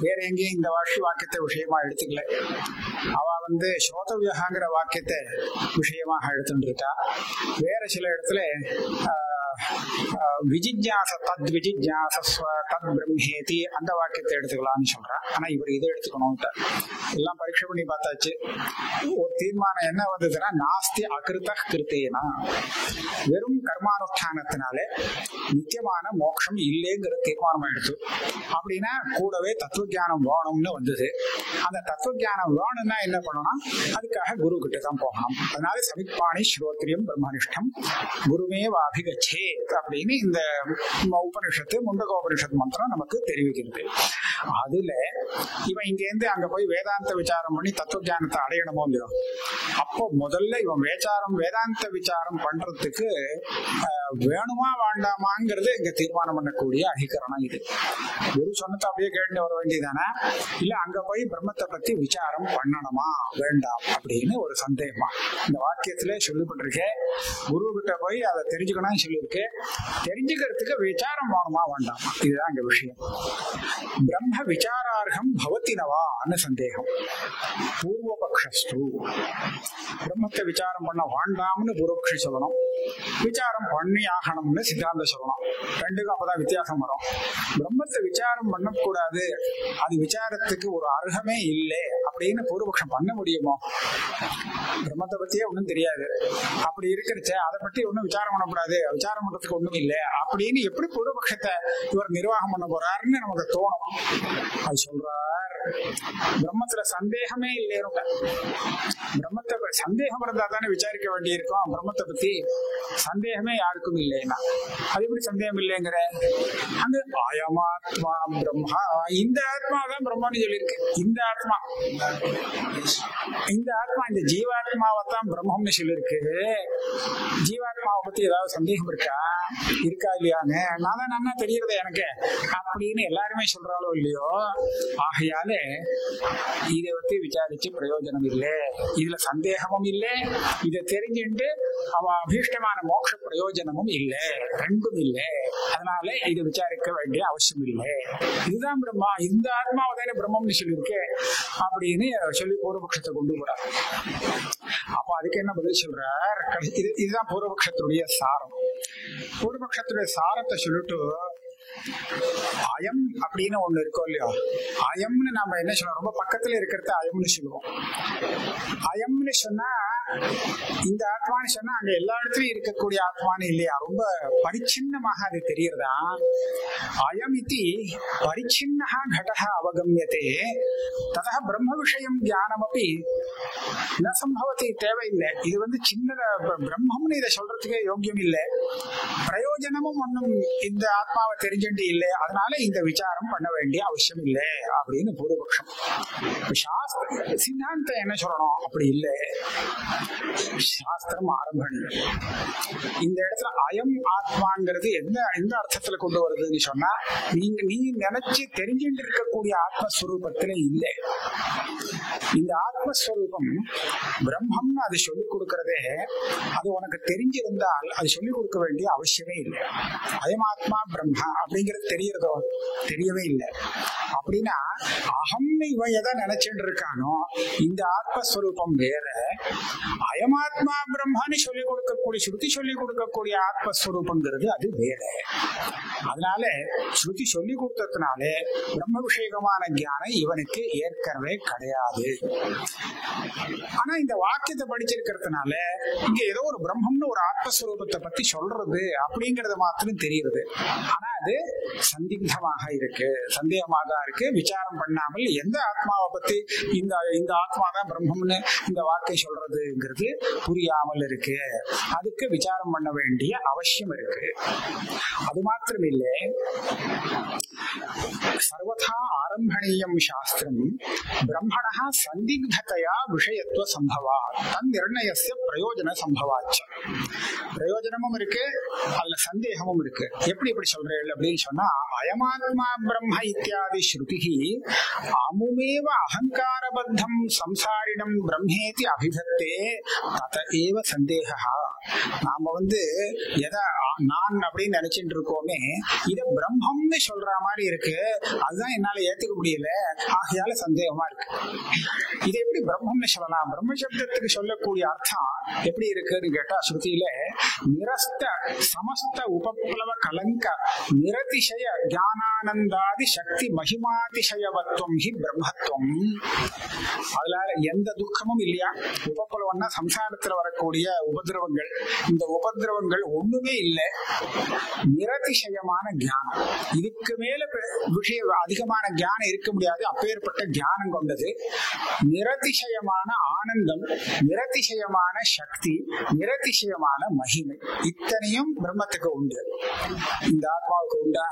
வேற எங்கேயும் இந்த வாக்கியத்தை விஷயமா எடுத்துக்கல. அவ ஸ்ரோதவியகாங்கிற வாக்கியத்தை விஷயமாக எடுத்துட்டு இருக்கா. வேற சில இடத்துல விஜிஜ்ஞாச தத் விஜிஜ்ஞாசஸ்வ தத் பிரம்மேதி அந்த வாக்கியத்தை எடுத்துக்கலாம்னு சொல்றா. ஆனா இவர் இதை எடுத்துக்கணும். எல்லாம் பரீட்சை பண்ணி பார்த்தாச்சு. ஒரு தீர்மானம் என்ன வந்ததுன்னா, நாஸ்தி அகிருத கிருத்தேனா, வெறும் கர்மானுஷ்டானத்தினால நித்தியமான மோட்சம் இல்லைங்கிற தீர்மானம் எடுத்து. அப்படின்னா கூடவே தத்துவஞானம் வேணும்னு வந்தது. அந்த தத்துவஞானம் வேணும்னா என்ன பண்ணணும்? அதுக்காக குரு கிட்ட தான் போகணும். அதனால சமிப்பாணி ஸ்ரோத்ரியம் பிரம்மனிஷ்டம் குருமே வாபிகச்சே அப்படின்னு இந்த உபனிஷத்து முண்டகோபனிஷத்து மந்திரம் நமக்கு தெரிவிக்கிறது. அதுல இவன் இங்க இருந்து அங்க போய் வேதாந்த விசாரம் பண்ணி தத்துவ ஞானத்தை அடையணுமோ இல்லையோ, அப்போ முதல்ல இவன் வேதாந்த விசாரம் பண்றதுக்கு வேணுமா வேண்டாமாங்கிறது இங்க தீர்மானம் பண்ணக்கூடிய அதிகரணம் இது. குரு சொன்னதை அப்படியே கேட்டு வர வேண்டியதானே, இல்ல அங்க போய் பிரம்மத்தை பத்தி விசாரம் பண்ணணுமா வேண்டாம் அப்படின்னு ஒரு சந்தேகமா இந்த வாக்கியத்திலே சொல்லப்பட்டிருக்கேன். குரு கிட்ட போய் அதை தெரிஞ்சுக்கணும்னு சொல்லியிருக்கேன். இருக்கு. தெரிஞ்சுக்கிறதுக்கு விசாரம் வேணுமா வேண்டாமா, இதுதான் இங்க விஷயம். பிரம்ம விசாரார்ஹம் பவத்தினவான்னு சந்தேகம். பூர்வபக்ஷஸ்து பிரம்மத்தை விசாரம் பண்ண வேண்டாம்னு பூர்வபக்ஷி சொல்லணும், விசாரம் பண்ணி ஆகணும்னு சித்தாந்தம் சொல்லணும். ரெண்டுக்கும் அப்பதான் வித்தியாசம் வரும். பிரம்மத்தை விசாரம் பண்ணக்கூடாது, அது விசாரத்துக்கு ஒரு அர்ஹமே இல்லை அப்படின்னு பூர்வபக்ஷம் பண்ண முடியுமோ? பிரம்மத்தை பத்தியே ஒன்றும் தெரியாது, அப்படி இருக்கிறச்ச அதை பத்தி ஒன்றும் விசாரம் பண்ணக்கூடாது, விசாரம் பண்றதுக்கு ஒண்ணும் இல்லை அப்படின்னு எப்படி பூர்வபக்ஷத்தை இவர் நிர்வாகம் பண்ண போறாருன்னு நமக்கு தோணும். அது சொல்றார், பிரம்மத்துல சந்தேகமே இல்லைன்னு. பிரம்மத்தை சந்தேகம் இருந்தா தானே விசாரிக்க வேண்டியிருக்கும். பிரம்மத்தை பத்தி சந்தேகமே யாருக்கும் இல்லைன்னா அது எப்படி சந்தேகம் இல்லைங்கிற? அங்க அயமாத்மா பிரம்மா, இந்த ஆத்மா தான் பிரம்மன்னு சொல்லியிருக்கு. இந்த ஆத்மா இந்த ஜீவாத்மாவைத்தான் பிரம்மம்னு சொல்லியிருக்கு. ஜீவாத்மாவை பத்தி ஏதாவது சந்தேகம் இருக்கா இல்லையான்னு நான் தான் நல்லா தெரியறது எனக்கு அப்படின்னு எல்லாருமே சொல்றாளோ இல்லையோ. ஆகையால இதை பத்தி விசாரிச்சு பிரயோஜனம் இல்லை, இதுல சந்தேகமும் இல்லை, இதை தெரிஞ்சுட்டு அவ அபீஷ்டமான மோட்ச பிரயோஜனமும் இல்லை, ரெண்டும் இல்லை. அதனால இதை விசாரிக்க வேண்டிய அவசியம் இல்லை. இதுதான் பிரம்மா, இந்த ஆத்மாவை தானே பிரம்மம்னு சொல்லியிருக்கு அப்படின்னு சொல்லி பூர்வபக்ஷத்தை கொண்டு போறார். அப்ப அதுக்கு என்ன பதில் சொல்றார்? இதுதான் பூர்வபக்ஷத்துடைய சாரம். பூர்வபக்ஷத்துடைய சாரத்தை சொல்லிட்டு அயம் அப்படின்னு ஒண்ணு இருக்கோம் இல்லையோ, அயம்னு நாம என்ன சொல்றோம், ரொம்ப பக்கத்துல இருக்கிறத அயம்னு சொல்லுவோம். அயம்னு சொன்னா இந்த ஆத்மான்னு சொன்னா அங்க எல்லா இடத்துலயும் இருக்கக்கூடிய ஆத்மான்னு இல்லையா, ரொம்ப பரிச்சின்னமாக அது தெரியறதா. அயம் இதி பரிச்சின்னஹ கடஹ அவகம்யதே ததஹ பிரம்ம விஷயம் ஞானமபி ந சம்பவதி, தேவையில்லை. இது சின்னதா பிரம்மம்னு இதை சொல்றதுக்கே யோக்கியம் இல்லை, பிரயோஜனமும் ஒன்னும் இந்த ஆத்மாவை தெரிஞ்சுட்டு இல்லை, அதனால இந்த விசாரம் பண்ண வேண்டிய அவசியம் இல்லை அப்படின்னு பூர்வபக்ஷம். சாஸ்திர சித்தாந்தம் என்ன சொல்லணும்? அப்படி இல்லை, சாஸ்திரம் ஆரம்பம். இந்த இடத்துல அயம் ஆத்மாங்கிறது எந்த அர்த்தத்துல கொண்டு வருதுன்னு சொன்னா, நீ நினைச்சு தெரிஞ்சுட்டு இருக்கக்கூடிய ஆத்மஸ்வரூபத்துல இல்லை. இந்த ஆத்மஸ்வரூபம் பிரம்மம்னு அது சொல்லிக் கொடுக்கறதே, அது உனக்கு தெரிஞ்சிருந்தால் அது சொல்லிக் கொடுக்க வேண்டிய அவசியமே இல்லை. அயமாத்மா பிரம்மா அப்படிங்கிறது தெரியறதோ? தெரியவே இல்லை. அப்படின்னா அகம் இவன் எதை நினைச்சுட்டு இருக்கானோ இந்த ஆத்மஸ்வரூபம் வேற, அயமாத்மா பிரம்மான்னு சொல்லிக் கொடுக்கக்கூடிய ஸ்ருதி சொல்லிக் கொடுக்கக்கூடிய ஆத்மஸ்வரூபங்கிறது அது வேற. அதனால ஸ்ருதி சொல்லிக் கொடுத்ததுனால பிரம்ம விஷயமான ஞானம் இவனுக்கு ஏற்கனவே கிடையாது. ஆனா இந்த வாக்கியத்தை படிச்சிருக்கிறதுனால இங்க ஏதோ ஒரு பிரம்மம்னு ஒரு ஆத்மஸ்வரூபத்தை பத்தி சொல்றது அப்படிங்கறது மாத்திரம் தெரியுது. ஆனா அது சந்திக்தமாக இருக்கு, சந்தேகமாக இருக்கு. விசாரம் பண்ணாமல் எந்த ஆத்மாவை பத்தி இந்த ஆத்மா தான் பிரம்மம்னு இந்த வாக்கை சொல்றதுங்கிறது புரியாமல் இருக்கு. அதுக்கு விசாரம் பண்ண வேண்டிய அவசியம் இருக்கு. அது மாத்திரம் இல்லை, சர்வதா ஆரம்பணீயம் சாஸ்திரம் பிரம்மணः சந்திக்ததயா விஷயத்துவ சம்பவா தன் நிர்ணயஸ்ய பிரயோஜன சம்பவாச்ச. பிரயோஜனமும் இருக்கு, அதுல சந்தேகமும் இருக்கு. எப்படி சொல்றேன் அப்படின்னு சொன்னா, அயமாத்மா பிரம்ம இத்தியாதி ஸ்ருதிஹி அமுமேவ அகங்காரபத்தம் சம்சாரிடம் பிரம்மேதி அபிதத்தே தத ஏவ சந்தேகா. நாம எதை நான் அப்படின்னு நினைச்சிட்டு இருக்கோமே, இத பிரம்மம்னு சொல்ற மாதிரி இருக்கு, அதுதான் என்னால ஏத்துக்க முடியல, ஆகையால சந்தேகமா இருக்கு. இது எப்படி பிரம்மம்னு சொல்லலாம்? பிரம்ம சப்தத்துக்கு சொல்லக்கூடிய அர்த்தம் எப்படி இருக்குன்னு கேட்டா, ஸ்ருதியில நிரஸ்த சமஸ்த உபப்ளவ கலங்க நிரதிசய ஞானானந்தாதி சக்தி மகிமாதிசயவத்துவம் ஹி பிரம்மத்துவம். அதுல எந்த துக்கமும் இல்லையா? உபப்ளவம்னா சம்சாரத்துல வரக்கூடிய உபதிரவங்கள், இந்த உபதிரவங்கள் ஒண்ணுமே இல்லை. நிரதிசயமான ஞானம், இதுக்கு மேல விஷய அதிகமான ஞானம் இருக்க முடியாது, அப்பேற்பட்ட ஞானம் கொண்டது. நிரதிசயமான ஆனந்தம், நிரதிசயமான சக்தி, நிரதிசயமான மகிமை, இத்தனையும் பிரம்மத்துக்கு உண்டு. இந்த ஆத்மாவுக்கு உண்டா?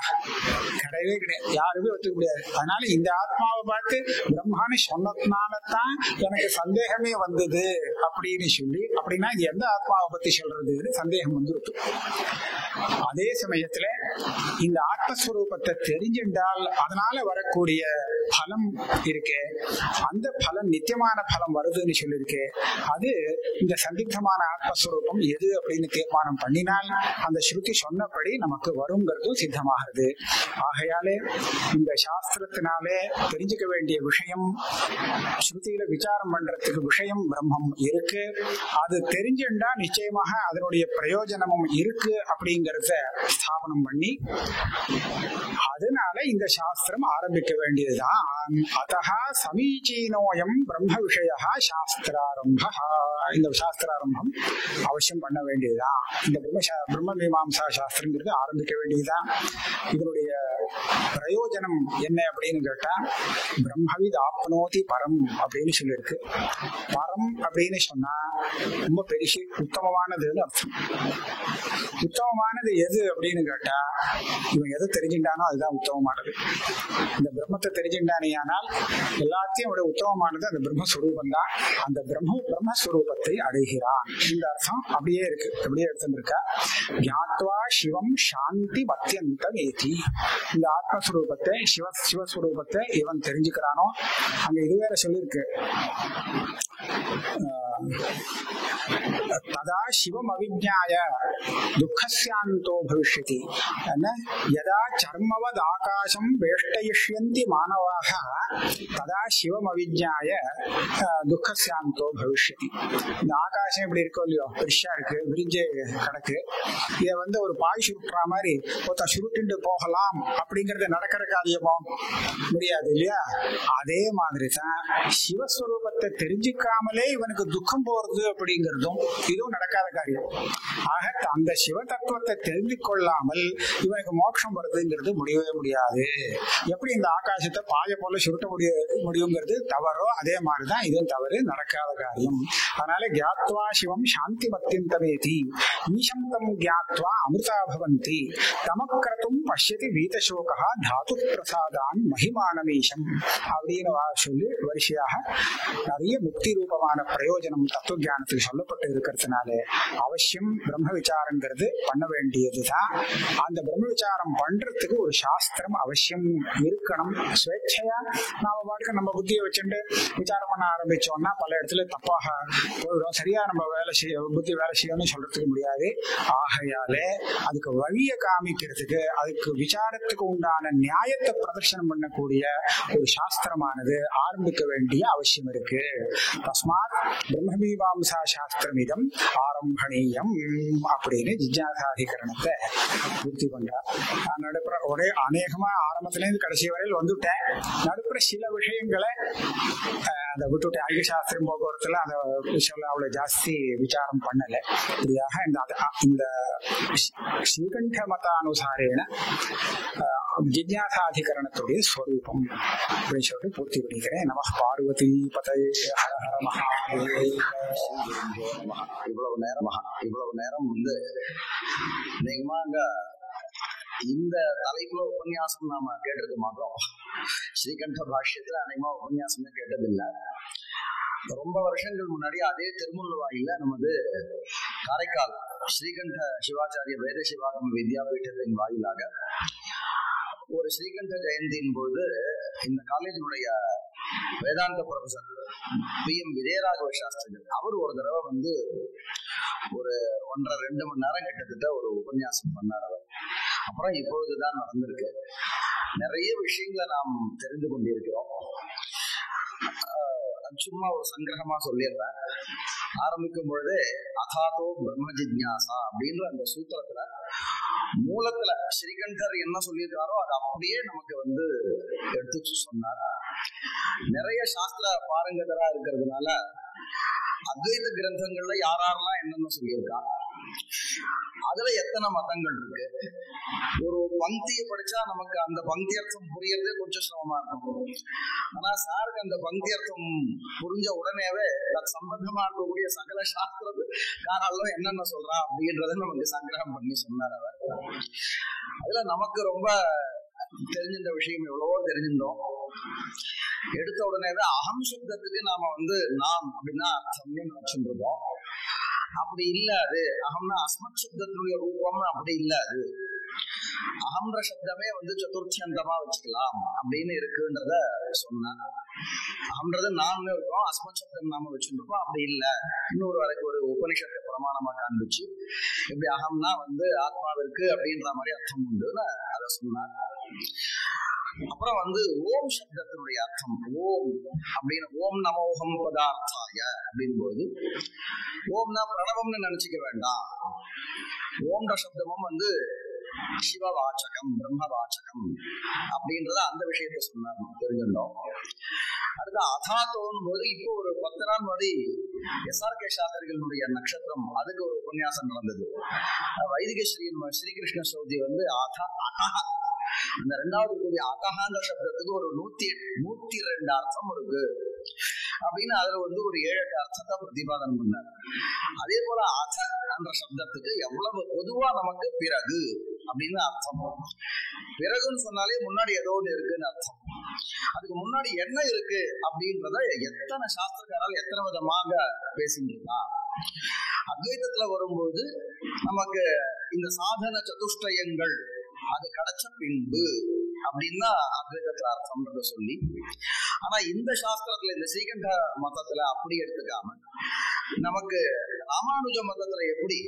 கிடையவே கிடையாது, யாருமே ஒத்துக்க முடியாது. அதனால இந்த ஆத்மாவை பார்த்து பிரம்மான்னு சொன்னதுனாலதான் எனக்கு சந்தேகமே வந்தது அப்படின்னு சொல்லி, அப்படின்னா இது எந்த ஆத்மாவை பத்தி சொல்றதுன்னு சந்தேகம் வந்துருக்கு. அதே சமயத்துல இந்த ஆத்மஸ்வரூபத்தை தெரிஞ்சின்றால் அதனால வரக்கூடிய பலம் இருக்கே, அந்த பலம் நித்தியமான பலம் வருதுன்னு சொல்லியிருக்கே, அது இந்த சந்திக்தமான ஆத்மஸ்வரூபம் எது அப்படின்னு தீர்மானம் பண்ணினால் அந்த ஸ்ருதி சொன்னபடி நமக்கு வருங்கிறதும் சித்தமாகிறது. ஆகையாலே இந்த சாஸ்திரத்தினாலே தெரிஞ்சுக்க வேண்டிய விஷயம், ஸ்ருதியில விசாரம் பண்றதுக்கு விஷயம் பிரம்மம் இருக்கு. அது தெரிஞ்சுண்டா நிச்சயமாக அதனுடைய பிரயோஜனமும் இருக்கு அப்படிங்கறத ஸ்தாபனம் பண்ணி அதனால இந்த சாஸ்திரம் ஆரம்பிக்க வேண்டியதுதான். அதஹா சமீச்சீனோயம் பிரம்ம விஷய சாஸ்திராரம்ப. இந்த சாஸ்திராரம்பம் அவசியம் பண்ண வேண்டியதுதான். இந்த பிரம்ம மீமாம்சா சாஸ்திரங்கிறது ஆரம்பிக்க வேண்டியதுதான். இதனுடைய பிரயோஜனம் என்ன அப்படின்னு கேட்டா, பிரம்மவித் ஆப்னோதி பரம் அப்படின்னு சொல்லியிருக்கு. பரம் அப்படின்னு சொன்னா ரொம்ப பெரிய உத்தமமானதுன்னு அர்த்தம். உத்தமமானது எது அப்படின்னு கேட்டா, இவன் எதை தெரிஞ்சுட்டானோ அதுதான் உத்தமமானது. இந்த பிரம்மத்தை தெரிஞ்சுட்டானே ஆனால் எல்லாத்தையும் விட உத்தமமானது அந்த பிரம்மஸ்வரூபம் தான். அந்த பிரம்மஸ்வரூபத்தை அடைகிறான். இந்த அர்த்தம் அப்படியே இருக்கு, அப்படியே எடுத்துருக்கா. ஞாத்வா சிவம் சாந்தி மத்தியந்தமேதி. இந்த ஆத்மஸ்வரூபத்தை சிவஸ்வரூபத்தை இவன் தெரிஞ்சுக்கிறானோ, அங்க இது வேற சொல்லியிருக்கு, ததா சிவம் அவிஜ்ஞாய துக்கஸ்யாந்தோ பவிஷ்யதி. யதா சர்மவத் ஆகாசம் வேஷ்டயிஷ்யந்தி மானவாக ததா சிவம் அவிஜ்ஞாய துக்கஸ்யாந்தோ பவிஷ்யதி. இந்த ஆகாசம் எப்படி இருக்கோ இல்லையோ, பெருசா இருக்கு, விரிஞ்சு கிடக்கு. இதை ஒரு பாய் சுருட்டுற மாதிரி ஒருத்த சுருட்டு போகலாம் அப்படிங்கறது நடக்கிற காரியமோ முடியாது இல்லையா? அதே மாதிரி தான் சிவஸ்வரூபத்தை தெரிஞ்சுக்காமலே இவனுக்கு துக்கம் போறது அப்படிங்கிறதும் இதுவும் நடக்காத காரியம். ஆக அந்த சிவ தத்துவத்தை தெரிந்து கொள்ளாமல் இவனுக்கு மோட்சம் வருதுங்கிறது முடியவே முடியாது. எப்படி இந்த ஆகாசத்தை பாய போல சுருட்ட முடியுங்கிறது தவறோ, அதே மாதிரிதான் இதுவும் தவறு, நடக்காத காரியம். அதனால கியாத்வா சிவம் சாந்தி மத்தியந்தமேதி ஈசம் தம் கியாத்வா அமிர்தா பவந்தி தமக்ரதும் பஷ்யதி வீதசோகா தாது பிரசாதான் மகிமானமீசம் அப்படின்னு சொல்லி வரிசையாக நிறைய முக்தி ரூபமான பிரயோஜனம் தத்துவ ஞானத்துக்கு சொல்லப்பட்டு இருக்கிறதுனால அவசியம் பிரம்ம விசாரங்கிறது பண்ண வேண்டியதுதான். அந்த பிரம்ம விசாரம் பண்றதுக்கு ஒரு சாஸ்திரம் அவசியம் இருக்கணும். ஸ்வேச்சையா நாம பாட்டுக்கு நம்ம புத்தியை வச்சுட்டு விசாரம் பண்ண ஆரம்பிச்சோம்னா பல இடத்துல தப்பாக போயிடும். சரியா நம்ம புத்தி வேலை செய்யணும்னு சொல்றதுக்கு முடியாது. ஆகையாலே அதுக்கு வழியை காமிக்கிறதுக்கு, அதுக்கு விசாரத்துக்கு உண்டான நியாயத்தை பிரதர்சனம் பண்ணக்கூடிய ஒரு சாஸ்திரமானது ஆரம்பிக்க வேண்டிய அவசியம் இருக்கு. தஸ்மாத் பிரம்மமீமாம்சா சாஸ்திரமிதம் ஆரம்பணீயம் அப்படின்னு ஜிஜ்ஞாசாதிகரணத்தை பூர்த்தி பண்றார். நடுப்புற ஒரே அநேகமா ஆரம்பத்திலேருந்து கடைசி வரையில் வந்துட்டேன். நடுப்புற சில விஷயங்களை அதை விட்டுவிட்டேன். ஐக்கிய சாஸ்திரம் போக்குவரத்துல அந்த விஷயம் அவ்வளவு ஜாஸ்தி விசாரம் பண்ணல. இப்படியாக இந்த ஸ்ரீகண்ட மதானுசாரேன ஜிஜ்ஞாசாதிகரணத்துடைய ஸ்வரூபம் அப்படின்னு சொல்லிட்டு பூர்த்தி பண்ணிக்கிறேன். நம பார்வதி பதயே ஹர ஹர மகாதேவ. இவ்வளவு நேரம் நிஜமாக இந்த தலைப்புல உபன்யாசம் நாம கேட்டது மாத்திரம் ஸ்ரீகண்ட பாஷ்யத்துல அநேகமா உபன்யாசமே கேட்டதில்லை. ரொம்ப வருஷங்கள் முன்னாடி அதே திருமுல்வாயில நமது காரைக்கால் ஸ்ரீகண்ட சிவாச்சாரிய வேத சிவாகம வித்யாபீட்டத்தின் வாயிலாக ஒரு ஸ்ரீகண்ட ஜெயந்தியின் போது இந்த காலேஜினுடைய வேதாந்த ப்ரொஃபசர் PM விஜயராகவ சாஸ்திரிகள் அவர் ஒரு தடவை ஒரு 1.5-2 மணி நேரம் கிட்டத்தட்ட ஒரு உபன்யாசம் பண்ணார் அவர். அப்புறம் இப்பொழுதுதான் நடந்திருக்கு. நிறைய விஷயங்களை நாம் தெரிந்து கொண்டிருக்கிறோம். சும்மா ஒரு சங்கிரகமா சொல்லிடுறேன். ஆரம்பிக்கும் பொழுது அதாதோ பிரம்ம ஜிஜ்ஞாசா அப்படின்ற அந்த சூத்திரத்துல மூலத்துல ஸ்ரீகண்டர் என்ன சொல்லியிருக்காரோ அது அப்படியே நமக்கு எடுத்து சொன்னார். நிறைய சாஸ்திர பாரங்கதரா இருக்கிறதுனால அத்வைத கிரந்தங்கள்ல யாரெல்லாம் என்னென்ன சொல்லியிருக்கா, அதுல எத்தனை மதங்கள் இருக்கு, ஒரு பந்தியை படிச்சா நமக்கு அந்த பந்தி அர்த்தம் புரியறதே கொஞ்சம் சிரமமா இருக்கும். ஆனா சாருக்கு அந்த பந்தி அர்த்தம் புரிஞ்ச உடனேவே அது சம்பந்தமா இருக்கக்கூடிய சகல சாஸ்திரக்காரெல்லாம் என்னென்ன சொல்றா அப்படின்றத நமக்கு சங்கிரகம் பண்ணி சொன்னார் அவர். அதுல நமக்கு ரொம்ப தெரிஞ்சிருந்த விஷயம் எவ்வளவோ தெரிஞ்சிருந்தோம். எடுத்த உடனேவே அகம் சப்தத்துக்கு நாம நாம் அப்படின்னா அர்த்தம்னு நினைச்சுட்டு இருக்கோம். அப்படி இல்ல. அது அகம்னா அஸ்மத் சப்தத்தினுடைய ரூபம் அப்படி இல்ல. அது அகம்ன்ற சப்தமே சதுர்த்தியந்தமா வச்சுக்கலாம் அப்படின்னு இருக்குன்றத சொன்னார். அகம்ன்றது நான் இருக்கோம், அஸ்மத் சப்தம் நாம வச்சுருக்கோம். அப்படி இல்லை, இன்னொரு வரைக்கும் ஒரு உபனிஷத்தை பிரமாணமா காண்பிச்சு இப்படி அகம்னா ஆத்மாவிற்கு அப்படின்ற மாதிரி அர்த்தம் உண்டுன்னு அதை சொன்னார். அப்புறம் ஓம் சப்தத்தினுடைய அர்த்தம் ஓம் அப்படின்னு, ஓம் நமோகம் பதார்த்தாய அப்படின் போது ஓம்னா பிரணவம்னு நினைச்சுக்க வேண்டாம். ஓம்ன்ற சப்தமும் சிவவாச்சகம் பிரம்மவாச்சகம் அப்படின்றத அந்த விஷயத்த சொன்னார், தெரிஞ்சிருந்தோம். அடுத்து அதாத்தோன் போது இப்போ ஒரு 10 நாள் முன்னாடி SRK சாஸ்திரிகளுடைய நட்சத்திரம் அதுக்கு ஒரு உபன்யாசம் நடந்தது. வைதிக ஸ்ரீகிருஷ்ண சௌதி அந்த 2வது கூடிய அகஹான்ற சப்தத்துக்கு ஒரு 102 அர்த்தம் இருக்கு அப்படின்னு அதுல ஒரு 7-8 அர்த்தத்தை பிரதிபாதனம் பண்ணார். அதே போல அத என்ற சப்தத்துக்கு எவ்வளவு பொதுவா நமக்கு பிறகு அப்படின்னு அர்த்தம். பிறகுன்னு சொன்னாலே முன்னாடி ஏதோ ஒன்று இருக்குன்னு அர்த்தம். அதுக்கு முன்னாடி என்ன இருக்கு அப்படின்றத எத்தனை சாஸ்திரக்காரால் எத்தனை விதமாக பேசிட்டு அத்வைதத்துல வரும்போது நமக்கு இந்த சாதன சதுஷ்டயங்கள் அது கிடைச்ச பின்பு அப்படின்னா அத்வைதத்துல அர்த்தம்ன்றத சொல்லி, ஆனா இந்த சாஸ்திரத்துல இந்த ஸ்ரீகண்ட மதத்துல அப்படி எடுத்துக்காம நமக்கு ராமானுஜ மதத்துல எப்படி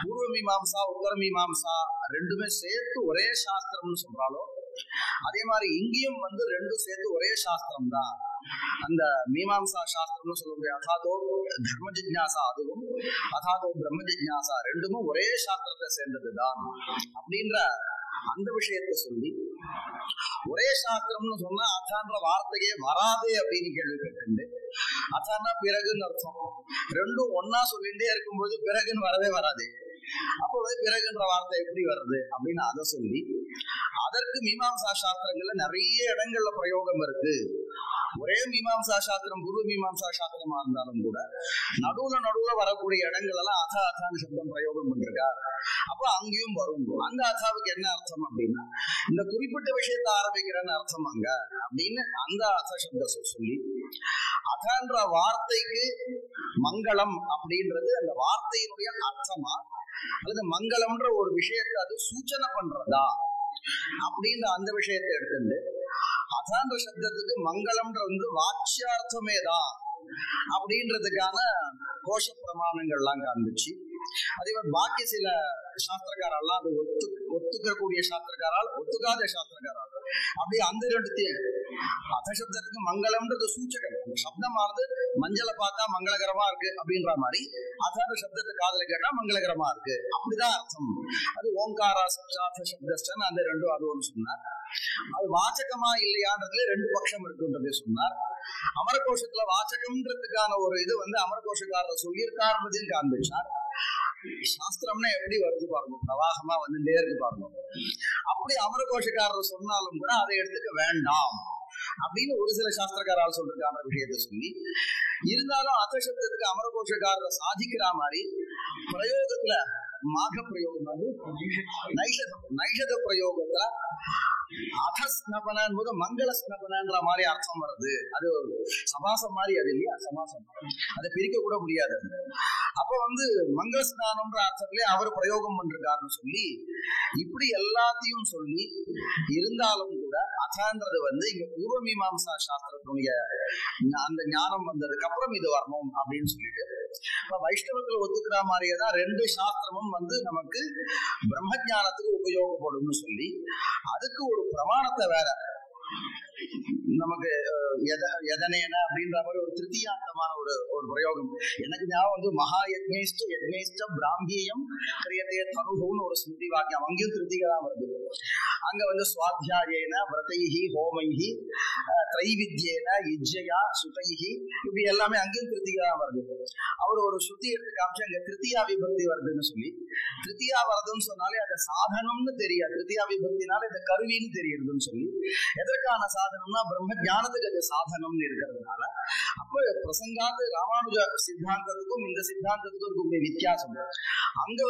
பூர்வ மீமாம்சா உத்தர மீமாம்சா ரெண்டுமே சேர்த்து ஒரே சாஸ்திரம்னு சொல்றாலும், அதே மாதிரி இங்கேயும் ரெண்டும் சேர்த்து ஒரே சாஸ்திரம் தான். அந்த மீமாம்சா சாஸ்திரம்னு சொல்ல முடியாது. அதாதோ தர்ம ஜிஜ்ஞாசா அதுவும் அதாதோ பிரம்ம ஜிஜ்ஞாசா ரெண்டுமே ஒரே சாஸ்திரத்தை சேர்ந்ததுதான் அப்படின்ற அந்த விஷயத்த சொல்லி, ஒரே சாஸ்திரம்னு சொன்னா அதான்ற வார்த்தையே வராதே அப்படின்னு கேள்வி கேட்டு, அதான்னா பிறகுன்னு அர்த்தம். ரெண்டும் ஒன்னா சொல்லிட்டே இருக்கும்போது பிறகுன்னு வரவே வராது. அப்போது பிறகுன்ற வார்த்தை எப்படி வருது அப்படின்னு அதை சொல்லி, அதற்கு மீமாம்சா சாஸ்திரங்கள்ல நிறைய இடங்கள்ல பிரயோகம் இருக்கு. ஒரே மீமாம்சா சாஸ்திரம் பூர்வ மீமாம்சா சாஸ்திரமா இருந்தாலும் கூட நடுவுல வரக்கூடிய இடங்கள் எல்லாம் அதான்னு சப்தம் பிரயோகம் பண்ணிருக்காரு. அப்ப அங்கேயும் வரும். அந்த அதாவுக்கு என்ன அர்த்தம் அப்படின்னா, இந்த குறிப்பிட்ட விஷயத்தை ஆரம்பிக்கிறேன்னு அர்த்தம் அங்க அப்படின்னு அந்த அத சப்தத்தை சொல்லி, அதான்ற வார்த்தைக்கு மங்களம் அப்படின்றது அந்த வார்த்தையினுடைய அர்த்தமா அல்லது மங்களம்ன்ற ஒரு விஷயத்தை அது சூச்சனை பண்றதா அப்படின்ற அந்த விஷயத்தை எடுத்துட்டு, அதான்ற சப்தத்துக்கு மங்களம்ன்ற வாட்சியார்த்தமே தான் அப்படின்றதுக்கான கோஷ பிரமாணங்கள்லாம் காண்பிச்சு, அதே மாதிரி பாக்கி சில சாஸ்திரக்காரெல்லாம் அது ஒத்துக்கக்கூடிய சாஸ்திரக்காரால் ஒத்துக்காத சாஸ்திரக்காரால் அப்படி அந்த ரெண்டுத்தையும் அதசப்தத்துக்கு மங்களம்ன்றது சூச்சகம். சப்தமானது மஞ்சளை பார்த்தா மங்களகரமா இருக்கு அப்படின்ற மாதிரி அதாத சப்தத்தை காதல கேட்டா மங்களகரமா இருக்கு அப்படிதான் அர்த்தம். அது ஓங்காரா சப்தஸ்டன் அந்த ரெண்டும் அது ஒன்று சொன்னார். அது வாச்சகமா இல்லையான்றதுல 2 பட்சம் இருக்குன்றதே சொன்னார். அமரகோஷத்துல வாச்சகம்ன்றதுக்கான ஒரு இது அமரகோஷக்காரர் சொல்லியிருக்காருன்றதையும் காண்பிச்சார். சாஸ்திரம்னா எப்படி வருது பாருங்க, பிரவாகமா நேருக்கு பாருங்க. அப்படி அமரகோஷக்காரர் சொன்னாலும் கூட அதை எடுத்துக்க வேண்டாம் அப்படின்னு ஒரு சில சாஸ்திரக்காரால் சொல்றாங்க விஷயத்தை சொல்லி, இருந்தாலும் அத சப்தத்துக்கு அமரகோஷக்காரரை சாதிக்கிற மாதிரி பிரயோகத்துல மாக பிரயோகம் நைஷத பிரயோகத்துல அதஸ்னபனன் போது மங்கள ஸ்னபனன்ற மாதிரி அர்த்தம் வருது. அது சமாசம் மாதிரி அது இல்லையா, சமாசம் அதை பிரிக்க கூட முடியாது. அப்ப மங்கள ஸ்நானம்ன்ற அர்த்தத்திலே அவர் பிரயோகம் பண்றாருன்னு சொல்லி இப்படி எல்லாத்தையும் சொல்லி, இருந்தாலும் கூட அதான்றது இங்க பூர்வ மீமாம்சா சாஸ்திரத்துடைய அந்த ஞானம் வந்ததுக்கு அப்புறம் இது வரணும் அப்படின்னு சொல்லிட்டு, வைஷ்ணவத்துல ஒத்துக்கிற மாதிரியேதான் 2 சாஸ்திரமும் நமக்கு பிரம்ம ஞானத்துக்கு உபயோகப்படும்னு சொல்லி அதுக்கு ஒரு பிரமாணத்தை வேற நமக்கு எதனேன அப்படின்ற மாதிரி ஒரு திருத்தியாந்தமான ஒரு பிரயோகம் எனக்கு ஞாபகம் மகா யஜ்ஞேஷ்ட பிராமியம் கிரியதே தனுகுன்னு ஒரு ஸ்மிருதி வாக்கியம் அங்கேயும் திருத்திகா வருது. அங்க சுவாத்தியாயேன விரதைஹி ஹோமைஹி திரைவித்யேன யுஜ்ஜயா சுதைஹி இப்படி எல்லாமே அங்கேயும் திருத்திகா வருது. அவர் ஒரு சுத்தி எடுத்து காமிச்சு அங்க திருத்தியா விபக்தி வருதுன்னு சொல்லி, திருத்தியா வருதுன்னு சொன்னாலே அது சாதனம்னு தெரியாது, திருத்தியா விபக்தினால இந்த கருவின்னு தெரியுதுன்னு சொல்லி, எதற்கான சாதனம்னா பிரம்ம ஞானத்துக்கு அது சாதனம்னு இருக்கிறதுனால, அப்ப பிரசங்காந்து ராமானுஜ சித்தாந்தத்துக்கும் இந்த சித்தாந்தத்துக்கும் இருக்கக்கூடிய வித்தியாசம். அங்க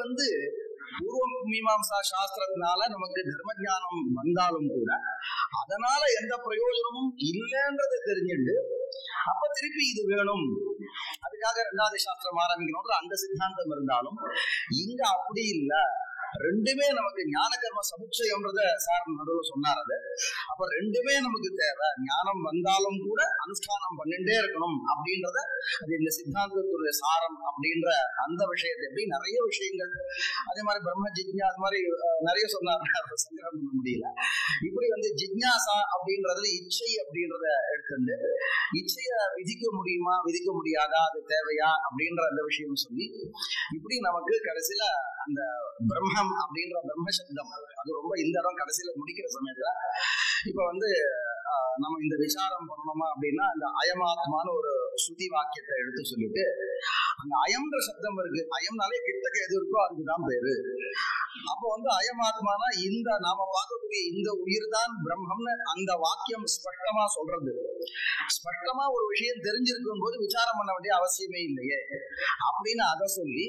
பூர்வ மீமாம்சா சாஸ்திரத்தினால நமக்கு தர்ம ஞானம் வந்தாலும் கூட அதனால எந்த பிரயோஜனமும் இல்லைன்றதை தெரிஞ்சுட்டு அப்ப திருப்பி இது வேணும் அதுக்காக 2வது சாஸ்திரம் ஆரம்பிக்கணும் அந்த சித்தாந்தம் இருந்தாலும், இங்க அப்படி இல்லை. ரெண்டுமே நமக்கு ஞான கர்ம சமுச்சயம்ன்றத சார் நடுவில் சொன்னார். அது அப்ப ரெண்டுமே நமக்கு தேவை. ஞானம் வந்தாலும் கூட அனுஷ்டானம் பண்ணிட்டே இருக்கணும் அப்படின்றத அது இந்த சித்தாந்தத்துடைய சாரம் அப்படின்ற அந்த விஷயத்தை எப்படி நிறைய விஷயங்கள் அதே மாதிரி பிரம்ம ஜிக்ஞா அது மாதிரி நிறைய சொன்னார். சங்கரம் பண்ண முடியல. இப்படி ஜிக்ஞாசா அப்படின்றதுல இச்சை அப்படின்றத எடுத்துட்டு இச்சைய விதிக்க முடியுமா விதிக்க முடியாதா அது தேவையா அப்படின்ற அந்த விஷயம் சொல்லி இப்படி நமக்கு கடைசியில அந்த பிரம்மம் அப்படின்ற பிரம்ம சப்தம் அது ரொம்ப இந்த இடம் கடைசியில முடிக்கிற சமயத்துல இப்ப நம்ம இந்த விசாரம் பண்ணோமா அப்படின்னா அந்த அயமாத்மான ஒரு ஸ்ருதி வாக்கியத்தை எடுத்து சொல்லிட்டு அந்த அயம்ன்ற சப்தம் இருக்கு. அயம்னாலே கிட்டக்க எது இருக்கோ அதுக்குதான் பேரு. அப்போ அயமாத்மானா இந்த நாம பார்க்கக்கூடிய இந்த உயிர் தான் பிரம்மம்னு அந்த வாக்கியம் ஸ்பஷ்டமா சொல்றது. ஸ்பஷ்டமா ஒரு விஷயம் தெரிஞ்சிருக்கும் போது விசாரம் பண்ண வேண்டிய அவசியமே இல்லையே அப்படின்னு அதை சொல்லி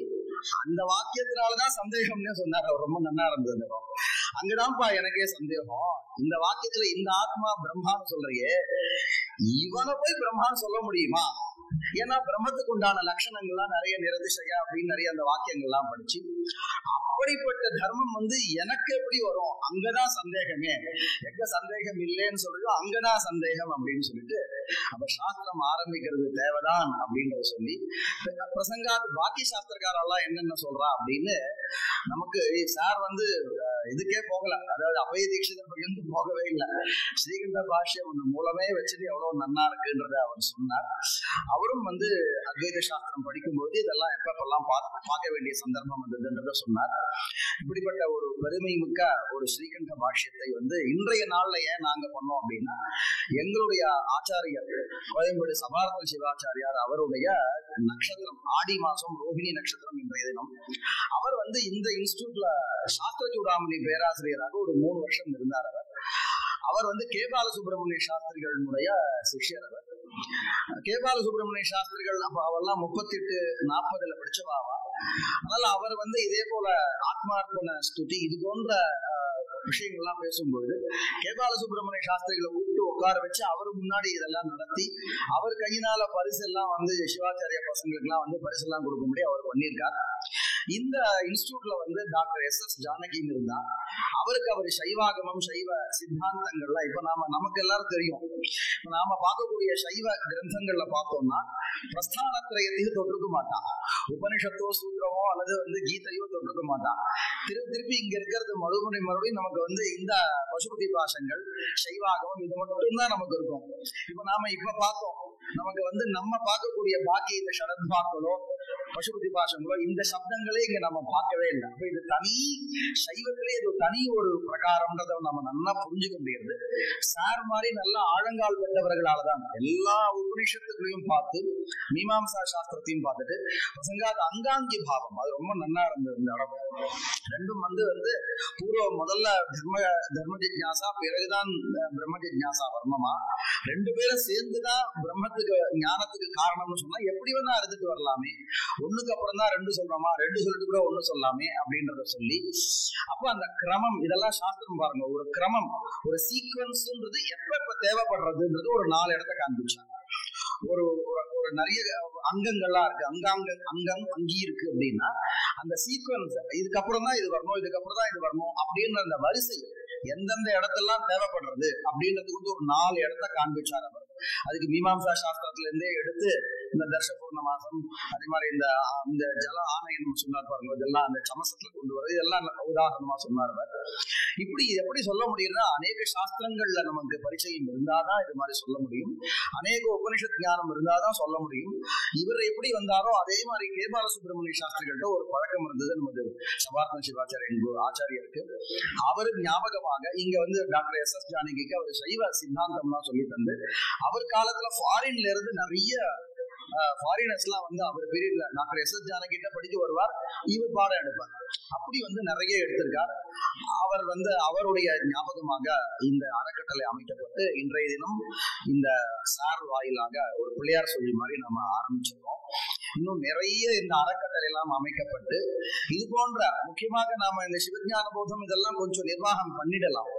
அந்த வாக்கியத்தினாலதான் சந்தேகம்னு சொன்னார். அவர் ரொம்ப நல்லா இருந்தது. அங்கதான்ப்பா எனக்கே சந்தேகம். இந்த வாக்கியத்துல இந்த ஆத்மா பிரம்மான்னு சொல்றியே, இவனை போய் பிரம்மான்னு சொல்ல முடியுமா? ஏன்னா பிரம்மத்துக்கு உண்டான லட்சணங்கள்லாம் நிறைய நிரதிசயா அப்படின்னு நிறைய அந்த வாக்கியங்கள்லாம் படிச்சு அப்படிப்பட்ட தர்மம் எனக்கு எப்படி வரும்? அங்கதான் சந்தேகமே. எங்க சந்தேகம் இல்லைன்னு சொல்றோம் அங்கதான் சந்தேகம் அப்படின்னு சொல்லிட்டு அப்ப சாஸ்திரம் ஆரம்பிக்கிறது தேவைதான் அப்படின்றத சொல்லி பிரசங்காத் பாக்கி சாஸ்திரக்காரெல்லாம் என்னென்ன சொல்றா அப்படின்னு நமக்கு சார் இதுக்கே போகல. அதாவது அபய தீட்சிதர் பகிர்ந்து போகவே இல்லை. ஸ்ரீகண்ட பாஷ்யம் மூலமே வச்சது எவ்வளவு நன்னா இருக்குன்றத அவர் சொன்னார். அவரும் அத்வைத சாஸ்திரம் படிக்கும்போது இதெல்லாம் எப்பெல்லாம் பார்க்க வேண்டிய சந்தர்ப்பம் வந்ததுன்றத சொன்னார். இப்படிப்பட்ட ஒரு பெருமை மிக்க ஒரு ஸ்ரீகண்ட பாஷ்யத்தை இன்றைய நாள்ல ஏன் நாங்க பண்ணோம் அப்படின்னா எங்களுடைய ஆச்சாரியர் கோயம்பேடு சபாரத சிவாச்சாரியார் அவருடைய நட்சத்திரம் ஆடி மாசம் ரோஹிணி நட்சத்திரம் இன்றைய தினம். அவர் இந்த இன்ஸ்டிடியூட்ல சாஸ்திர சூடாமணி பேராசிரியராக ஒரு 3 வருஷம் இருந்தார். அவர் கே பாலசுப்ரமணிய சாஸ்திரிகளுடைய சிஷ்யர். அவர் கே பாலசுப்ரமணிய சாஸ்திரிகள் அப்ப அவெல்லாம் 38-40 படிச்சவாவா. அதனால அவர் இதே போல ஆத்மார்ப்பண ஸ்துதி இது போன்ற விஷயங்கள்லாம் பேசும்போது கே பாலசுப்ரமணிய சாஸ்திரிகளை கூப்பிட்டு உட்கார வச்சு அவரு முன்னாடி இதெல்லாம் நடத்தி அவர் கையினால பரிசு எல்லாம் சிவாச்சாரிய பசங்களுக்கு எல்லாம் பரிசு எல்லாம் கொடுக்க முடியும் அவர் பண்ணியிருக்கார். இந்த இன்ஸ்டிடியூட்ல டாக்டர் எஸ் ஜானகின்னு இருந்தா அவருக்கு அவர் சைவாகமம் சைவ சித்தாந்தங்கள்லாம் இப்ப நமக்கு எல்லாரும் தெரியும். நாம பார்க்கக்கூடிய சைவ கிரந்தங்கள்ல பார்த்தோம்னா பிரஸ்தானத்திரயத்தையும் தொட்டிருக்க மாட்டான். உபனிஷத்தோ சூத்திரமோ அல்லது கீதையோ தொட்டிருக்க மாட்டான். திருப்பி இங்க இருக்கிறது மறுபடியும் நமக்கு இந்த பசுபதி பாசங்கள் சைவாகமம் இது மட்டும்தான் நமக்கு இருக்கும். இப்ப நாம பார்த்தோம் நமக்கு நம்ம பார்க்கக்கூடிய பாக்கி இந்த ஷரத்பாக்களோ பசுபதி பாசங்களோ இந்த சப்தங்களே இங்க நம்ம பார்க்கவே இல்லை. அப்ப இது தனி சைவத்திலே இது தனி ஒரு பிரகாரம்ன்றத நம்ம நல்லா புரிஞ்சுக்க முடியாது. சார் மாதிரி நல்லா ஆழங்கால் பெற்றவர்களாலதான் எல்லா உபனிஷத்துகளையும் பார்த்து மீமாம்சா சாஸ்திரத்தையும் பார்த்துட்டு பிரசங்காத அங்காங்கி பாவம் அது ரொம்ப நல்லா இருந்தது. இந்த இடம் ரெண்டும் பூர்வ முதல்ல தர்ம ஜிக்ஞாசா பிறகுதான் பிரம்ம ஜிக்ஞாசா வரணுமா. 2 பேரும் சேர்ந்துதான் பிரம்மத்துக்கு ஞானத்துக்கு காரணம்னு சொன்னா எப்படி வேணா இருந்துட்டு வரலாமே. ஒண்ணுக்கு அப்புறம் தான் 2 சொல்றோமா, 2 சொல்லிட்டு கூட 1 சொல்லாமே அப்படின்றத சொல்லி அப்ப அந்த கிரமம் இதெல்லாம் சாஸ்திரம் பாருங்க. ஒரு கிரமம் ஒரு சீக்வன்ஸ்ன்றது எப்ப தேவைப்படுறதுன்றது ஒரு 4 இடத்த காண்பிச்சாங்க. ஒரு நிறைய அங்கங்கள்லாம் இருக்கு. அங்கம் அங்கி இருக்கு அப்படின்னா அந்த சீக்வன்ஸ் இதுக்கப்புறம் தான் இது வரணும் இதுக்கப்புறம் தான் இது வரணும் அப்படின்ற அந்த வரிசை எந்தெந்த இடத்தெல்லாம் தேவைப்படுறது அப்படின்றதுக்கு ஒரு 4 இடத்த காண்பிச்சார் அவர். அதுக்கு மீமாம்சா சாஸ்திரத்துல இருந்தே எடுத்து இந்த தர்ஷ பூர்ணமாசம் அதே மாதிரி இந்த ஜல ஆணையம் சொன்னார் பாருங்க, இதெல்லாம் அந்த சமசத்துல கொண்டு வர இதெல்லாம் உதாரணமா சொன்னார். இப்படி எப்படி சொல்ல முடியும்னா அநேக சாஸ்திரங்கள்ல நமக்கு பரிச்சயம் இருந்தாதான் இது மாதிரி சொல்ல முடியும். அநேக உபனிஷத் ஞானம் இருந்தாதான் சொல்ல முடியும். இவர் எப்படி வந்தாரோ அதே மாதிரி கே பாலசுப்ரமணிய சாஸ்திரிகள்ட்ட ஒரு பழக்கம் இருந்தது. நமது சபார்த்தன சிவாச்சாரியன் ஆச்சாரியருக்கு அவரு ஞாபகமாக இங்க டாக்டர் எஸ் எஸ் ஜானகிக்கு அவர் சைவ சித்தாந்தம்லாம் சொல்லி தந்து அவர் காலத்துல ஃபாரின்ல இருந்து நிறைய ஃபாரினர்ஸ் எல்லாம் அவர் பீரியட்ல டாக்டர் எஸ் எஸ் ஜானகிட்ட படிக்க வருவார், இவர் பாடம் எடுப்பார். அப்படி நிறைய எடுத்திருக்கார். அவர் அவருடைய ஞாபகமாக இந்த அறக்கட்டளை அமைக்கப்பட்டு இன்றைய தினம் இந்த சார் வாயிலாக ஒரு பிள்ளையார் சொல்லி மாதிரி நம்ம ஆரம்பிச்சிருக்கோம். இன்னும் நிறைய இந்த அறக்கட்டளை எல்லாம் அமைக்கப்பட்டு இது போன்ற முக்கியமாக நாம இந்த சிவஞான போதம் இதெல்லாம் கொஞ்சம் நிர்வாகம் பண்ணிடலாம்.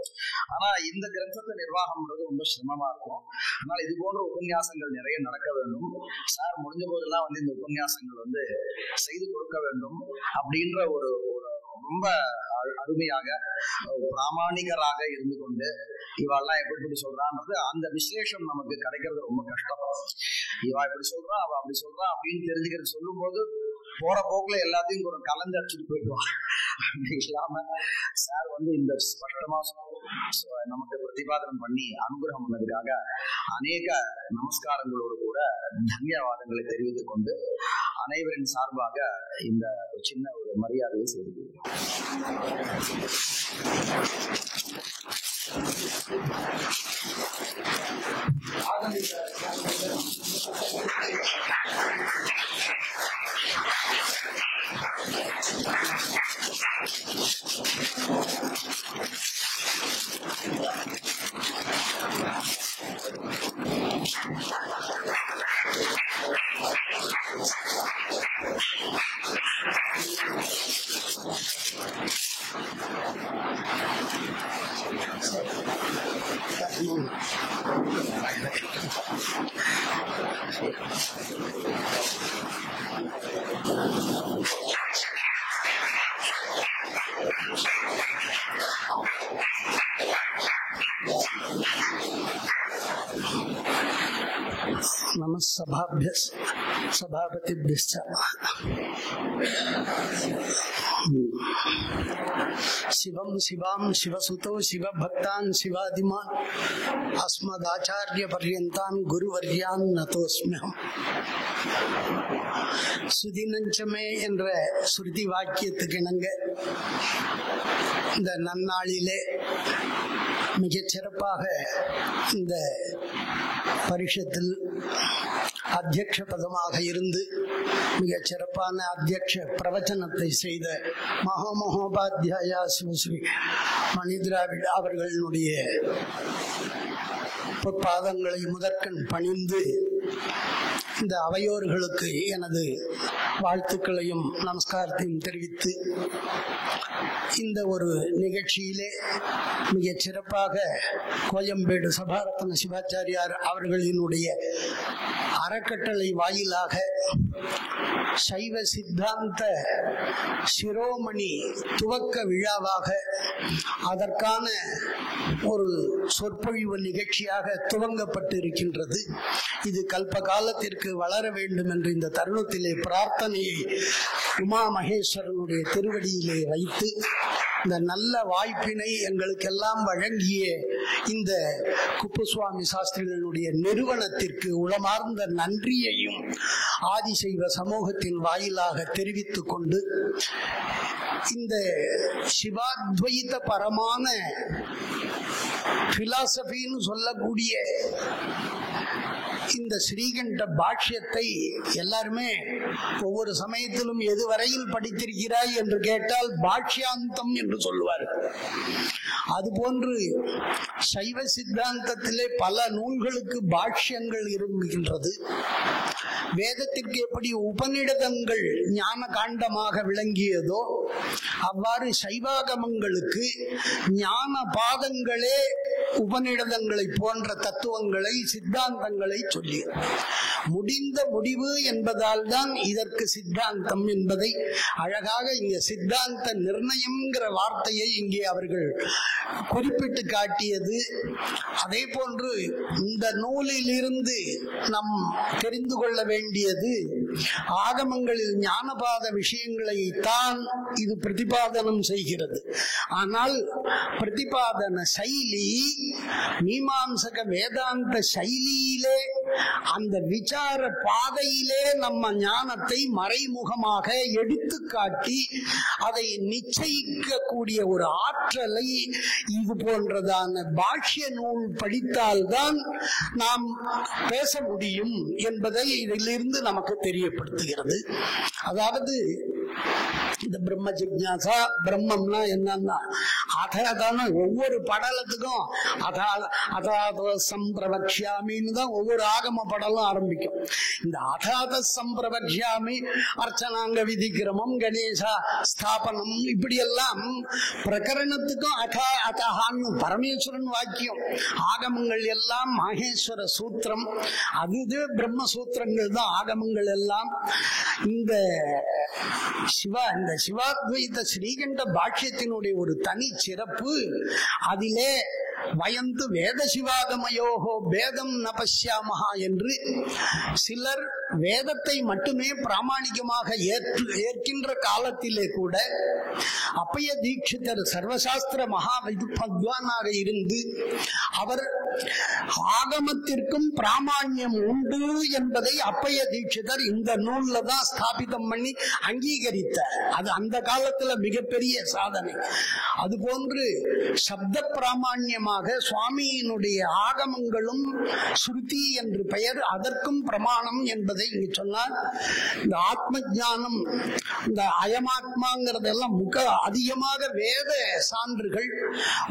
ஆனா இந்த கிரந்தத்தை நிர்வாகம்ன்றது ரொம்ப சிரமமா இருக்கும். அதனால இது போன்ற உபன்யாசங்கள் நிறைய நடக்க வேண்டும். சார் முடிஞ்ச போதெல்லாம் இந்த உபன்யாசங்கள் செய்து கொடுக்க வேண்டும் அப்படின்ற ஒரு ரொம்ப அருமையாக பிராமணிகராக இருந்து கொண்டு இவாள்லாம் எப்படி சொல்றான்றது அந்த விசேஷம் நமக்கு கிடைக்கிறது ரொம்ப கஷ்டம். இவா இப்படி சொல்றா, அவ அப்படி சொல்றா அப்படின்னு தெரிஞ்சுக்கிறது. சொல்லும் போது போற போக்குல எல்லாத்தையும் ஒரு கலந்து அடிச்சுட்டு போயிடுவான். அப்படி இல்லாம சார் இந்த ஸ்பஷ்டமா நமக்கு பிரதிபாதனம் பண்ணி அனுகிரகம் பண்ணதுக்காக அநேக நமஸ்காரங்களோடு கூட தன்யவாதங்களை தெரிவித்துக் கொண்டு அனைவரின் சார்பாக இந்த சின்ன ஒரு மரியாதையை செய்து सभापतिभ्यश्च शिवं शिवां शिवसुतो शिवभक्तान् शिवादिमान् अस्मदाचार्य पर्यन्तान् गुरुवर्यान् नतोऽस्म्यहम्. சுதினஞ்சமே என்ற ஸ்ருதி வாக்கியத்துக்கிணங்க இந்த நன்னாளிலே மிகச் சிறப்பாக இந்த பரிஷத்தில் அத்தியக்ஷ பதமாக இருந்து மிகச் சிறப்பான அத்தியக்ஷ பிரவச்சனத்தை செய்த மகாமகோபாத்தியாயா ஸ்ரீ மணிதிராவிட அவர்களுடைய பாதங்களை முதற்கண் பணிந்து இந்த அவையோர்களுக்கு எனது வாழ்த்துக்களையும் நமஸ்காரத்தையும் தெரிவித்து இந்த ஒரு நிகழ்ச்சியிலே மிக சிறப்பாக கோயம்பேடு சபாரத்ன சிவாச்சாரியார் அவர்களினுடைய அறக்கட்டளை வாயிலாக சைவ சித்தாந்த சிரோமணி துவக்க விழாவாக அதற்கான ஒரு சொற்பொழிவு நிகழ்ச்சியாக துவங்கப்பட்டிருக்கின்றது. இது கல்ப காலத்திற்கு வளர வேண்டும் என்று இந்த தருணத்திலே பிரார்த்தனையை உமா மகேஸ்வரனுடைய திருவடியிலே வைத்து இந்த நல்ல வாய்ப்பினை எங்களுக்கெல்லாம் வழங்கிய இந்த குப்புசுவாமி சாஸ்திரிகளுடைய நிறுவனத்திற்கு உளமார்ந்த நன்றியையும் ஆதிசைவ சமூகத்தின் வாயிலாக தெரிவித்துக் கொண்டு இந்த சிவாத்வைத பரமான பிலாசபின்னு சொல்லக்கூடிய இந்த ஸ்ரீகண்ட பாஷ்யத்தை எல்லாருமே ஒவ்வொரு சமயத்திலும் எதுவரையில் படித்திருக்கிறாய் என்று கேட்டால் பாஷ்யாந்தம் என்று சொல்லுவார்கள். அதுபோன்று சைவ சித்தாந்தத்திலே பல நூல்களுக்கு பாஷ்யங்கள் இருக்கின்றது. வேதத்திற்கு எப்படி உபநிடதங்கள் ஞான காண்டமாக விளங்கியதோ அவ்வாறு சைவாகமங்களுக்கு ஞான பாதங்களே உபநிடதங்களை போன்ற தத்துவங்களை சித்தாந்தங்களை சொல்லி முடிந்த முடிவு என்பதால் தான் இதற்கு சித்தாந்தம் என்பதை அழகாக இங்கே சித்தாந்த நிர்ணயம்ங்கிற வார்த்தையை இங்கே அவர்கள் குறிப்பிட்டு காட்டியது. அதே போன்று இந்த நூலிலிருந்து நாம் தெரிந்து கொள்ள வேண்டியது ஆகமங்களில் ஞானபாத விஷயங்களை தான் இது பிரதிபாதனம் செய்கிறது. ஆனால் பிரதிபாதன சைலி மீமாம்சக வேதாந்த சைலியிலே அந்த விசார பாதையிலே நம்ம ஞானத்தை மறைமுகமாக எடுத்து காட்டி அதை நிச்சயிக்கக்கூடிய ஒரு ஆற்றலை இது போன்றதான பாஷ்ய நூல் படித்தால்தான் நாம் பேச முடியும் என்பதை இதிலிருந்து நமக்கு தெரியப்படுத்துகிறது. அதாவது இந்த பிரம்ம ஜிக்ஞாசா பிரம்மம்னா என்னன்னா அதான ஒவ்வொரு படலத்துக்கும் அதாத சம்பிரவக்ஷாமின்னு தான் ஒவ்வொரு ஆகம படலும் ஆரம்பிக்கும். இந்த அதாத சம்பிரவக்ஷாமி அர்ச்சனாங்க விதிக்கிரமம் கணேசா ஸ்தாபனம் இப்படி எல்லாம் பிரகரணத்துக்கும் அதான்னு பரமேஸ்வரன் வாக்கியம். ஆகமங்கள் எல்லாம் மகேஸ்வர சூத்திரம், அது பிரம்ம சூத்திரங்கள் தான் ஆகமங்கள் எல்லாம். இந்த சிவாத்வைத ஸ்ரீகண்ட பாஷ்யத்தினுடைய ஒரு தனி சிறப்பு, அதிலே வயந்து வேத சிவாகமயோகோ பேதம் ந பஷ்யாமஹா என்று சிலர் வேதத்தை மட்டுமே பிராமாணிகமாக ஏற்கின்ற காலத்திலே கூட அப்பைய தீட்சிதர் சர்வசாஸ்திர மகா வித்வானாக இருந்து அவர் ஆகமத்திற்கும் பிராமாண்யம் உண்டு என்பதை அப்பைய தீட்சிதர் இந்த நூல்ல தான் ஸ்தாபிதம் பண்ணி அங்கீகரித்தார். அது அந்த காலத்துல மிகப்பெரிய சாதனை. அதுபோன்று சப்த பிராமாண்யமாக சுவாமியினுடைய ஆகமங்களும் ஸ்ருதி என்று பெயர், அதற்கும் பிரமாணம் என்பதை இங்கு சொன்னார். இந்த ஆத்ம ஞானம், இந்த அயமாத்மாங்கிறதெல்லாம் அதிகமாக வேத சான்றுகள்,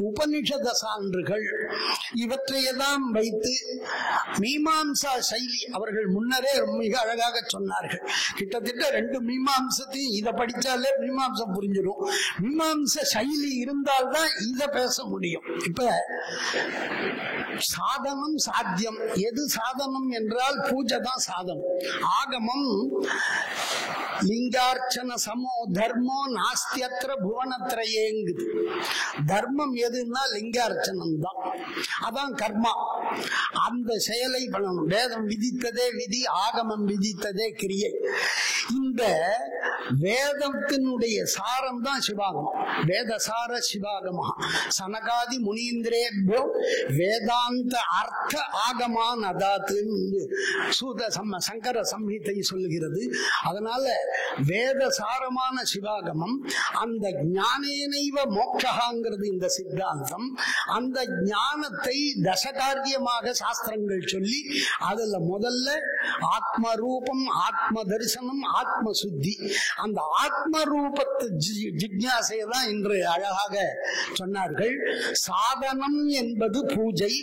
உபனிஷத சான்றுகள் இவற்றையெல்லாம் வைத்து மீமாம்சா சைலி அவர்கள் முன்னரே மிக அழகாக சொன்னார்கள். கிட்டத்தட்ட 2 மீமாம்சத்தையும் இதை படிச்சாலே மீமாம்சம் புரிஞ்சிடும். மீமாம்ச சைலி இருந்தால்தான் இதை பேச முடியும். இப்ப சாதனம் சாத்தியம். எது சாதனம் என்றால் பூஜை தான் சாதனம். ஆகமம் லிங்கார்ச்சன சமோ தர்மோ நாஸ்தியத்திர புவனத்திரையேங்குது. தர்மம் எதுன்னா லிங்கார்ச்சனம் தான், அதான் கர்மா. அந்த செயலை பண்ணணும். வேதம் விதித்ததே விதி, ஆகமம் விதித்ததே கிரியை. இந்த வேதத்தினுடைய சாரம் தான் சிவாகமம். வேதசார சிவாகமா சனகாதி முனீந்திரேபியோ வேதாந்த அர்த்த ஆகமான் அதாத்து சங்கர சம்ஹிதை சொல்லுகிறது. அதனால வேதசாரமான சிவாகமம், அந்த ஞானேனைவ மோட்சகாங்கிறது இந்த சித்தாந்தம். அந்த ஞானத்தை தசகாரியமாக சாஸ்திரங்கள் சொல்லி அதுல முதல்ல ஆத்ம ரூபம், ஆத்ம தரிசனம், ஆத்ம சுத்தி. அந்த ஆத்ம ரூபத்து ஜிக்ஞாசையை தான் இன்று அழகாக சொன்னார்கள். சாதனம் என்பது பூஜை,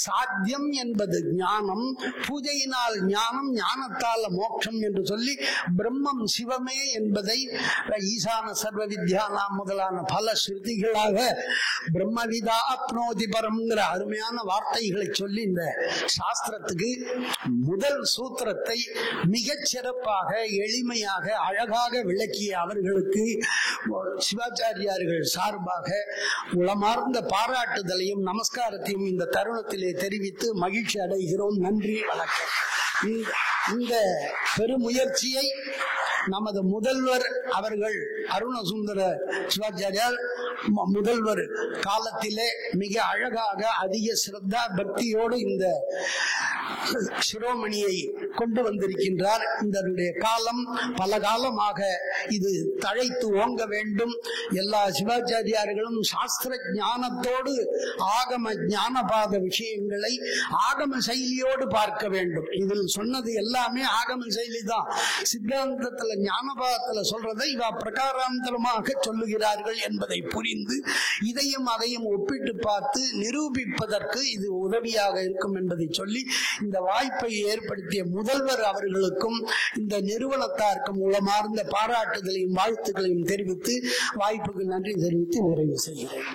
சாத்தியம் என்பது ஞானம், பூஜையினால் ஞானம், ஞானத்தால் மோட்சம் என்று சொல்லி பிரம்மம் சிவமே என்பதை ஈசான சர்வ வித்யானாம் முதலான பல ஸ்ருதிகளாக பிரம்மவிதா அப்னோதி பரம்ங்கிற அருமையான வார்த்தைகளை சொல்லி இந்த சாஸ்திரத்துக்கு முதல் சூத்திரத்தை மிகச் சிறப்பாக எளிமையாக அழகாக விளக்கிய அவர்களுக்கு சிவாச்சாரியார்கள் சார்பாக உளமார்ந்த பாராட்டுதலையும் நமஸ்காரத்தையும் இந்த தருணத்திலே தெரிவித்து மகிழ்ச்சி அடைகிறோம். நன்றி, வணக்கம். இந்த பெருமுயற்சியை நமது முதல்வர் அவர்கள் அருணசுந்தர சிவாச்சாரியார் முதல்வர் காலத்திலே மிக அழகாக அதிக சிரத்தா பக்தியோடு இந்த சிரோமணியை கொண்டு வந்திருக்கின்றார். இதனுடைய காலம் பல காலமாக இது தழைத்து ஓங்க வேண்டும். எல்லா சிவாச்சாரியார்களும் சாஸ்திர ஞானத்தோடு ஆகம ஞானபாத விஷயங்களை ஆகம சைலியோடு பார்க்க வேண்டும். இதில் சொன்னது எல்லாமே ஆகம சைலி தான். சித்தாந்தத்துல ஞானபாதத்துல சொல்றதை இவ பிரகாராந்தரமாக சொல்லுகிறார்கள் என்பதை புரிந்து இதையும் அதையும் ஒப்பிட்டு பார்த்து நிரூபிப்பதற்கு இது உதவியாக இருக்கும் என்பதை சொல்லி இந்த வாய்ப்பை ஏற்படுத்திய முதல்வர் அவர்களுக்கும் இந்த நிறுவனத்தாருக்கும் உளமார்ந்த பாராட்டுகளையும் வாழ்த்துக்களையும் தெரிவித்து வாய்ப்புக்கு நன்றி தெரிவித்து நிறைவு செய்கிறேன்.